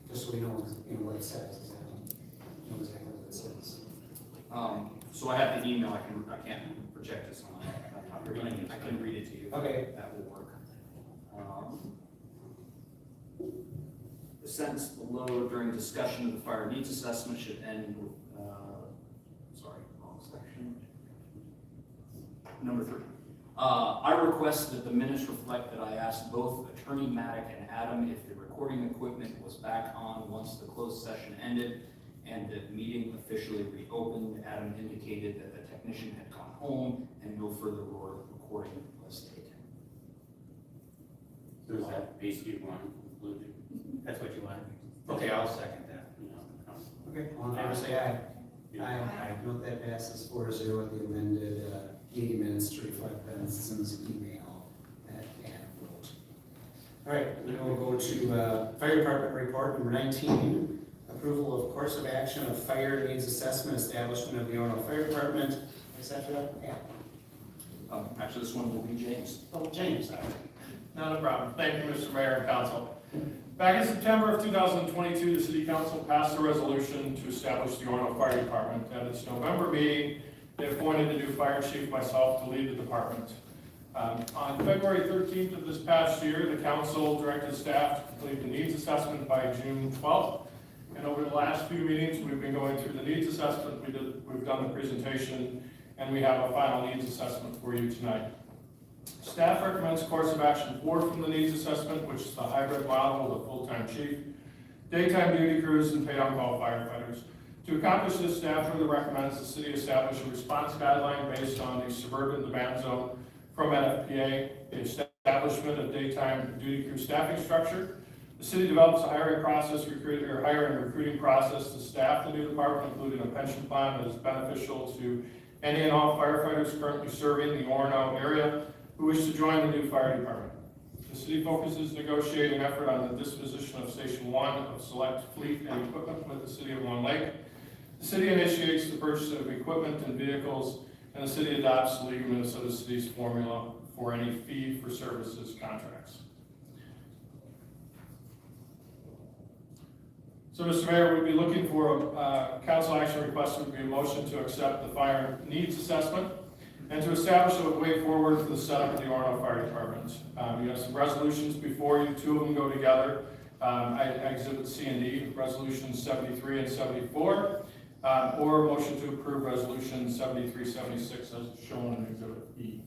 Just so we know, what it says. Know exactly what it says. So I have the email, I can't project this on I can read it to you. Okay. That will work. The sentence below, during discussion of the fire needs assessment, should end with, sorry, wrong section. Number 3. I request that the minutes reflect that I asked both Attorney Maddock and Adam if the recording equipment was back on once the closed session ended and the meeting officially reopened. Adam indicated that the technician had gone home and no further recording was taken. So is that basically one included? That's what you want? Okay, I'll second that. Okay, all in favor, say aye. Aye. Note that passes 4-0 with the amended meeting minutes to reflect Benson's email that Adam wrote. All right, then we'll go to Fire Department Report number 19. Approval of course of action of fire needs assessment, establishment of the Orono Fire Department, etc. Yeah. Actually, this one will be James. Oh, James. Not a problem. Thank you, Mr. Mayor and Council. Back in September of 2022, the City Council passed a resolution to establish the Orono Fire Department. At its November meeting, they appointed a new fire chief, myself, to lead the department. On February 13th of this past year, the council directed staff to complete the needs assessment by June 12th. And over the last few meetings, we've been going through the needs assessment. We've done the presentation, and we have a final needs assessment for you tonight. Staff recommends course of action 4 from the needs assessment, which is the hybrid model with a full-time chief, daytime duty crews, and paid on-call firefighters. To accomplish this, staff further recommends the city establish a response guideline based on the suburban demand zone from NFPA, the establishment of daytime duty crew staffing structure, The city develops a hiring process, hiring and recruiting process to staff the new department, including a pension plan that is beneficial to any and all firefighters currently serving the Orono area who wish to join the new fire department. The city focuses negotiating effort on the disposition of Station 1 of select fleet and equipment with the city of Long Lake. The city initiates the purchase of equipment and vehicles, and the city adopts the League of Minnesota Cities formula for any fee-for-services contracts. So, Mr. Mayor, we'd be looking for a council action request would be a motion to accept the fire needs assessment and to establish a way forward for the setup of the Orono Fire Department. You have some resolutions before you. Two of them go together. Exhibit C and D, resolutions 73 and 74, or a motion to approve resolution 73, 76 as shown in exhibit E.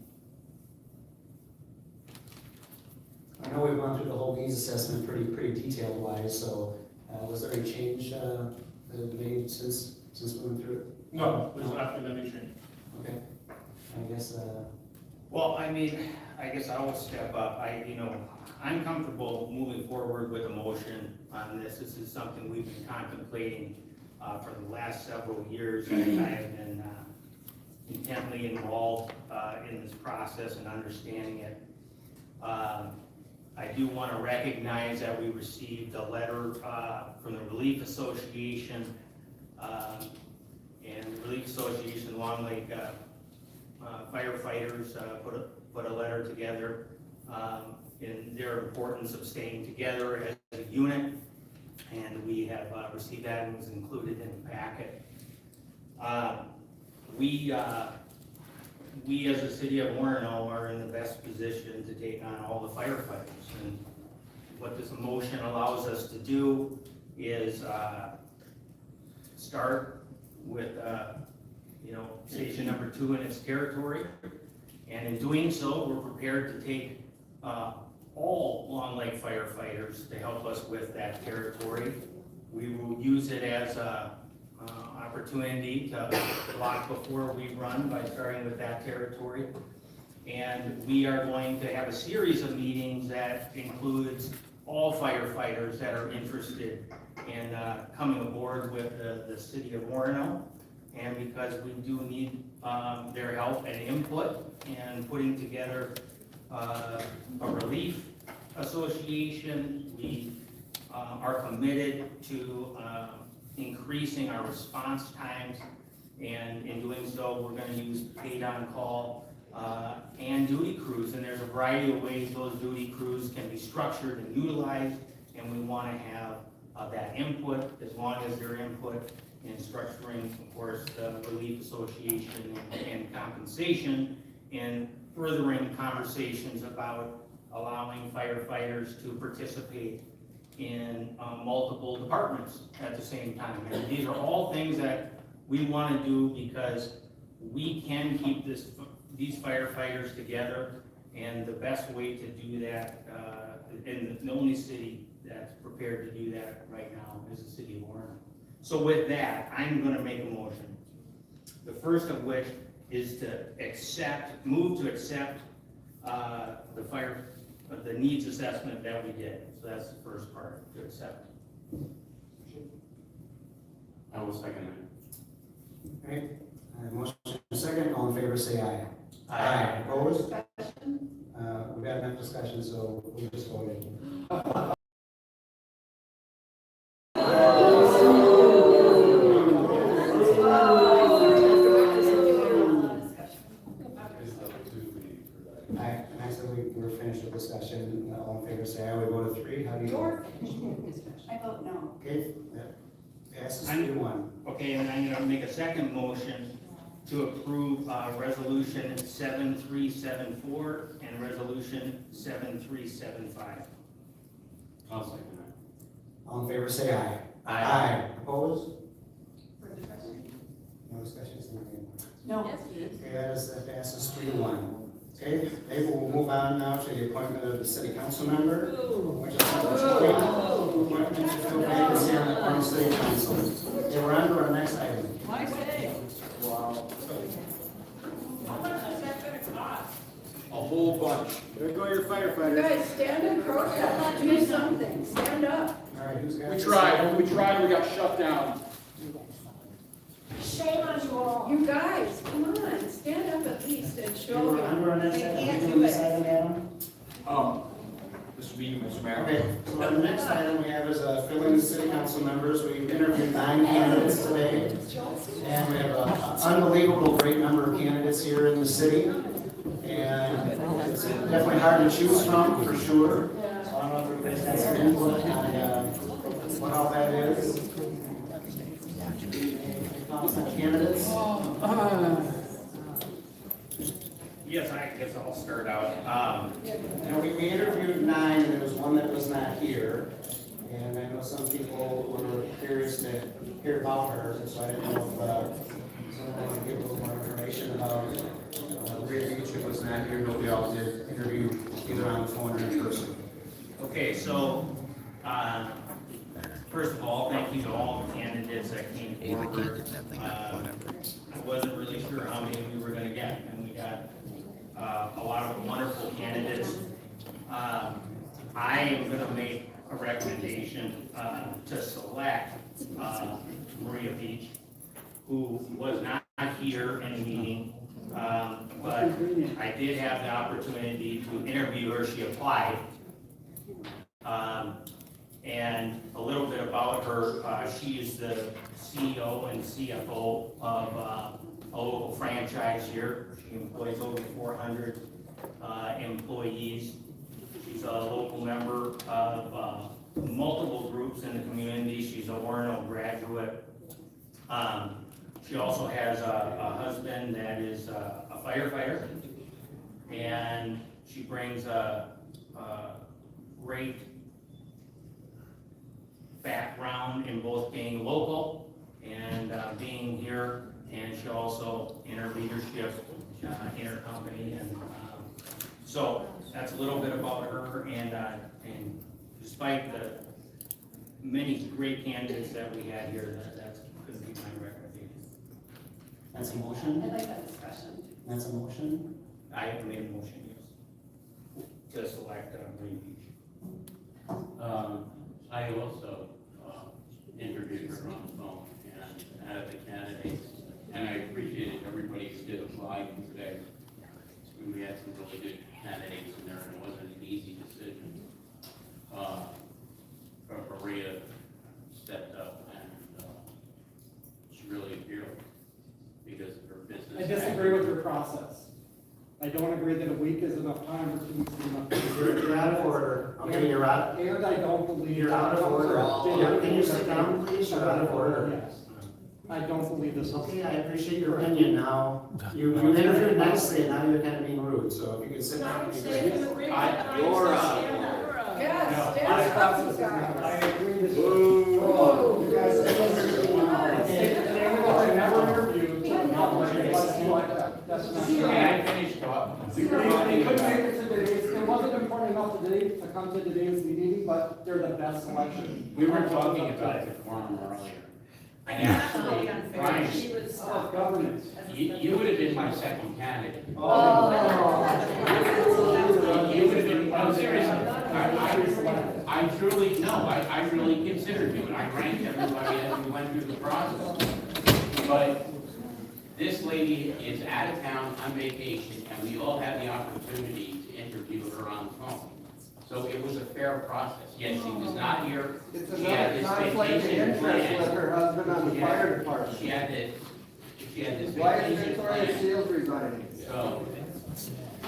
I know we've gone through the whole needs assessment pretty detailed wise, so was there any change that made since we went through it? No, there's not been any change. Okay. I guess, Well, I mean, I guess I will step up. I'm comfortable moving forward with a motion on this. This is something we've been contemplating for the last several years. I have been intently involved in this process and understanding it. I do want to recognize that we received a letter from the Relief Association, and the Relief Association Long Lake firefighters put a letter together in their importance of staying together as a unit, and we have received that and was included in the packet. We as a city of Orono are in the best position to take on all the firefighters, and what this motion allows us to do is start with station number 2 in its territory, and in doing so we're prepared to take all Long Lake firefighters to help us with that territory. We will use it as a opportunity to block before we run by starting with that territory. And we are going to have a series of meetings that includes all firefighters that are interested in coming aboard with the city of Orono. And because we do need their help and input in putting together a relief association, we are committed to increasing our response times, and in doing so, we're going to use paid on call and duty crews, and there's a variety of ways those duty crews can be structured and utilized, and we want to have that input, as long as their input in structuring, of course, the Relief Association and compensation, and furthering conversations about allowing firefighters to participate in multiple departments at the same time. And these are all things that we want to do because we can keep these firefighters together, and the best way to do that, and the only city that's prepared to do that right now is the city of Orono. So with that, I'm going to make a motion. The first of which is to move to accept the needs assessment that we did. So that's the first part, to accept. I will second it. okay. Motion second, all in favor say aye. Aye. Opposed? We've got enough discussion, so we'll just vote in. We're finished with discussion. All in favor say aye. We go to 3. How do you vote? I vote no. Okay, that passes 3-1. Okay, and I'm going to make a second motion to approve resolution 7374 and resolution 7375. I'll second that. All in favor say aye. Aye. Opposed? Further discussion? No discussion is needed. No. Okay, that passes 3-1. Okay, maybe we'll move on now to the appointment of the city council member. Which is appointment to fill vacancy on the Orono City Council. Okay, we're on to our next item. My say. Wow. A whole bunch. There go your You firefighters. guys, stand and protest, do something, stand up. All right, who's got? We tried, we got shut down. Shame on you all. You guys, come on, stand up at least and show We're them. under on this, They can't we do this it. item, Adam? Mr. Bean, Mr. Mayor. Okay, so the next item we have is filling the city council members. We've interviewed 9 candidates today. And we have an unbelievable great number of candidates here in the city. And it's definitely hard to choose from, for sure. So I don't know if everybody's got some input on what all that is. Any thoughts on candidates? Yes, I guess I'll start out. We interviewed 9, and there was one that was not here. And I know some people were curious to hear about her, so I didn't know if someone would give a little more information about Great Beach was not here, but we all did interview either on the phone or in person. Okay, so, first of all, thank you to all the candidates that came forward. I wasn't really sure how many we were gonna get, and we got a lot of wonderful candidates. I am gonna make a recommendation to select Maria Beach, who was not here in the meeting, but I did have the opportunity to interview her. She applied. And a little bit about her, she is the CEO and CFO of a local franchise here. She employs over 400 employees. She's a local member of multiple groups in the community. She's a Orono graduate. She also has a husband that is a firefighter, and she brings a great background in both being local and being here, and she also in her leadership in her company, and so that's a little bit about her. And despite the many great candidates that we had here, that's going to be my recommendation. That's a motion? I'd like that discussion. That's a motion? I have made a motion, yes, to select Green Beach. I also interviewed her on the phone and out of the candidates, and I appreciated everybody who did apply today. We had some really good candidates in there, and it wasn't an easy decision. Maria stepped up, and she really appealed because of her business. I disagree with your process. I don't agree that a week is enough time or 2 weeks is enough time. You're out of order. Okay, you're out. And I don't believe. You're out of order. Can you sit down, please? You're out of order. Yes. I don't believe this. Okay, I appreciate your opinion now. You interviewed nicely, and now you're kind of being rude, so if you could sit down. it'd be great. Yes, stand up, you guys. I agree with you. You guys. I never interviewed. That's not true. Can I finish up? They couldn't make it to today's, it wasn't important enough today to come to today's meeting, but they're the best selection. We were talking about it before earlier. I actually, Brian, She was, Governance. you would have been my second candidate. Oh. You would have been, no, seriously, I truly, no, I really considered you, and I ranked everybody as we went through the process. But this lady is out of town on vacation, and we all had the opportunity to interview her on the phone. So it was a fair process. Yes, she was not here. It's She had this vacation planned. with her husband on the fire department. She had this Why is vacation Victoria planned. Shields resigning? So,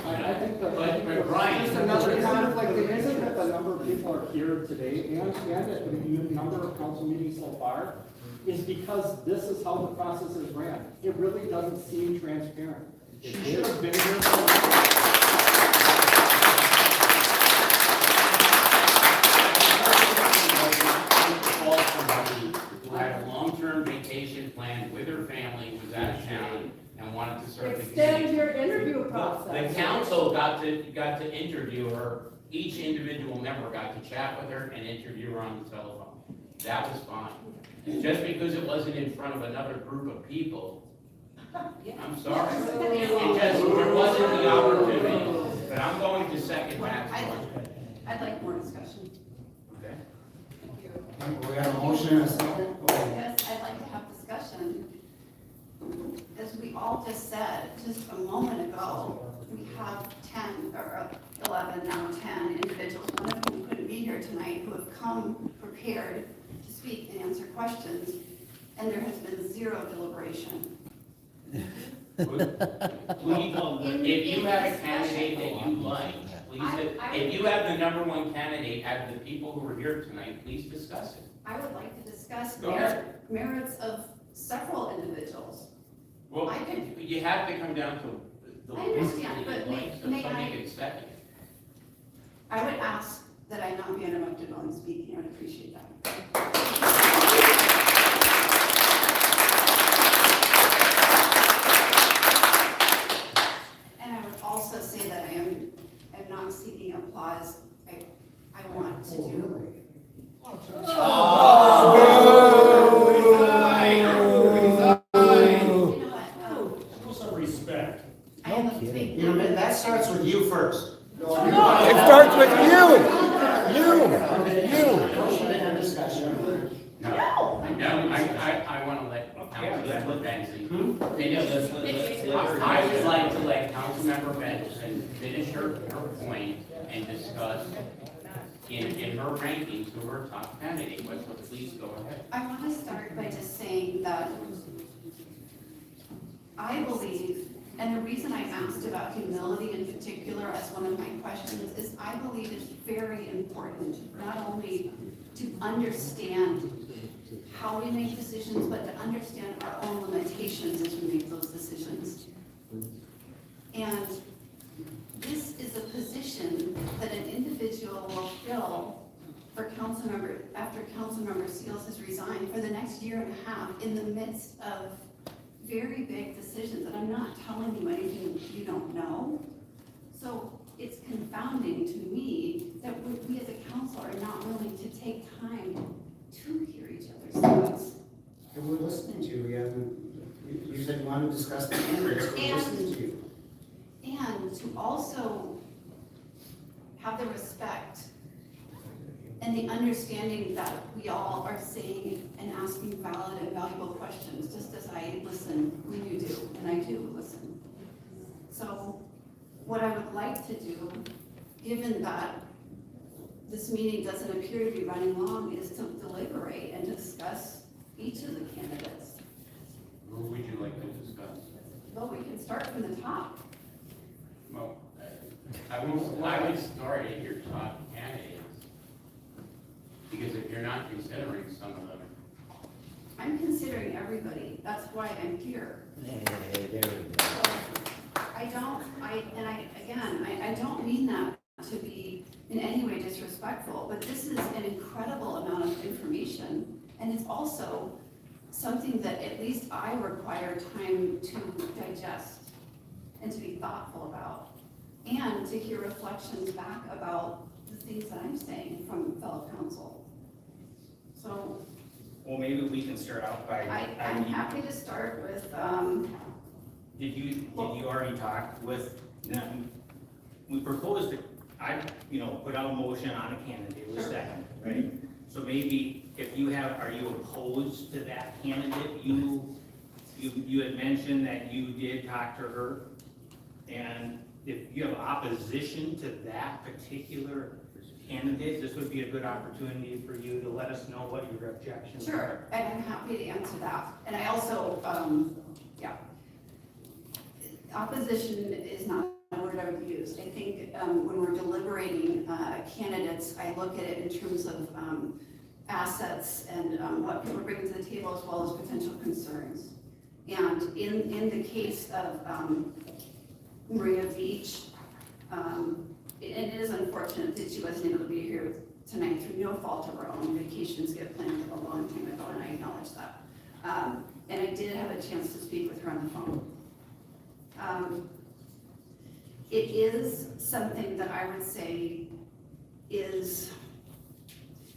I think that. but Brian. Just another conflict, it isn't that the number of people are here today, and that the number of council meetings so far, is because this is how the process is ran. It really doesn't seem transparent. She should have been here. Who had a long-term vacation planned with her family, was out of town, and wanted to serve the extend community. your interview process. The council got to interview her. Each individual member got to chat with her and interview her on the telephone. That was fine. Just because it wasn't in front of another group of people, I'm sorry. It just, there wasn't the opportunity. But I'm going to second that. I'd like more discussion. Okay. We have a motion and a second? Yes, I'd like to have discussion. As we all just said, just a moment ago, we have 10, or 11, now 10 individuals, one of whom couldn't be here tonight, who have come prepared to speak and answer questions, and there has been zero deliberation. If you have a candidate that you like, please, if you have the number one candidate out of the people who are here tonight, please discuss it. I would like to discuss Go ahead. merits of several individuals. Well, I could- you have to come down to the. I understand, but may Somebody I- can second it. I would ask that I not be interrupted while I'm speaking. I would appreciate that. And I would also say that I am not seeking applause. I want to do. Show some respect. No kidding. You know, that starts with you first. It starts with you. I want to let Councilmember Benson finish. I would like to let Councilmember Benson finish her point and discuss in her rankings who her top candidate was, so please go ahead. I want to start by just saying that I believe, and the reason I asked about humility in particular as one of my questions, is I believe it's very important, not only to understand how we make decisions, but to understand our own limitations as we make those decisions. And this is a position that an individual will fill for Councilmember, after Councilmember Seals has resigned, for the next year and a half, in the midst of very big decisions, and I'm not telling you anything you don't know. So it's confounding to me that we as a council are not willing to take time to hear each other's thoughts. And we're listening to you. You said you want to discuss the candidates, we're listening to you. And to also have the respect and the understanding that we all are saying and asking valid and valuable questions, just as I listen when you do, and I do listen. So what I would like to do, given that this meeting doesn't appear to be running long, is to deliberate and to discuss each of the candidates. Who would you like to discuss? Well, we can start from the top. Well, I would start at your top candidates. Because if you're not considering some of them. I'm considering everybody, that's why I'm here. I don't mean that to be in any way disrespectful, but this is an incredible amount of information, and it's also something that at least I require time to digest and to be thoughtful about, and to hear reflections back about the things that I'm saying from fellow council. So Well, maybe we can start out by. I'm happy to start with, Did you already talk with, we proposed, put out a motion on a candidate, with second, right? So maybe if you are you opposed to that candidate? You had mentioned that you did talk to her, and if you have opposition to that particular candidate, this would be a good opportunity for you to let us know what your objections are. sure, and I'm happy to answer that. And I also, opposition is not a word I would use. I think when we're deliberating candidates, I look at it in terms of assets and what people bring to the table, as well as potential concerns. And in the case of Maria Beach, it is unfortunate that she wasn't able to be here tonight through no fault of her own. Vacations get planned a long time ago, and I acknowledge that. And I did have a chance to speak with her on the phone. It is something that I would say is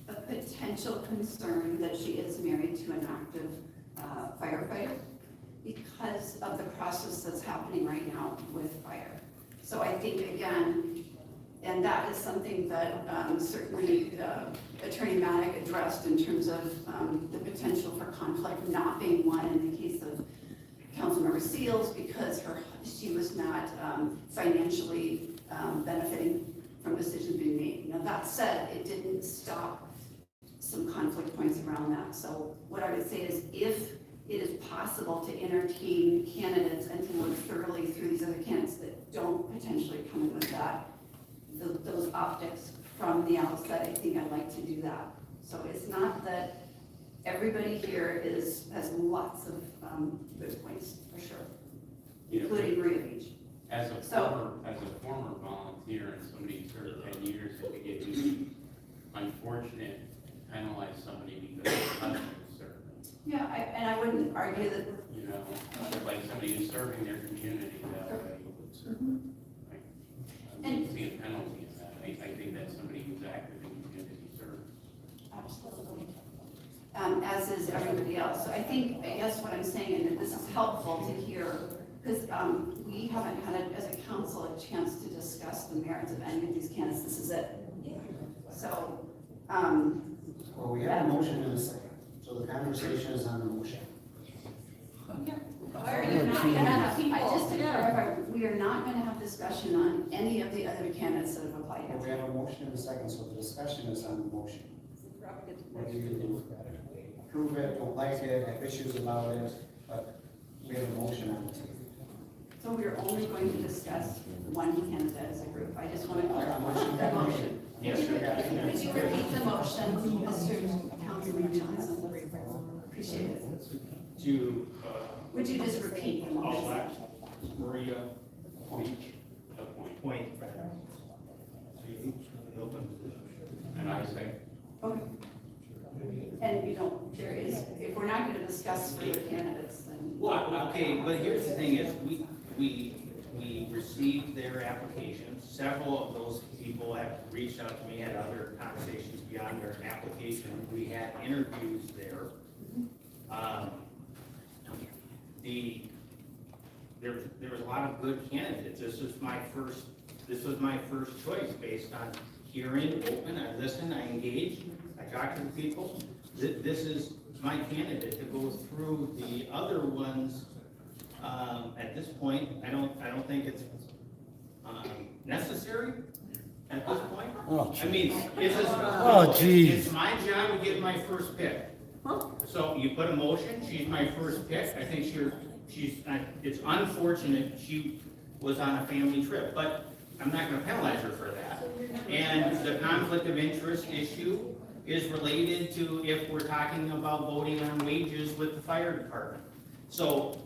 a potential concern that she is married to an active firefighter because of the process that's happening right now with fire. So I think, again, and that is something that certainly Attorney Maddock addressed in terms of the potential for conflict not being one in the case of Councilmember Seals, because she was not financially benefiting from decisions being made. Now, that said, it didn't stop some conflict points around that. So what I would say is, if it is possible to entertain candidates and to look thoroughly through these other candidates that don't potentially come in with that, those optics from the outset, I think I'd like to do that. So it's not that everybody here has lots of good points, for sure, including Maria Beach. As a former volunteer and somebody who served 10 years, it would get really unfortunate to penalize somebody because of how they serve. Yeah, and I wouldn't argue that. You know, like somebody who's serving their community that way. I don't see a penalty in that. I think that somebody who's active in community service. Absolutely. As is everybody else. So I guess what I'm saying, and this is helpful to hear, because we haven't had, as a council, a chance to discuss the merits of any of these candidates. This is it. So, well, we have a motion in a second, so the conversation is on the motion. Why are you not gonna have, just to clarify, we are not gonna have discussion on any of the other candidates that have applied Well, we yet. have a motion in a second, so the discussion is on the motion. What do you do? Approve it, don't like it, have issues about it, but we have a motion on the table. So we're only going to discuss one candidate as a group. I just want to clarify Motion, the motion. Yes, you got it. Could you repeat the motion, Mr. Councilman Johnson? Appreciate it. Would you just repeat the motion? Maria Point. And I say, Okay. And you don't, there is, if we're not going to discuss further candidates, then. Well, okay, but here's the thing is, we received their applications. Several of those people have reached out to me, had other conversations beyond their application. We had interviews there. There was a lot of good candidates. This was my first choice based on hearing, open, I listened, I engaged, I talked to the people. This is my candidate to go through the other ones. At this point, I don't think it's necessary at this point. Oh, I mean, it's my job to get my first pick. So you put a motion, she's my first pick. I think it's unfortunate she was on a family trip, but I'm not gonna penalize her for that. And the conflict of interest issue is related to if we're talking about voting on wages with the fire department. So,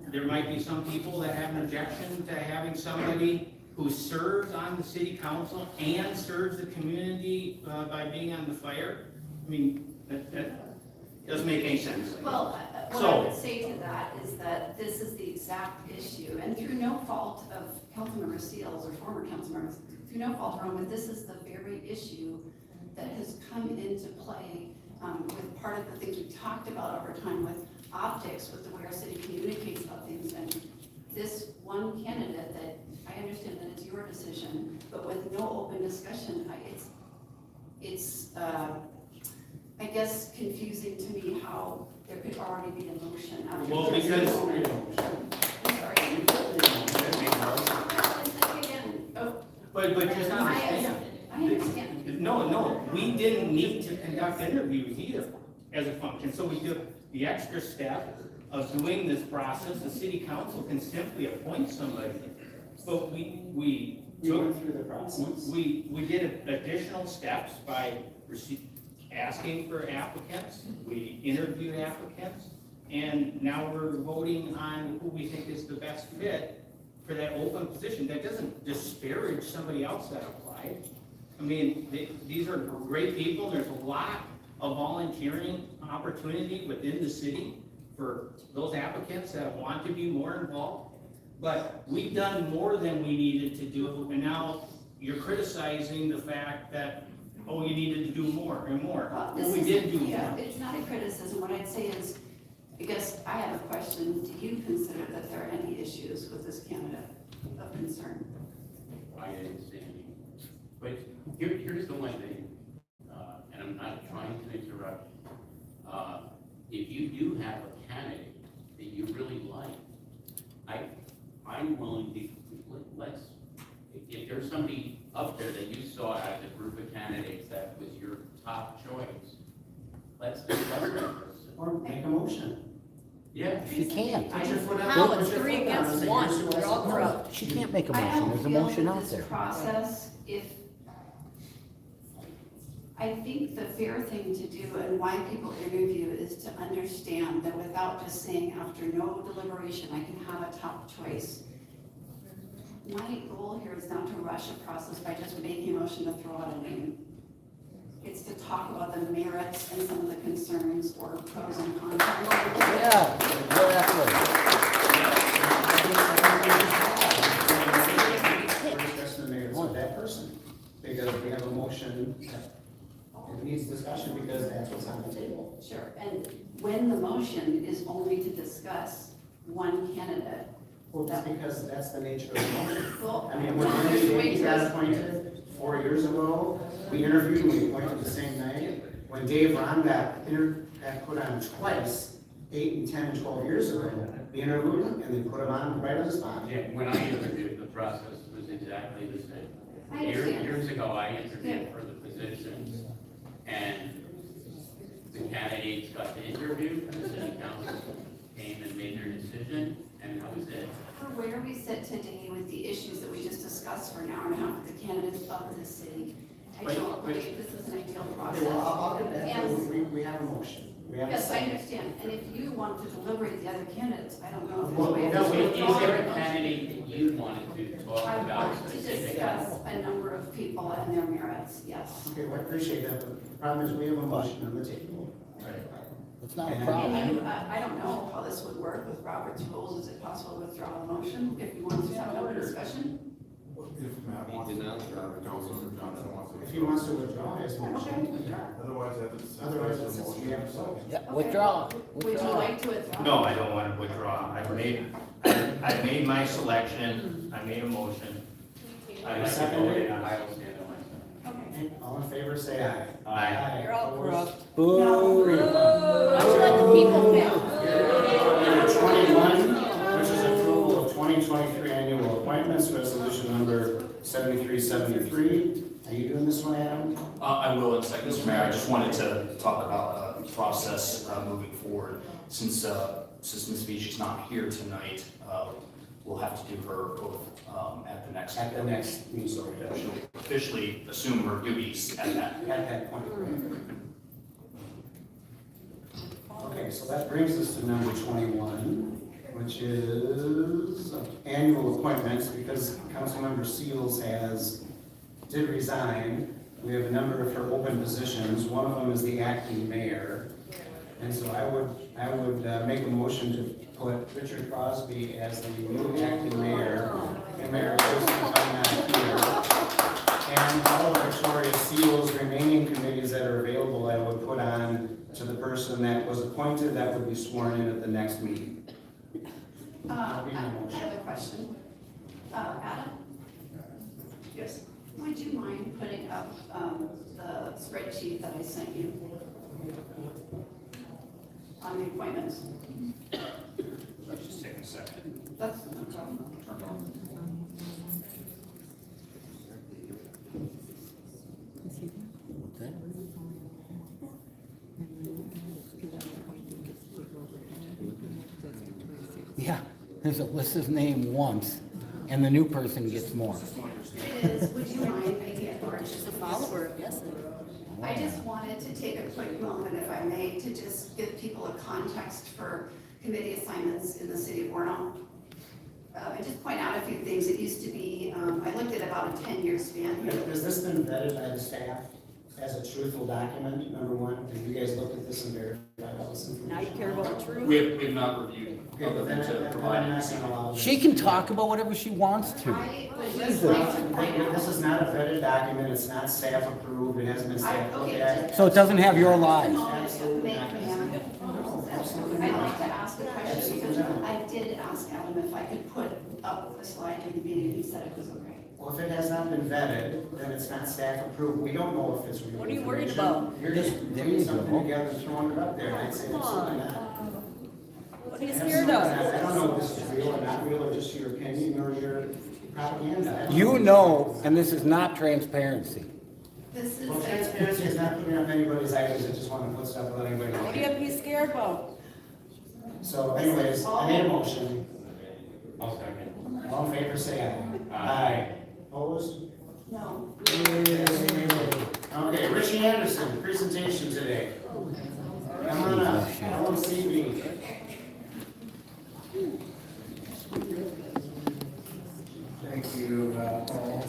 there might be some people that have an objection to having somebody who serves on the city council and serves the community, by being on the fire. I mean, that doesn't make any sense. Well, what I would say to that is that this is the exact issue, and through no fault of Councilmember Seals or former council members, through no fault of our own, but this is the very issue that has come into play with part of the things we talked about over time with optics, with the way our city communicates about things, and this one candidate that I understand that it's your decision, but with no open discussion, it's I guess confusing to me how there could already be a motion after. Well, because. I'm sorry. But just understand. I understand. No, we didn't need to conduct interviews either as a function, so we do the extra step of doing this process. The city council can simply appoint somebody, but we went through the process. We did additional steps by asking for applicants, we interviewed applicants, and now we're voting on who we think is the best fit for that open position. That doesn't disparage somebody else that applied. I mean, these are great people. There's a lot of volunteering opportunity within the city for those applicants that want to be more involved. But we've done more than we needed to do, and now you're criticizing the fact that, oh, you needed to do more and more. Well, Well, we did do more. It's not a criticism. What I'd say is, I guess I have a question. Do you consider that there are any issues with this candidate of I'm willing to, let's, if there's somebody up there that you saw as a group of candidates that was your top choice, let's discuss that person. Or make a motion. Yeah. She can't. Put your foot out. How? Put It's your 3 foot down against and say, 1. here's who I They're all support. corrupt. She can't make a I motion, don't there's a feel motion that out this there. process, if, I think the fair thing to do and why people interview is to understand that without just saying after no deliberation, I can have a top choice. My goal here is not to rush a process by just making a motion to throw out a name. It's to talk about the merits and some of the concerns or pros and cons. Yeah, It's that person, because we have a motion, it needs discussion because that's what's on the table. Sure, and when the motion is only to discuss one candidate. Well, that's because that's the nature of the motion. Well, I mean, when Randy Davies got appointed 4 years ago, we interviewed and we appointed the same night. When Dave Ron got put on twice, 8 and 10 and 12 years ago, we interviewed him and they put him on right on the spot. Yeah, when I interviewed, the process was exactly the same. I understand. Years ago, I interviewed for the positions, and the candidates got the interview, and the city council came and made their decision, and that was it. For where we sit today with the issues that we just discussed for an hour and a half with the candidates of the city, I don't believe this is an ideal process. Okay, well, I'll get that, And- we have a motion. We have a Yes, I second. understand, and if you want to deliberate the other candidates, I don't know if Well, there's a way. No, of is there a withdrawing. candidate that you wanted to talk I about want to specifically? discuss a number of people and their merits, yes. Okay, well, I appreciate that, but the problem is we have a motion on the table. It's not a And- problem. And you, I don't know how this would work with Robert's rules, is it possible to withdraw a motion if you want to have another discussion? If he wants to withdraw his motion. Otherwise, Otherwise, it's a CM, so. Yeah, withdraw. Would you like to withdraw? No, I don't want to withdraw. I made my selection, I made a motion. I have to vote it on. I will stand on myself. Okay. All in favor, say aye. Aye. You're all corrupt. Boo. Don't let the people fail. Number 21, which is approval of 2023 annual appointments, resolution number 7373. Are you doing this one, Adam? I will in a second, Mr. Mayor. I just wanted to talk about process moving forward. Since Ms. Beach is not here tonight, we'll have to do her oath at the next. At the next meeting. So she'll officially assume her duties at that. At that point. Okay, so that brings us to number 21, which is annual appointments, because Councilmember Seals did resign. We have a number of her open positions. One of them is the acting mayor. And so I would make a motion to put Richard Crosby as the new acting mayor, and Mayor Joseph, if I'm not here. And all of Victoria Seals' remaining committees that are available, I would put on to the person that was appointed that would be sworn in at the next meeting. I have a question. Adam? Yes. Would you mind putting up the spreadsheet that I sent you on the appointments? Just take a second. That's no problem. Yeah, there's a list his name once, and the new person gets more. It is, would you mind making it more? She's a follower, yes. I just wanted to take a quick moment, if I may, to just give people a context for committee assignments in the city of Orono. I just point out a few things. It used to be, I looked at about a 10-year span. Has this been vetted by the staff as a truthful document, number one? Have you guys looked at this and verified all this information? Now you care about the truth? We have not reviewed Okay, other but than then to I'm provide. not gonna allow this. She can talk about whatever she wants to. I would just like to point out. This is not a vetted document, it's not staff approved, it hasn't been staff looked at. So it doesn't have your lies. Absolutely. I'd like to ask a question, because I did ask Adam if I could put up a slide in the meeting, and he said it was okay. Well, if it has not been vetted, then it's not staff approved. We don't know if it's real. What are you worried information. about? You're just There putting you something go. together and throwing it up there, and I'd say absolutely not. He scared us. I don't know if this is real or not real, or just your opinion or your propaganda. You know, and this is not transparency. This is. Well, transparency is not putting up anybody's items that just want to put stuff without anybody What knowing. do you have to be scared about? So anyways, I made a motion. I'll second. All in favor, say aye. Aye. Opposed? No. Okay, Richie Anderson, presentation today. Come on up, LMCB. Thank you, Paul.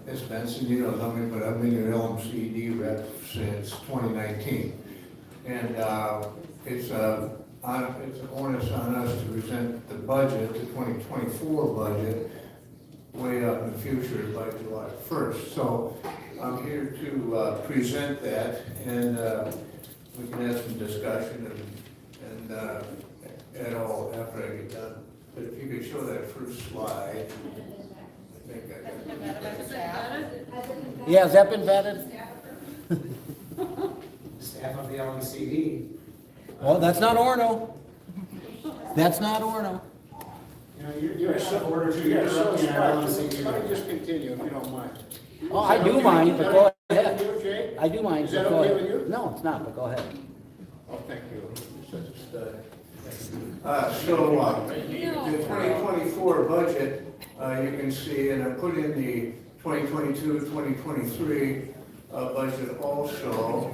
Ms. Benson, you don't know me, but I've been your LMCD rep since 2019. And it's an onus on us to present the budget, the 2024 budget, way up in the future by July 1st. So I'm here to present that, and we can have some discussion and at all after I get done. But if you could show that first slide. I think I got it. Yeah, has that been vetted? Staff of the LMCD. Oh, that's not Orono. That's not Orono. You know, you're a sub order to your interrupting our LMCD. Let me just continue if you don't mind. Oh, I do mind, but go Is that ahead. okay with you, Jay? I do mind, Is but that go okay ahead. with you? No, it's not, but go ahead. Oh, thank you. You're such a stud. The 2024 budget, you can see, and I put in the 2022-2023 budget also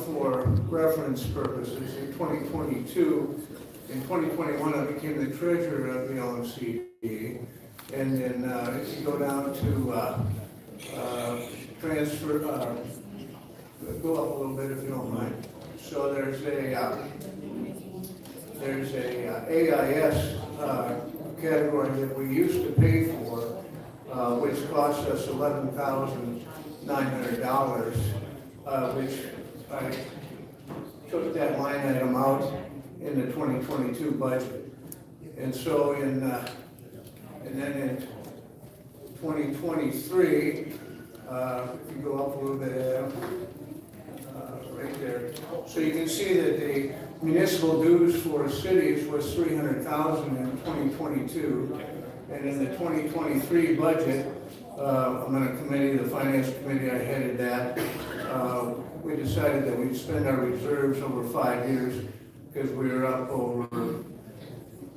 for reference purposes. In 2022, in 2021, I became the treasurer of the LMCD. And then if you go down to transfer, go up a little bit if you don't mind. So there's a AIS category that we used to pay for, which cost us $11,900, which I took that line item out in the 2022 budget. And so and then in 2023, if you go up a little bit, right there. So you can see that the municipal dues for cities was $300,000 in 2022. And in the 2023 budget, I'm on a committee, the finance committee, I headed that. We decided that we'd spend our reserves over 5 years because we were up over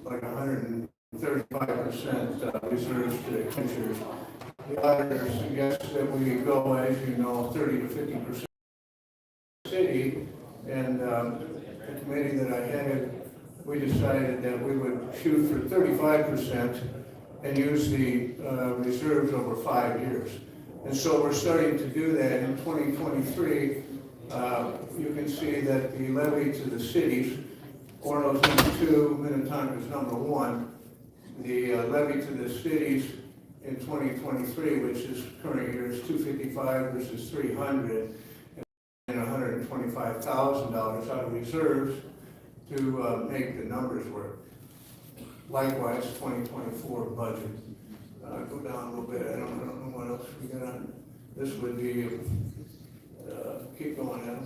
like 135% reserves to expenditures. The auditors suggest that we go, as you know, 30 to 50% city, and the committee that I headed, we decided that we would shoot for 35% and use the reserves over 5 years. And so we're starting to do that in 2023. You can see that the levy to the cities, Orono's number 2, Minnetonka's number 1. The levy to the cities in 2023, which is current year, is $255 versus $300. And $125,000 out of reserves to make the numbers work. Likewise, 2024 budget. Go down a little bit. I don't know what else we got on. This would be, keep going now.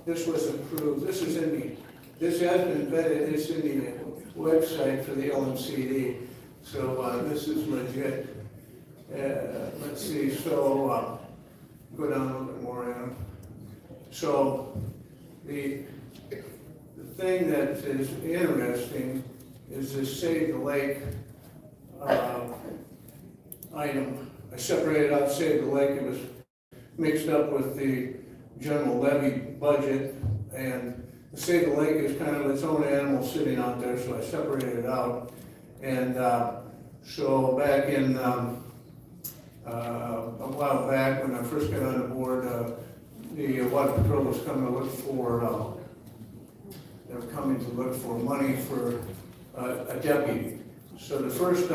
This was approved. This has been vetted. It's in the website for the LMCD. So this is legit. Let's see. So go down a little bit more, Adam. So the thing that is interesting is this Save the Lake item. I separated out Save the Lake. It was mixed up with the general levy budget, and the Save the Lake is kind of its own animal sitting out there, so I separated it out. And so back in a while back, when I first got on the board, the Water Patrol was coming to look for, money for a deputy. So the first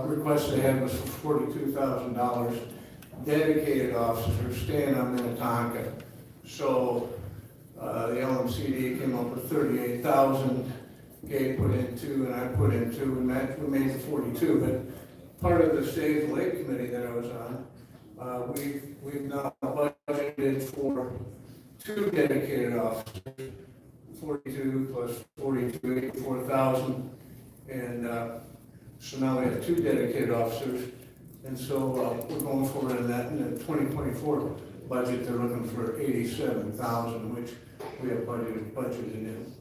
request they had was for $42,000, dedicated officers staying on Minnetonka. So the LMCD came up with $38,000, Gabe put in 2, and I put in 2, and we made it 42. But part of the Save the Lake committee that I was on, we've now budgeted for 2 dedicated officers, 42 plus 42, 84,000. And so now we have 2 dedicated officers. And so we're going forward on that. In the 2024 budget, they're looking for 87,000, which we have budgeted in.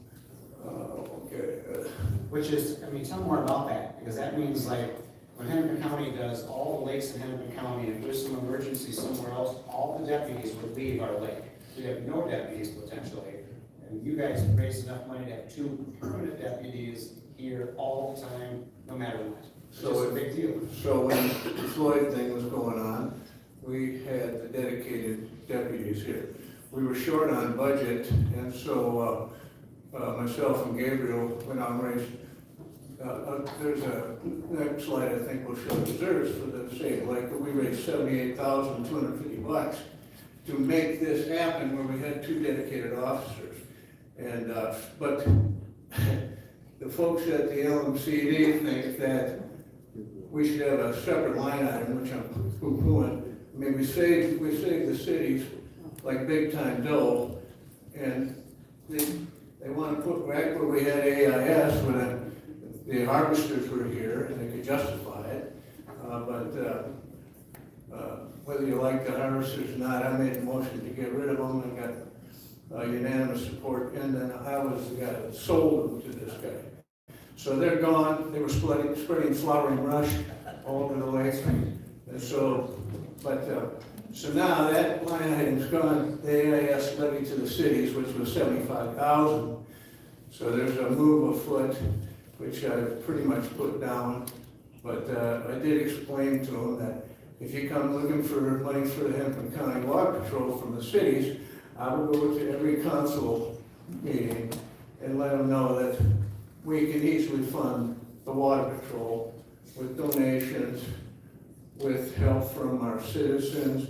Which is, I mean, tell me more about that, because that means like, when Hennepin County does all the lakes in Hennepin County, if there's some emergency somewhere else, all the deputies would leave our lake. We have no deputies potentially, and you guys have raised enough money to have 2 permanent deputies here all the time, no matter what. So it's a big deal. So when the Floyd thing was going on, we had the dedicated deputies here. We were short on budget, and so myself and Gabriel went out and raised, there's a next slide I think will show reserves for the state. Like we raised $78,250 to make this happen where we had 2 dedicated officers. And, but the folks at the LMCD think that we should have a separate line item, which I'm poo-pooing. I mean, we saved the cities like big time dough, and they want to put back where we had AIS when the harvesters were here, and they could justify it. Whether you like the harvesters or not, I made a motion to get rid of them and got unanimous support, and then I was the guy that sold them to this guy. So they're gone. They were spreading flowering brush all over the lake, and so, so now that line item's gone. The AIS levy to the cities, which was 75,000. So there's a move afoot, which I pretty much put down. But I did explain to them that if you come looking for money for the Hennepin County Water Patrol from the cities, I will go to every council meeting and let them know that we can easily fund the water patrol with donations, with help from our citizens,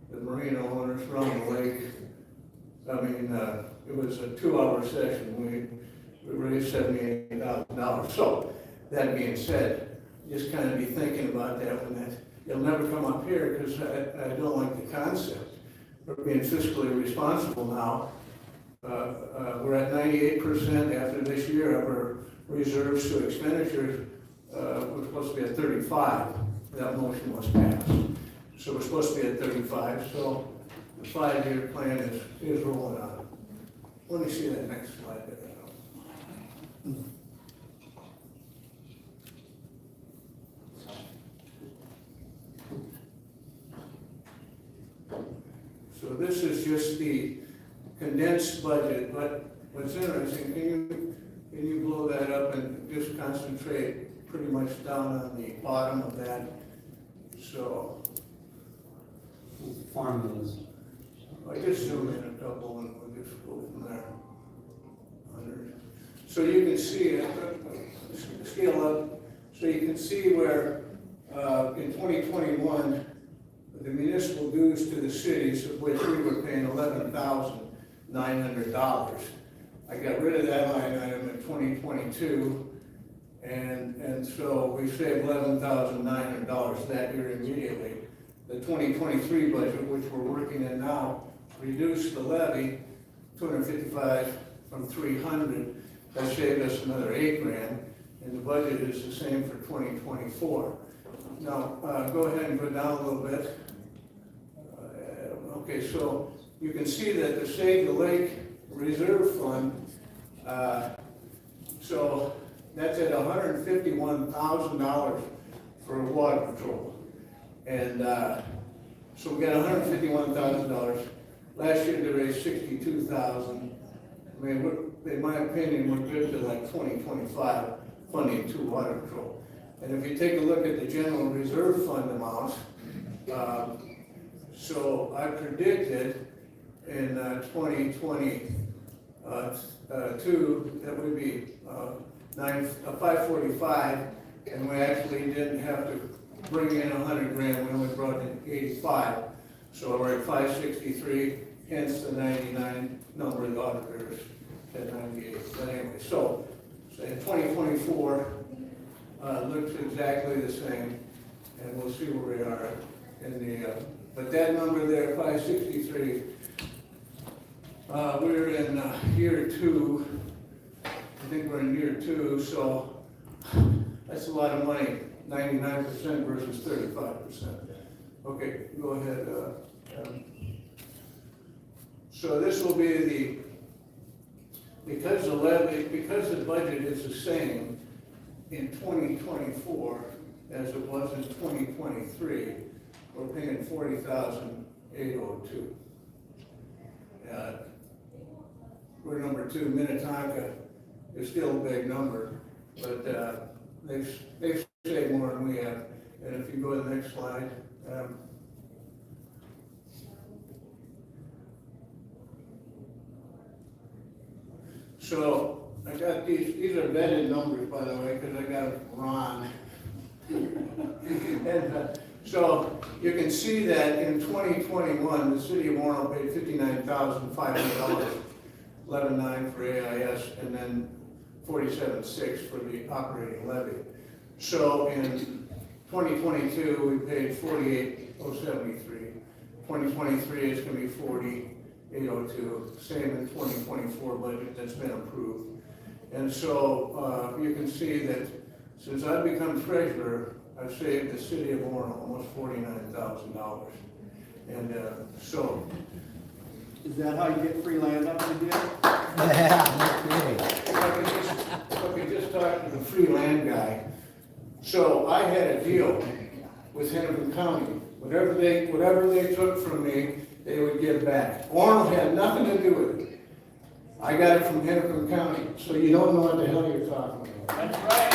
the marina owners around the lake. I mean, it was a 2-hour session. We raised $78,000. So that being said, just kind of be thinking about that when that, it'll never come up here because I don't like the concept. We're being fiscally responsible now. We're at 98% after this year of our reserves to expenditures. We're supposed to be at 35. That motion was passed. So we're supposed to be at 35. So the 5-year plan is rolling on. Let me see that next slide. So this is just the condensed budget, but what's interesting, can you blow that up and just concentrate pretty much down on the bottom of that? So formulas. I just zoom in a couple and we'll just go from there. 100. So you can see it, scale up, so you can see where in 2021, the municipal dues to the cities, of which we were paying $11,900. I got rid of that line item in 2022, and so we saved $11,900 that year immediately. The 2023 budget, which we're working in now, reduced the levy 255 from 300. That saved us another $8,000, and the budget is the same for 2024. Now, go ahead and go down a little bit. Okay, so you can see that the Save the Lake Reserve Fund, so that's at $151,000 for water patrol. And so we got $151,000. Last year they raised $62,000. I mean, in my opinion, we're good to like 2025 funding to water patrol. And if you take a look at the general reserve fund amounts, so I predicted in 2022 that would be 545, and we actually didn't have to bring in $100,000. We only brought in 85, so we're at 563. Hence the 99 number of the auditors at 98. But anyway, so in 2024 looks exactly the same, and we'll see where we are in the. But that number there, 563, We're in year 2. I think we're in year 2, so that's a lot of money, 99% versus 35%. Okay, go ahead. Adam. So this will be because the budget is the same in 2024 as it was in 2023, we're paying $40,802. We're number 2. Minnetonka is still a big number, but they've saved more than we have. And if you go to the next slide. So I got these are vetted numbers, by the way, because I got them from Ron. And so you can see that in 2021, the city of Orono paid $59,500, $11,900 for AIS, and then $47,600 for the operating levy. So in 2022, we paid $48,073. 2023 is going to be $40,802. Same in 2024 budget that's been approved. And so you can see that since I've become treasurer, I've saved the city of Orono almost $49,000. And so. Is that how you get free land up in there? If I could just talk to the free land guy. So I had a deal with Hennepin County. Whatever they took from me, they would give back. Orono had nothing to do with it. I got it from Hennepin County, so you don't know what the hell you're talking about. That's right.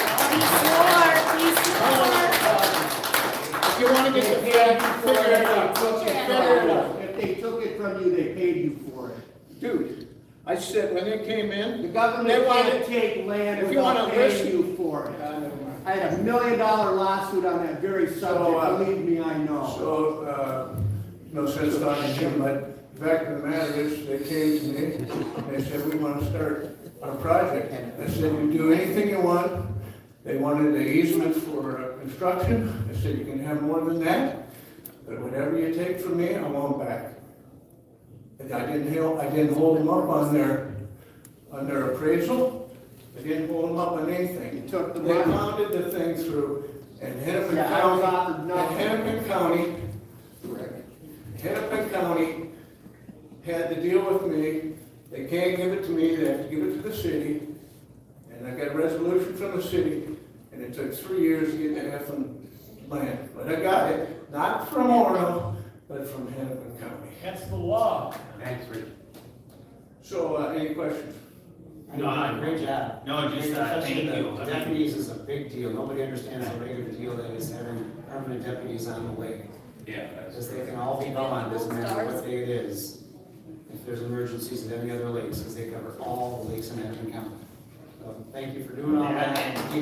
If you want to get the fact, figure it out. If they took it from you, they paid you for it. Dude, I said, when they came in, The government can't take land if you want without to paying listen, you for it. I had $1 million lawsuit on that very subject, believe me, I know. so, no sense talking to him, but the fact of the matter is, they came to me, and they said, we want to start our project. I said, you do anything you want. They wanted the easement for construction. I said, you can have more than that, but whatever you take from me, I want back. And I didn't hold them up on their appraisal. I didn't hold them up on anything. You took the They money. pounded the thing through, and Hennepin Yeah, I was offered nothing. Hennepin County had the deal with me. They can't give it to me, they have to give it to the city. And I got a resolution from the city, and it took 3 years to get the effing land. But I got it, not from Orono, but from Hennepin County. That's the law. Thanks, Rich. So, any questions? No, great job. No, just, Especially thank you. the deputies is a big deal. Nobody understands how big of a deal that is having permanent deputies on the lake. Yeah. Because they can all be gone, doesn't matter what day it is, if there's emergencies at any other lakes, because they cover all the lakes in Hennepin County. So thank you for doing all that. Thank you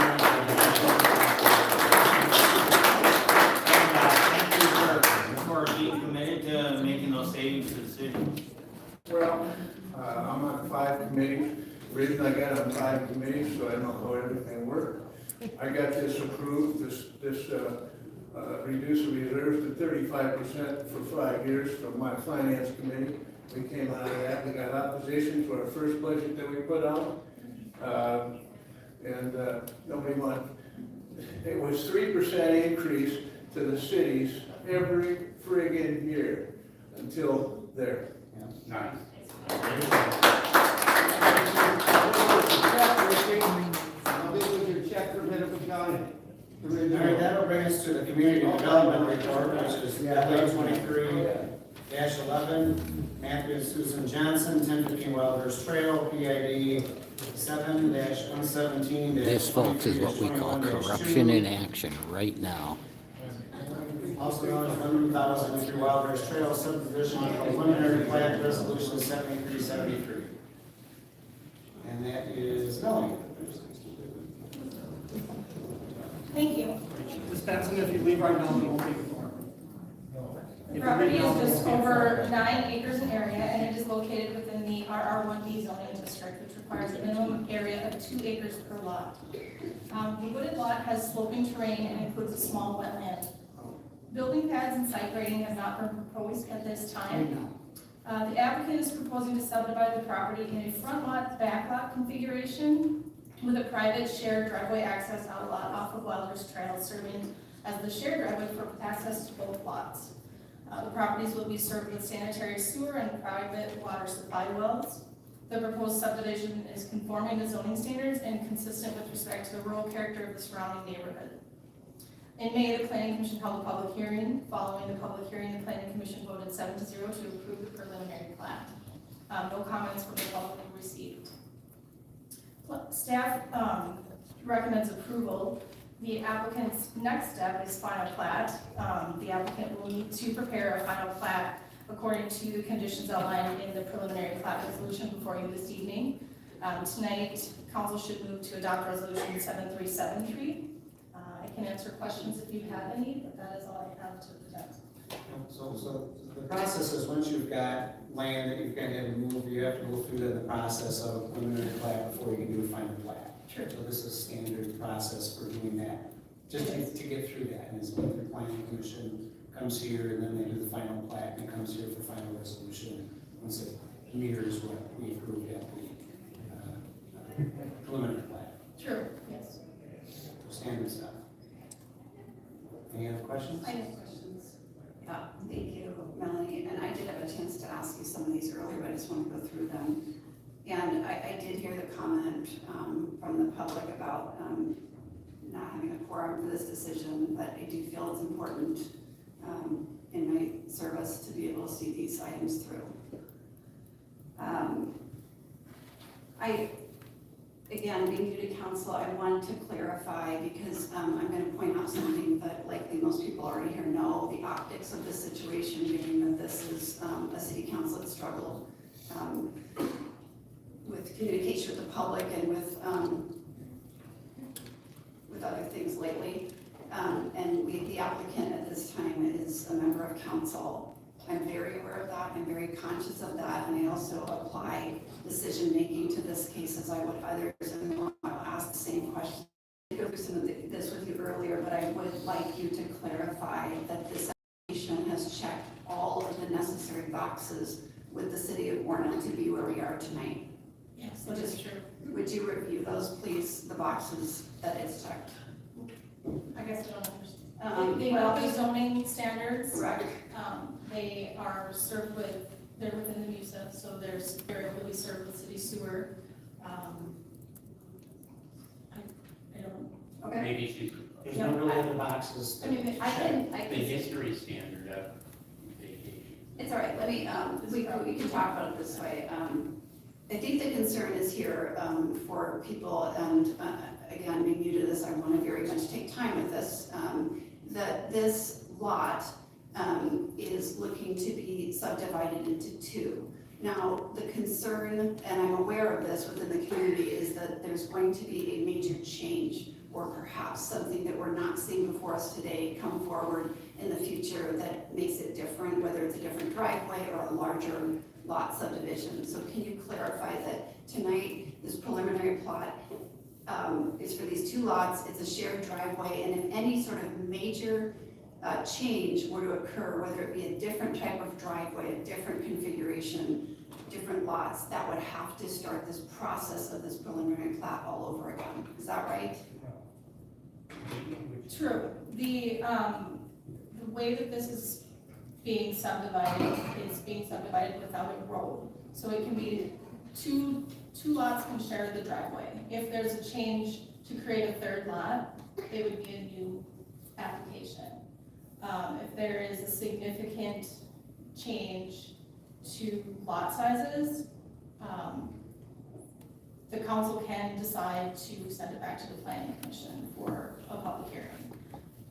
for being committed to making those savings to the city. Well, I'm on 5 committees. The reason I got on 5 committees, so I know how everything works. I got this approved, reduce the reserves to 35% for 5 years from my finance committee. We came out of that. We got opposition to our first budget that we put out. Nobody wanted. It was 3% increase to the cities every friggin' year until there. Nice. This was your check from Hennepin County. All right, that'll bring us to the community development report, which is FY 23-11, Matthew and Susan Johnson, 1015 Wilders Trail, PID 7-117. This, folks, is what we call corruption in action right now. Also known as 1,003 Wilders Trail subdivision preliminary plat resolution 7373. And that is Melanie. Thank you. Ms. Benson, if you leave right now, we won't take it more. The property is just over 9 acres in area, and it is located within the RR1D zoning district, which requires a minimum area of 2 acres per lot. The wooded lot has sloping terrain and includes a small wetland. Building pads and site grading have not been proposed at this time. The applicant is proposing to subdivide the property in a front lot, back lot configuration with a private shared driveway access out lot off of Wilders Trail, serving as the shared driveway for access to both lots. The properties will be served with sanitary sewer and private water supply wells. The proposed subdivision is conforming to zoning standards and consistent with respect to the rural character of the surrounding neighborhood. In May, the Planning Commission held a public hearing. Following the public hearing, the Planning Commission voted 7-0 to approve the preliminary plat. No comments from the public were received. Staff recommends approval. The applicant's next step is final plat. The applicant will need to prepare a final plat according to the conditions outlined in the preliminary plat resolution before you this evening. Tonight, council should move to adopt resolution 7373. I can answer questions if you have any, but that is all I have to present. So the process is, once you've got land that you've got to move, you have to go through the process of preliminary plat before you can do a final plat. Sure. So this is standard process for doing that, just to get through that. And it's when the planning commission comes here, and then they do the final plat, and it comes here for final resolution, once it mirrors what we approved at the preliminary plat. True, yes. So standard stuff. Any other questions? I have questions. Yeah, thank you, Melanie. And I did have a chance to ask you some of these earlier, but I just want to go through them. And I did hear the comment from the public about not having a quorum for this decision, but I do feel it's important in my service to be able to see these items through. Again, being new to council, I want to clarify because I'm going to point out something that likely most people already here know, the optics of the situation, given that this is a city council that struggled with communication with the public and with other things lately. And the applicant at this time is a member of council. I'm very aware of that, I'm very conscious of that, and I also apply decision-making to this case as I would others, and I'll ask the same question. I go through some of this with you earlier, but I would like you to clarify that this application has checked all of the necessary boxes with the city of Orono to be where we are tonight. Yes, that is true. Would you review those, please, the boxes that it's checked? I guess I don't understand. They meet the zoning standards. Correct. They are served with, they're within the MUSA, so they're able to be served with city sewer. I don't. Okay. Maybe she's. There's no real other boxes. I mean, I can. The history standard of vacation. It's all right, let me, we can talk about it this way. I think the concern is here for people, and again, being new to this, I want to very much take time with this, that this lot is looking to be subdivided into two. Now, the concern, and I'm aware of this within the community, is that there's going to be a major change, or perhaps something that we're not seeing before us today come forward in the future that makes it different, whether it's a different driveway or a larger lot subdivision. So can you clarify that tonight, this preliminary plot is for these two lots, it's a shared driveway, and if any sort of major change were to occur, whether it be a different type of driveway, a different configuration, different lots, that would have to start this process of this preliminary plat all over again. Is that right? True. The way that this is being subdivided is being subdivided without a road. So it can be two lots can share the driveway. If there's a change to create a third lot, it would be a new application. If there is a significant change to lot sizes, the council can decide to send it back to the planning commission for a public hearing.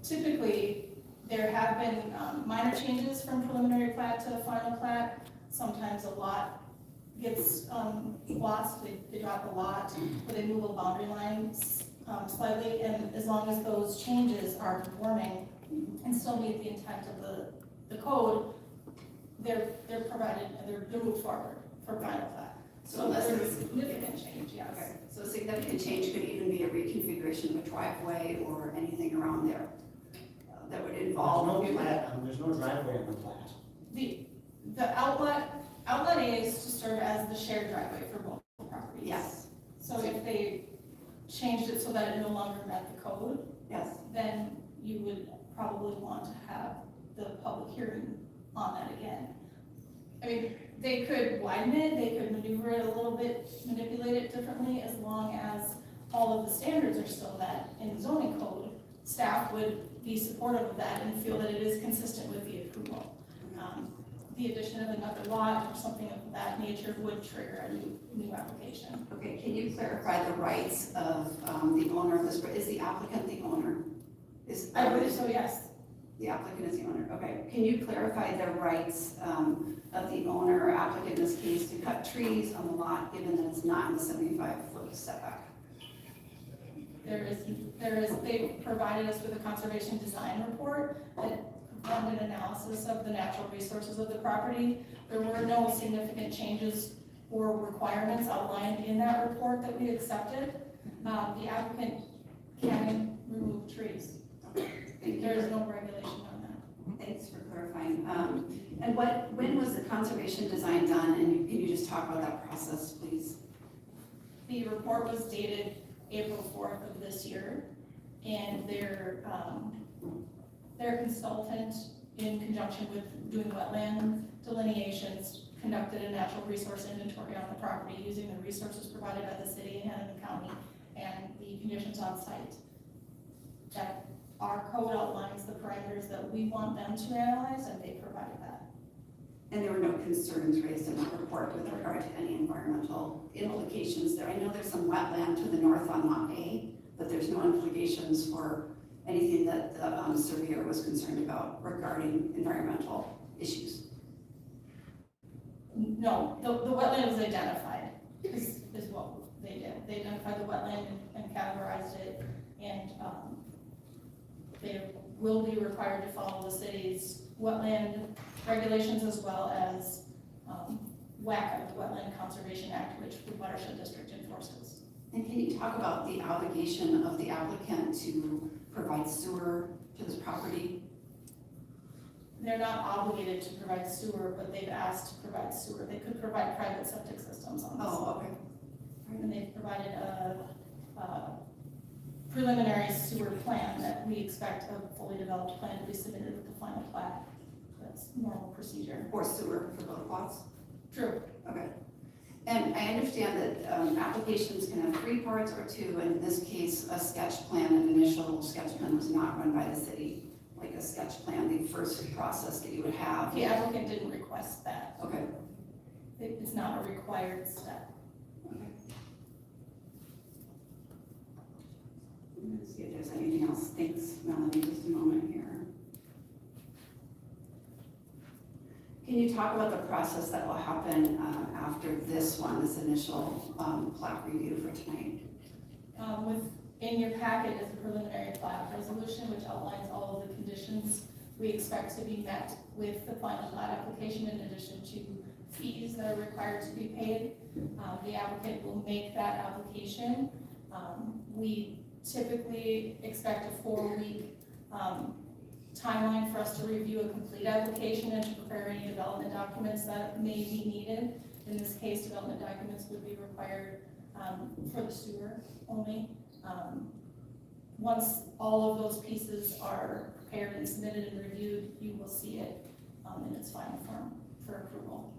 Typically, there have been minor changes from preliminary plat to final plat. Sometimes a lot gets lost, they drop a lot, or they move a boundary line slightly, and as long as those changes are conforming and still meet the intent of the code, they're provided, they're moved forward for final plat. So unless there's a significant change, yes. Okay. So a significant change could even be a reconfiguration of a driveway or anything around there that would involve. There's no driveway on the plat. The outlet Outlet A is to serve as the shared driveway for both properties. Yes, So if they changed it so that it no longer met the code, yes. then you would probably want to have the public hearing on that again. I mean, they could widen it, they could maneuver it a little bit, manipulate it differently, as long as all of the standards are still met in the zoning code. Staff would be supportive of that and feel that it is consistent with the approval. The addition of another lot or something of that nature would trigger a new application. Okay, can you clarify the rights of the owner of this, is the applicant the owner? I believe so, yes. The applicant is the owner, okay. Can you clarify the rights of the owner or applicant in this case to cut trees on the lot, given that it's not in the 75-foot setback? They provided us with a conservation design report that performed an analysis of the natural resources of the property. There were no significant changes or requirements outlined in that report that we accepted. The applicant can remove trees. There is no regulation on that. Thanks for clarifying. And when was the conservation design done? And can you just talk about that process, please? The report was dated April 4th of this year, and their consultant, in conjunction with doing wetland delineations, conducted a natural resource inventory on the property using the resources provided by the city and the county and the conditions on site. That our code outlines the parameters that we want them to analyze, and they provided that. And there were no concerns raised in that report with regard to any environmental implications there. I know there's some wetland to the north on Lot A, but there's no implications for anything that the surveyor was concerned about regarding environmental issues. No, the wetland was identified, is what they did. They identified the wetland and categorized it, and they will be required to follow the city's wetland regulations as well as WACA, the Wetland Conservation Act, which the Watershed District enforces. And can you talk about the obligation of the applicant to provide sewer to this property? They're not obligated to provide sewer, but they've asked to provide sewer. They could provide private septic systems on this. Oh, okay. And they've provided a preliminary sewer plan that we expect a fully developed plan to be submitted with the final plat. That's normal procedure. Or sewer for both lots? True. Okay. And I understand that applications can have 3 parts or 2, and in this case, a sketch plan, an initial sketch plan was not run by the city, like a sketch plan, the first process that you would have. The applicant didn't request that. Okay. It's not a required step. Okay. I'm gonna see if there's anything else. Thanks, Melanie, just a moment here. Can you talk about the process that will happen after this one, this initial plat review for tonight? In your packet is a preliminary plat resolution which outlines all of the conditions we expect to be met with the final plat application, in addition to fees that are required to be paid. The applicant will make that application. We typically expect a 4-week timeline for us to review a complete application and to prepare any development documents that may be needed. In this case, development documents would be required for the sewer only. Once all of those pieces are prepared and submitted and reviewed, you will see it in its final form for approval.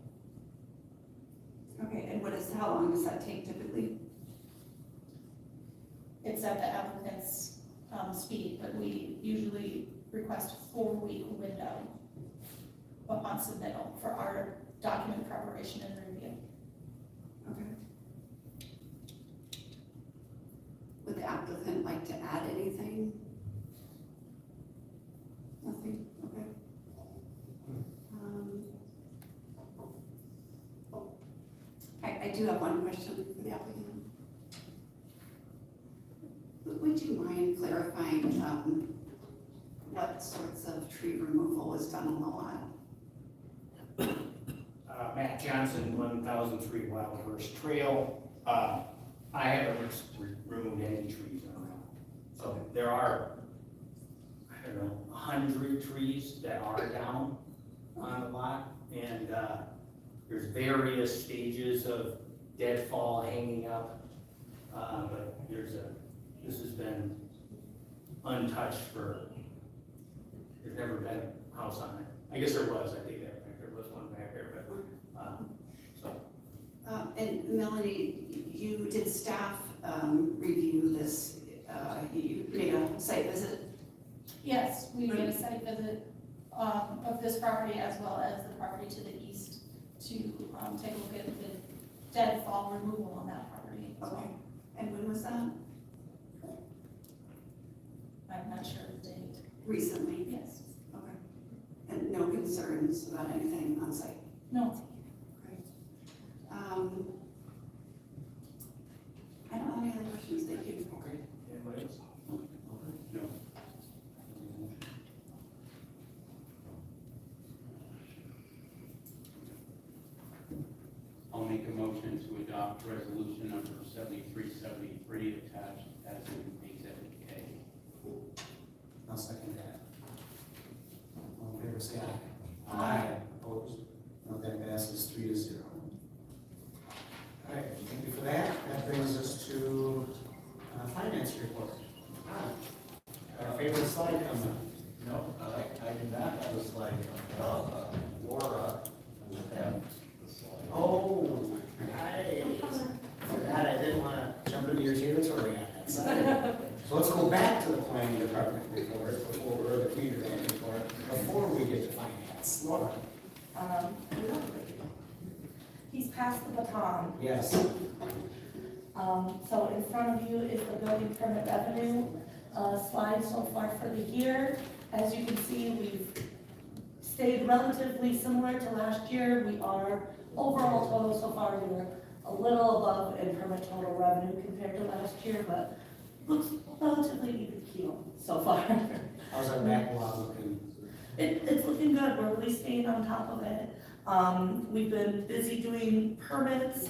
Okay, and how long does that take typically? It's at the applicant's speed, but we usually request a 4-week window upon submittal for our document preparation and review. Okay. Would the applicant like to add anything? Nothing? Okay. I do have one question for the applicant. Would you mind clarifying what sorts of tree removal was done on the lot? Matt Johnson, 1003 Wildhorse Trail. I haven't removed any trees on that. So there are, I don't know, 100 trees that are down on the lot, and there's various stages of deadfall hanging up. But this has been untouched there's never been a house on it. I guess there was, I think there was one back there, but, And Melanie, you did staff review this, you made a site visit? Yes, we did a site visit of this property as well as the property to the east to take a look at the deadfall removal on that property. Okay, and when was that? I'm not sure the date. Recently? Yes. Okay. And no concerns about anything on site? No. Great. I don't have any other questions, thank you. okay, anybody else? No. I'll make a motion to adopt resolution number 7373 attached as an exhibit K. I'll second that. All in favor, say aye. Aye. Opposed? No, that passes 3-0. All right, thank you for that. That brings us to finance report. Our favorite slide comes up. No, I did not have a slide. Laura will have the slide. Oh, I forgot I didn't want to jump into your territory on that side. So let's go back to the planning department report or the community report before we get to finance. Laura? He's passed the baton. Yes. So in front of you is the building permit revenue slide so far for the year. As you can see, we've stayed relatively similar to last year. We are overall total so far, we were a little above in permit total revenue compared to last year, but looks relatively even keel so far. How's our backlog looking? It's looking good. We're really staying on top of it. We've been busy doing permits,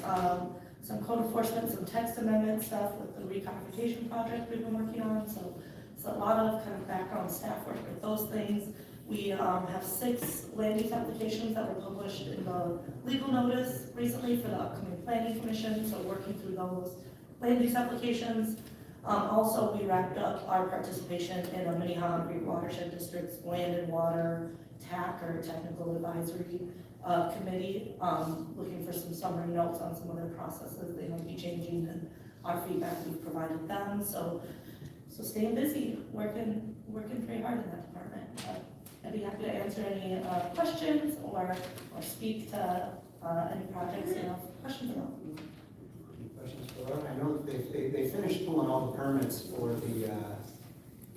some code enforcement, some text amendment stuff with the recodification project we've been working on. So it's a lot of kind of background staff work with those things. We have 6 land use applications that were published in the legal notice recently for the upcoming planning commission. So working through those land use applications. Also, we wrapped up our participation in a Minnehaha Creek Watershed District's Land and Water TAC or Technical Advisory Committee, looking for some summary notes on some other processes they might be changing and our feedback we've provided them. So staying busy, working pretty hard in that department. I'd be happy to answer any questions or speak to any projects you have questions about. Questions for Laura? I know that they finished pulling all the permits for the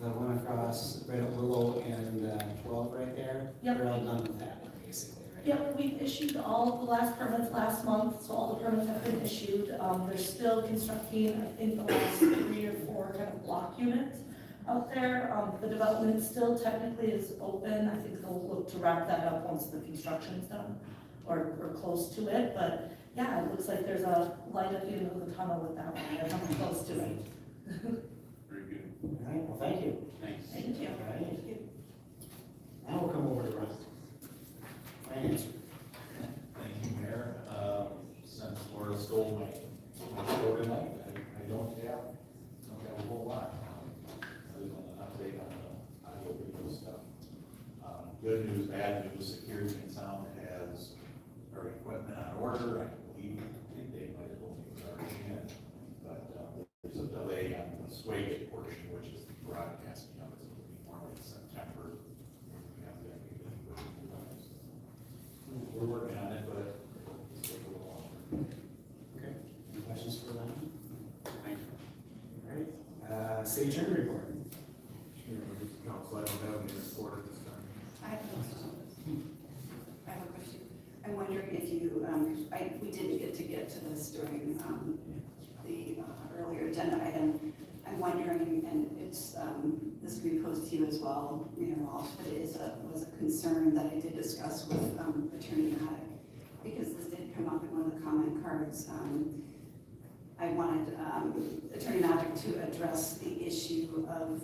one across right at Willow and 12 right there. Yep. They're all done with that one, basically, right? Yep, we issued all of the last permits last month, so all the permits have been issued. They're still constructing, I think, the last 3 or 4 kind of block units out there. The development still technically is open. I think they'll look to wrap that up once the construction's done or close to it. But yeah, it looks like there's a light at the end of the tunnel with that one. They're coming close to it. Very good. All right, well, thank you. Thanks. Thank you. All right. Now we'll come over to Russ. Finance. Thank you, Mayor. Since Laura stole my show tonight, I don't have a whole lot. Other than an update on the audio video stuff. Good news, bad news, security and sound has our equipment on order. I think they might have told me it was already in. But there's a delay on the sway portion, which is the broadcasting of it. So it'll be more like September. We have to get it working. We're working on it, but it'll take a little longer. Okay. Any questions for them? Thank you. All right. City attorney report. Council, I don't have any report at this time. I have a question. I'm wondering if you, we didn't get to this during the earlier agenda item. I'm wondering, and it's this will be posed to you as well, Mayor Walsh, but it was a concern that I did discuss with Attorney Maddock, because this did come up in one of the comment cards. I wanted Attorney Maddock to address the issue of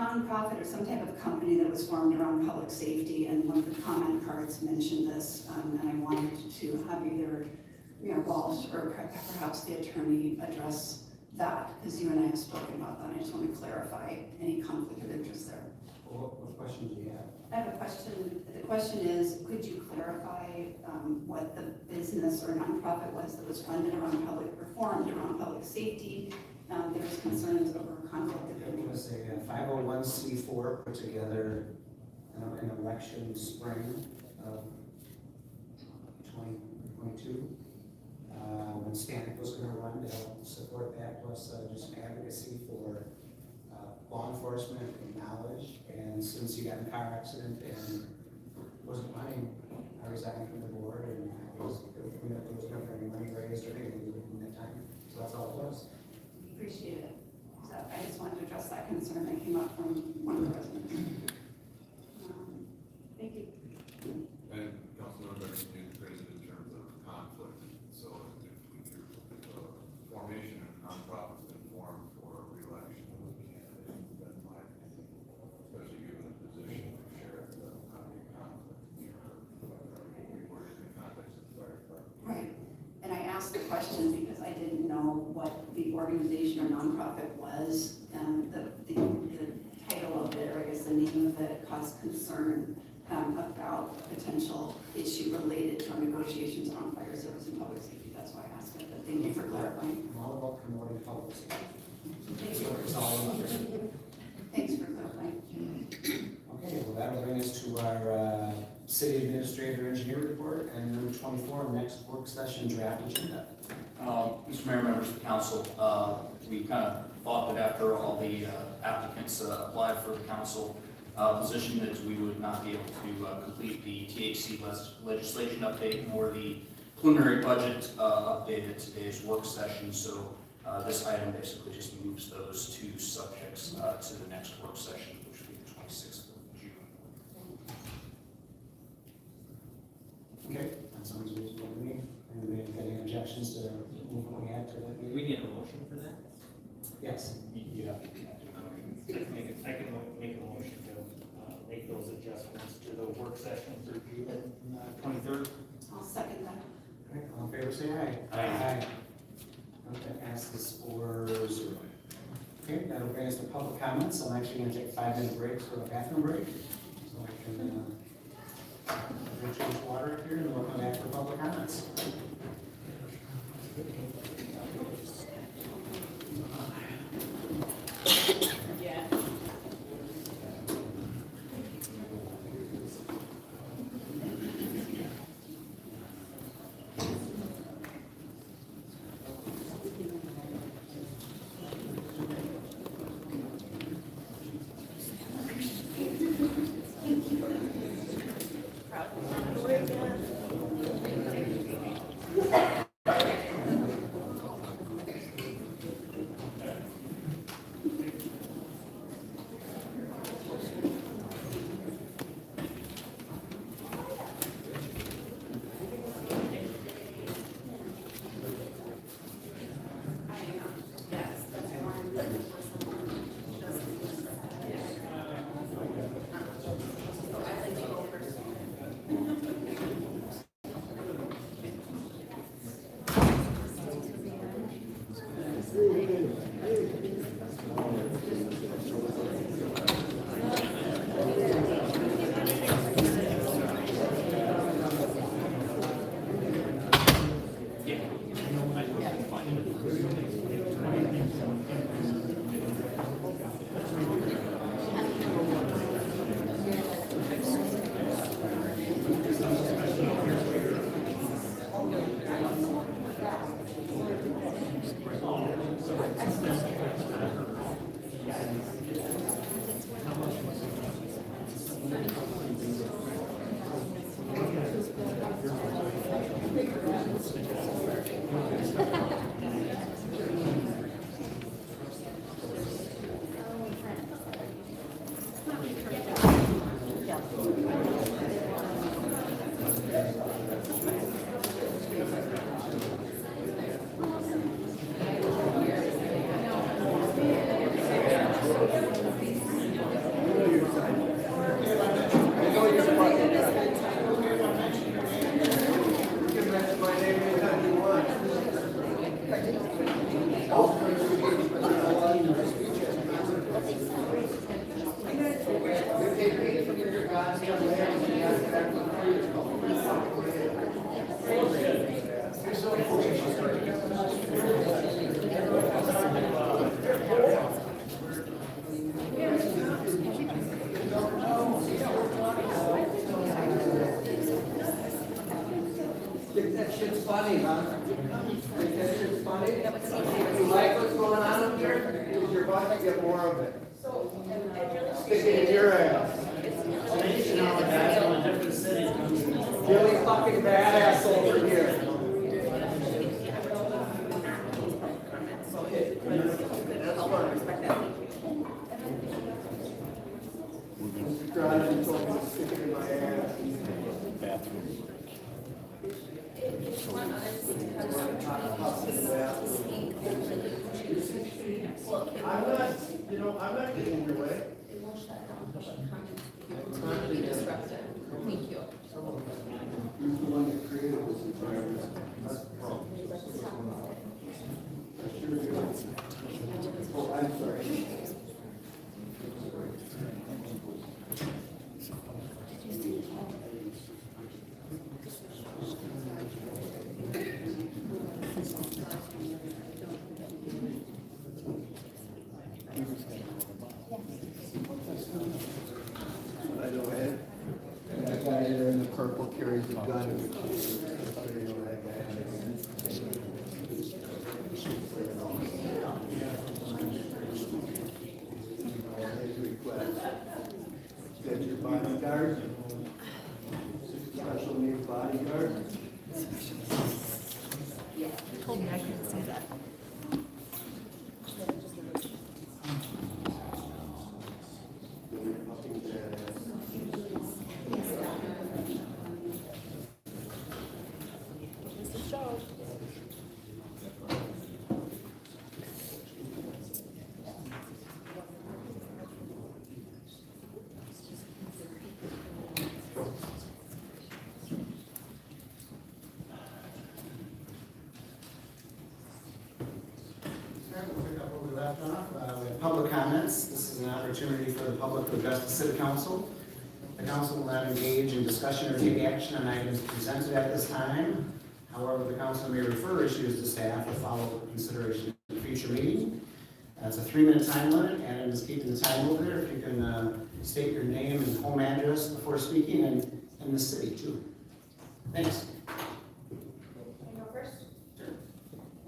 nonprofit or some type of company that was formed around public safety, and one of the comment cards mentioned this, and I wanted to have either Mayor Walsh or perhaps the attorney address that, because you and I have spoken about that. I just want to clarify any conflict of interest there. What question do you have? I have a question. The question is, could you clarify what the business or nonprofit was that was funded around formed around public safety? There was concerns over conflict of It interest. was a 501c4 put together in election spring of 2022. When Stanton was going to run to help support that, plus just advocacy for law enforcement and knowledge. And since he got in a car accident and wasn't running, I resigned from the board, and there was never any money raised or anything in that time. So that's all it was. Appreciate it. So I just wanted to address that concern that came up from one of the residents. Thank you. And Councilor Becker, you phrased it in terms of conflict. So if the formation of nonprofits been formed for re-election of the candidate, then my opinion, especially given the position of sheriff, that will not be a conflict in the context of the fire department. Right. And I asked the question because I didn't know what the organization or nonprofit was. The title of it, or I guess the name of it, caused concern about a potential issue related to our negotiations on fire service and public safety. That's why I asked it, but thank you for clarifying. I'm all about promoting public safety. Thank That's you. what it's all about. Thanks for clarifying. Okay, well, that'll bring us to our city administrator engineer report, and number 24, next work session draft agenda. Mr. Mayor, members of the council, we kind of thought that after all the applicants applied for the council position, that we would not be able to complete the THC legislation update nor the preliminary budget update at today's work session. So this item basically just moves those two subjects to the next work session, which will be the 26th of June. Okay, that sounds reasonable to me. Anybody have any objections to move what we had to that meeting? We need a motion for that? Yes. Yeah. I can make a motion to make those adjustments to the work session for June 23rd. I'll second that. Okay, all in favor, say aye. Aye. Okay, passes 4-0. Okay, that'll bring us to public comments. I'm actually going to take a 5-minute break for a bathroom break, so I can change water up here, and we'll come back for public comments. Yeah. more of it. So, I really Stick it in your ass. You know, the guys from a different city. Really fucking badass over here. Mr. Crosby told me to stick it in my ass. I'm not, you know, I'm not getting in your way. Totally disruptive. Thank you. Who's the one that created this environment? That's the problem. Oh, I'm sorry. I go ahead. And that guy there in the purple carries a gun. Get your bodyguard. Special needs bodyguard. You told me I couldn't say that. We'll pick up where we left off. We have public comments. This is an opportunity for the public to address the city council. The council will not engage in discussion or take action on items presented at this time. However, the council may refer issues to staff or follow consideration in a future meeting. It's a 3-minute time limit, and is keeping the time over there. If you can state your name and home address before speaking, and the city too. Thanks. Can I go first? Sure.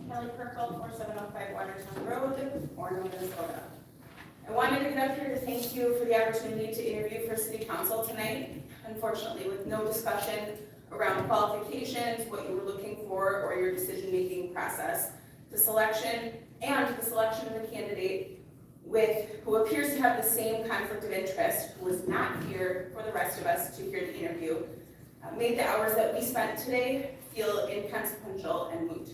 Kelly Kirkle, 4705 Watertown Road, Orono, Minnesota. I wanted to get up here to thank you for the opportunity to interview for city council tonight. Unfortunately, with no discussion around qualifications, what you were looking for, or your decision-making process, the selection of the candidate who appears to have the same conflict of interest, who was not here for the rest of us to hear the interview, made the hours that we spent today feel inconsequential and moot.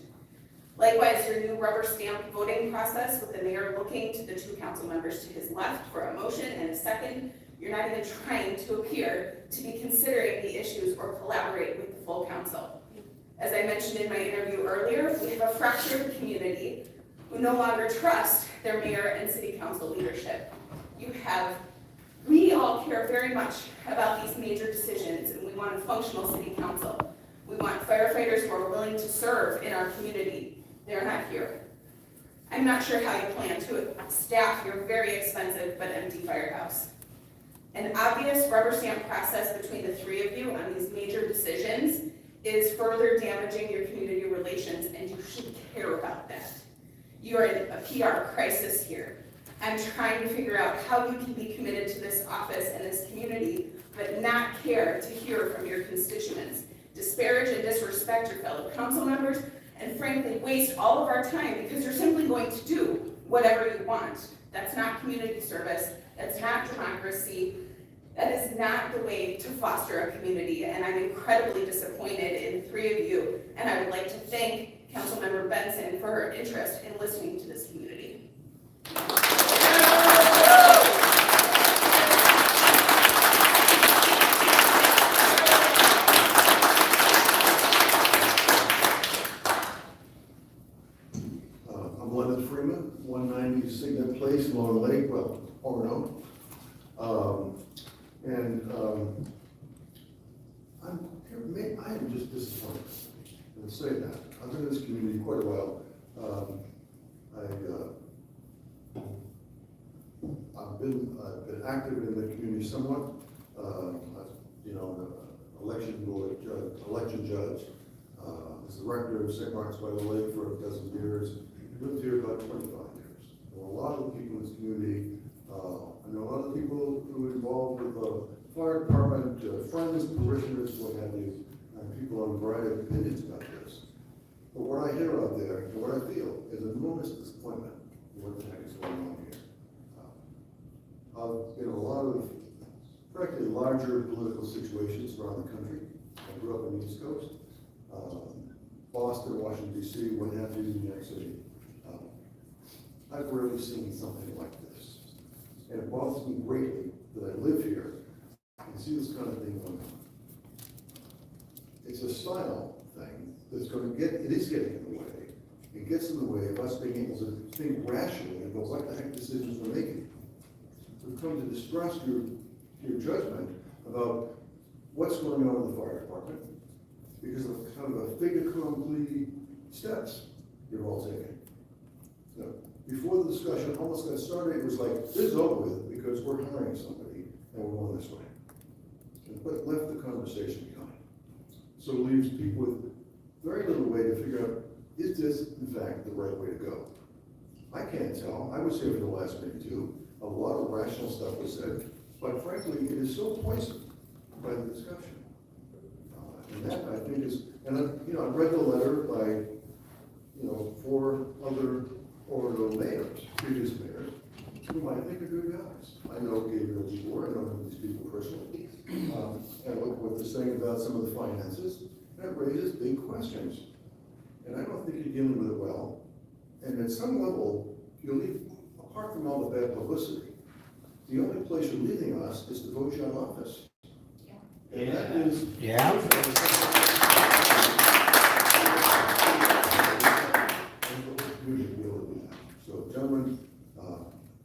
Likewise, your new rubber stamp voting process with the mayor looking to the 2 council members to his left for a motion and a second, you're not even trying to appear to be considering the issues or collaborate with the full council. As I mentioned in my interview earlier, we have a fractured community who no longer trust their mayor and city council leadership. We all care very much about these major decisions, and we want a functional city council. We want firefighters who are willing to serve in our community. They're not here. I'm not sure how you plan to staff your very expensive but empty firehouse. An obvious rubber stamp process between the 3 of you on these major decisions is further damaging your community relations, and you should care about that. You are in a PR crisis here. I'm trying to figure out how you can be committed to this office and this community, but not care to hear from your constituents, disparage and disrespect your fellow council members, and frankly waste all of our time because you're simply going to do whatever you want. That's not community service. That's not democracy. That is not the way to foster a community, and I'm incredibly disappointed in the 3 of you, and I would like to thank Councilmember Benson for her interest in listening to this community. I'm Leonard Freeman, 190 Signet Place, Long Lake, well, Orono. I am just disappointed. I'll say that. I've been in this community quite a while. I've been active in the community somewhat. Election judge. Was the rector of St. Mark's by the Lake for a dozen years. Lived here about 25 years. There were a lot of the people in this this community. I know other people who are involved with the fire department, friends, parishioners, what have you, and people have a variety of opinions about this. But what I hear out there, and what I feel, is enormous disappointment in what the heck is going on here. I've been in a lot of, frankly, larger political situations around the country. I grew up on the East Coast, Boston, Washington, D.C., what have you, New York City. I've rarely seen something like this. And it bothers me greatly that I live here and see this kind of thing going on. It's a style thing that's going to it is getting in the way. It gets in the way of us being able to think rationally about what the heck decisions we're making. We've come to distrust your judgment about what's going on in the fire department because of kind of a fait accompli steps you're all taking. So, before the discussion almost got started, it was like, this is over with because we're hiring somebody and we're going this way. But left the conversation behind. So it leaves people with very little way to figure out, is this in fact the right way to go? I can't tell. I was here for the last meeting too. A lot of rational stuff was said, but frankly, it is so poisoned by the discussion. And that I think is, and I read the letter by, 4 other Orono mayors, previous mayors, whom I think are good guys. I know Gabriel before, I know these people personally. And look what they're saying about some of the finances, that raises big questions. And I don't think you're dealing with it well. And at some level, you'll leave, apart from all the bad publicity, the only place you're leaving us is to vote you out of office. And that is. So, gentlemen,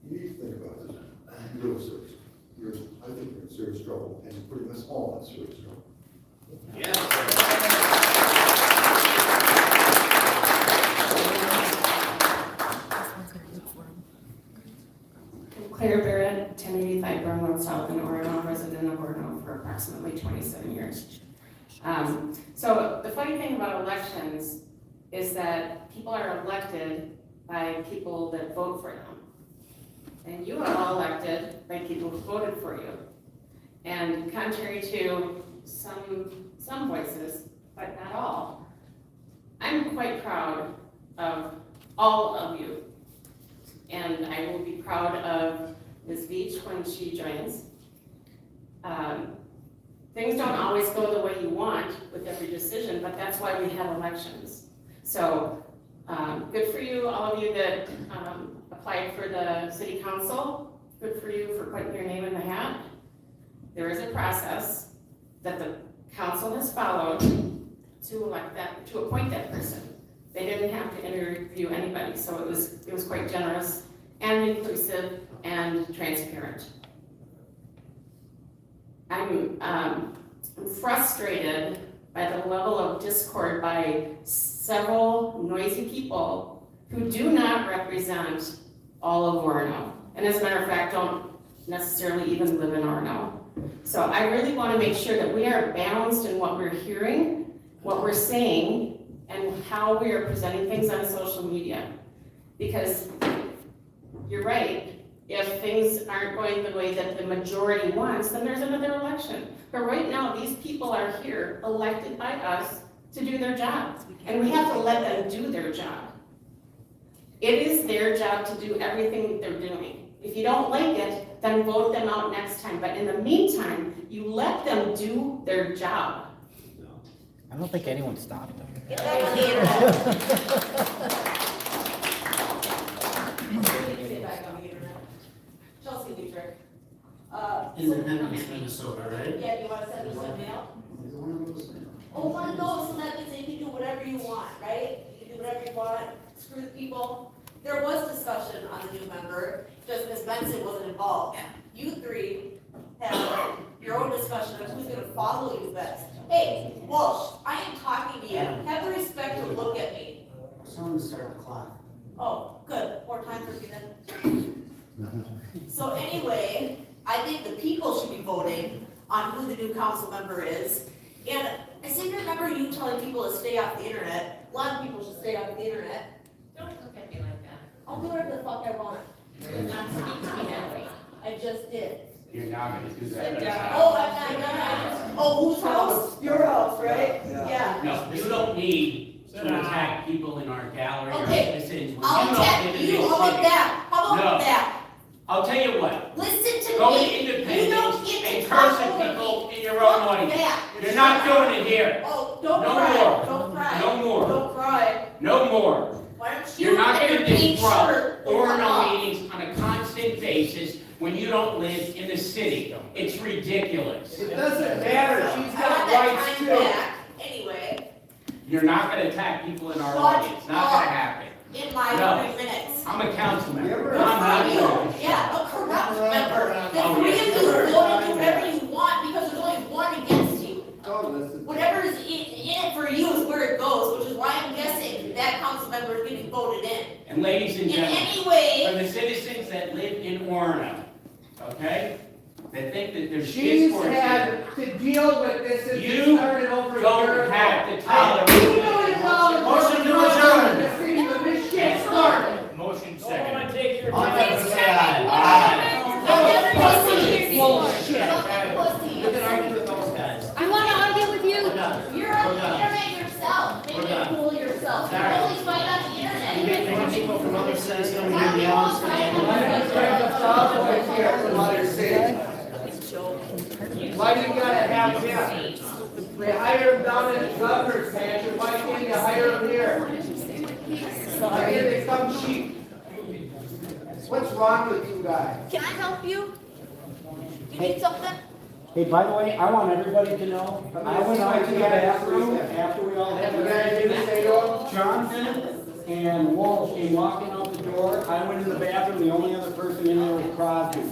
you need to think about this. You're real serious. I think you're in serious trouble, and you're putting us all in serious trouble. Claire Barrett, 1085 Burnwood South in Orono, resident of Orono for approximately 27 years. So the funny thing about elections is that people are elected by people that vote for them. And you are all elected by people who voted for you. And contrary to some voices, but not all, I'm quite proud of all of you. And I will be proud of Ms. Veach when she joins. Things don't always go the way you want with every decision, but that's why we have elections. So good for you, all of you that applied for the city council. Good for you for putting your name in the hat. There is a process that the council has followed to appoint that person. They didn't have to interview anybody, so it was quite generous and inclusive and transparent. I'm frustrated by the level of discord by several noisy people who do not represent all of Orono, and as a matter of fact, don't necessarily even live in Orono. So I really want to make sure that we are balanced in what we're hearing, what we're saying, and how we are presenting things on social media. Because you're right, if things aren't going the way that the majority wants, then there's another election. But right now, these people are here, elected by us to do their job. And we have to let them do their job. It is their job to do everything they're doing. If you don't like it, then vote them out next time. But in the meantime, you let them do their job. I don't think anyone stopped them. Get back on the internet. Chelsea Dietrich. Independence, Minnesota, right? Yeah, do you want to send me some mail? Oh, one goes, so that means that you can do whatever you want, right? You can do whatever you want, screw the people. There was discussion on the new member, just Ms. Benson wasn't involved. You three have your own discussion of who's gonna follow you best. Hey, Walsh, I am talking to you. Have the respect to look at me. Someone start the clock. Oh, good. More time for you then. So anyway, I think the people should be voting on who the new council member is. And I seem to remember you telling people to stay off the internet. A lot of people should stay off the internet. Don't look at me like that. I'll do whatever the fuck I want. Not speak to me that way. I just did. You're not gonna do Sit that. down. Oh, I'm not gonna, oh, whose house? Your house, right? Yeah. No, you don't need to attack people in our gallery or Okay, citizens when I'll you don't attack live in you, this how about city. that? How about No. that? I'll tell you what, Listen to go to me. You Independence don't get and to curse talk at over people me. in your own Fuck way. that. You're not doing it here. Oh, don't No cry, more. don't cry. No more. Don't cry. No more. Why don't you You're not and gonna your pink disrupt shirt go Orono off? meetings on a constant basis when you don't live in the city. It's ridiculous. It doesn't matter, she's I want that time back, anyway, You're not gonna attack people in our Shut audience, not up. gonna happen. in my No. 3 minutes. I'm a council member. Good I'm not for doing you. Yeah, a corrupt member. The Oh, three yes. of you vote and do whatever you want because there's only one against you. Whatever is in it for you is where it goes, which is why I'm guessing that council member is getting voted in. And ladies and In gentlemen, any way, for the citizens that live in Orono, okay, that think that there's She's discourse here, had to deal with this since You it started over a year don't ago. have to $2 tolerate. million Motion to worth of adjourn. the city when this shit started. Motion second. Take your All time. right. you can argue with those guys. I wanna argue with you. You're on the internet yourself. Make it fool yourself. You always fight on the internet. You get more people from other cities coming Why to do the you always fight on the Why do you gotta have him? They hire him down in the governor's mansion, why can't you hire him here? I hear they come cheap. What's wrong with you guys? Can I help you? You need something? Hey, by the way, I want everybody to know, I went out to the bathroom after we all had You guys didn't say to him? Jonathan and Walsh came walking out the door. I went in the bathroom, the only other person in there was Crosby.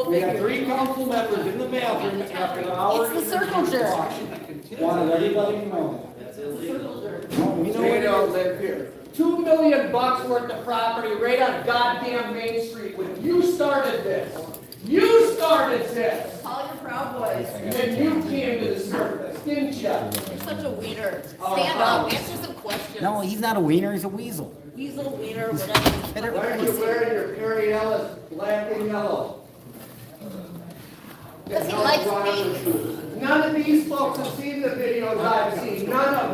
We had 3 council members in the bathroom after an hour. It's the circle jerk. Wanted everybody to know that. Oh, we know They it don't is. live here. $2 million worth of property right on goddamn Main Street when you started this. You started this. Call your Proud Boys. And then you came to the surface, didn't you? You're such a wiener. Oh, Stand oh. up, answer some questions. No, he's not a wiener, he's a weasel. Weasel, wiener, whatever. Why are you wearing your Perry Ellis black and yellow? Because he likes me. None of these folks have seen the videos I've seen, none of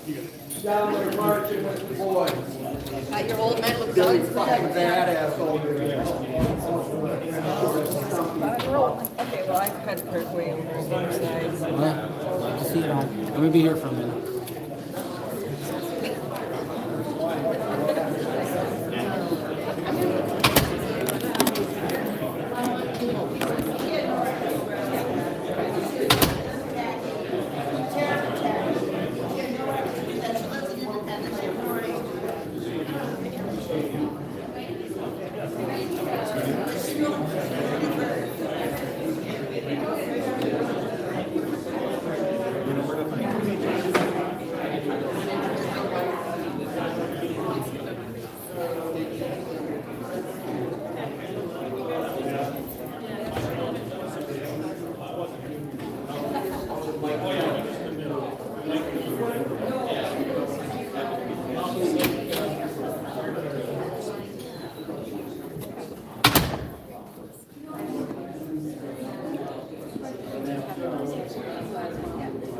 them. Down there marching with the boys. Got your old man with guns. Badass over there. Okay, well, I cut her way over on the other side. Yeah, I see it on. I'm gonna be here for a minute.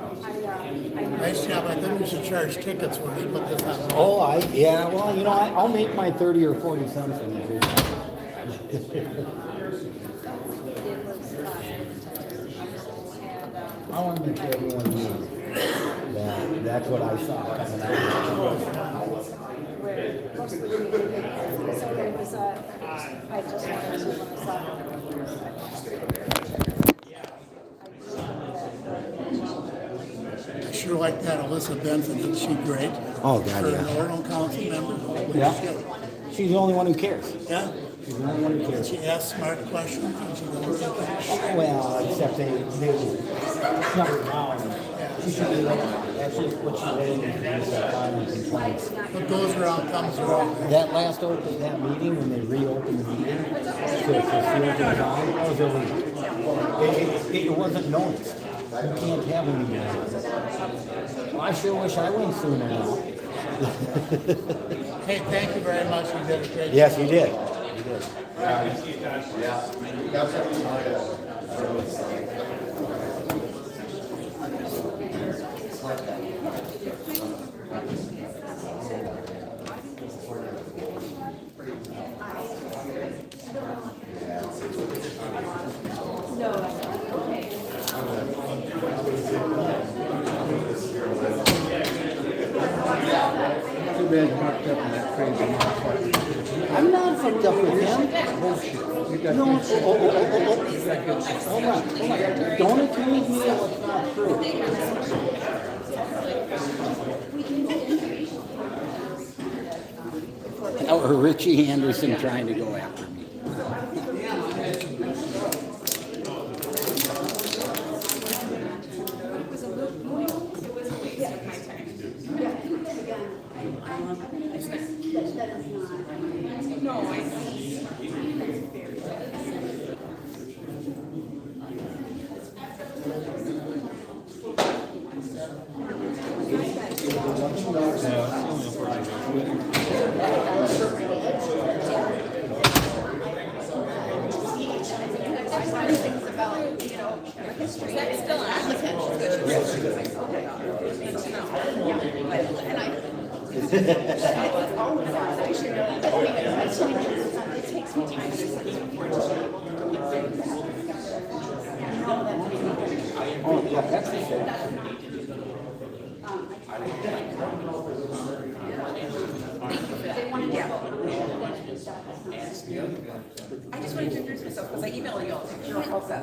Nice job, I think we should charge tickets when we put this on. Oh, yeah, well, you know, I'll make my 30 or 40 cents in it. I want to make sure everyone knows that that's what I saw coming out. I just wanted to, when I saw I sure like that Alyssa Benson, isn't she great? Oh, God, For yeah. an Orono council member. Yeah. She's the only one who cares. Yeah? She's the only one who cares. She asks smart questions and she knows. Well, except they shut her down. She should be like, that's just what she did. What goes around comes around. That last open, that meeting, when they reopened the meeting, so that was illegal. It wasn't noticed. You can't have a meeting. Well, I sure wish I went sooner now. Hey, thank you very much, you did a great job. Yes, you did. Too bad you're hooked up in that crazy motherfucker. I'm not hooked up with him. Bullshit. You got No, good shit. You got good shit. Hold on. Don't accuse me of what's not true. Or Richie Anderson trying to go after me. Oh, yeah, that's the thing. I just wanted to introduce myself because I emailed you all a picture of Elsa.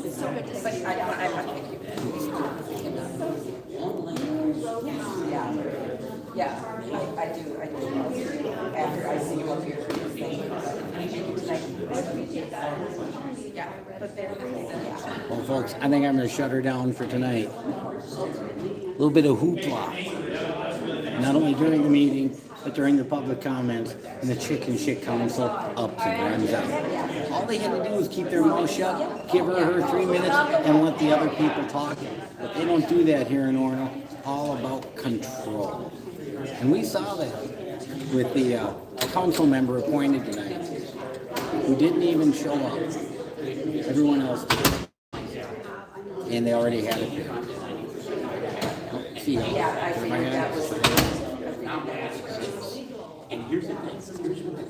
It's so good to see you. I have to make you. Yeah, I do. After I see you up here, yeah, but they're, Well, folks, I think I'm gonna shut her down for tonight. A little bit of hoopla, not only during the meeting, but during the public comments and the chicken shit council ups and runs out. All they had to do was keep their mouth shut, give her 3 minutes, and let the other people talk. But they don't do that here in Orono. It's all about control. And we saw that with the council member appointed tonight, who didn't even show up. Everyone else did. And they already had it there. See you. yeah, I think that was. And here's the thing, here's what I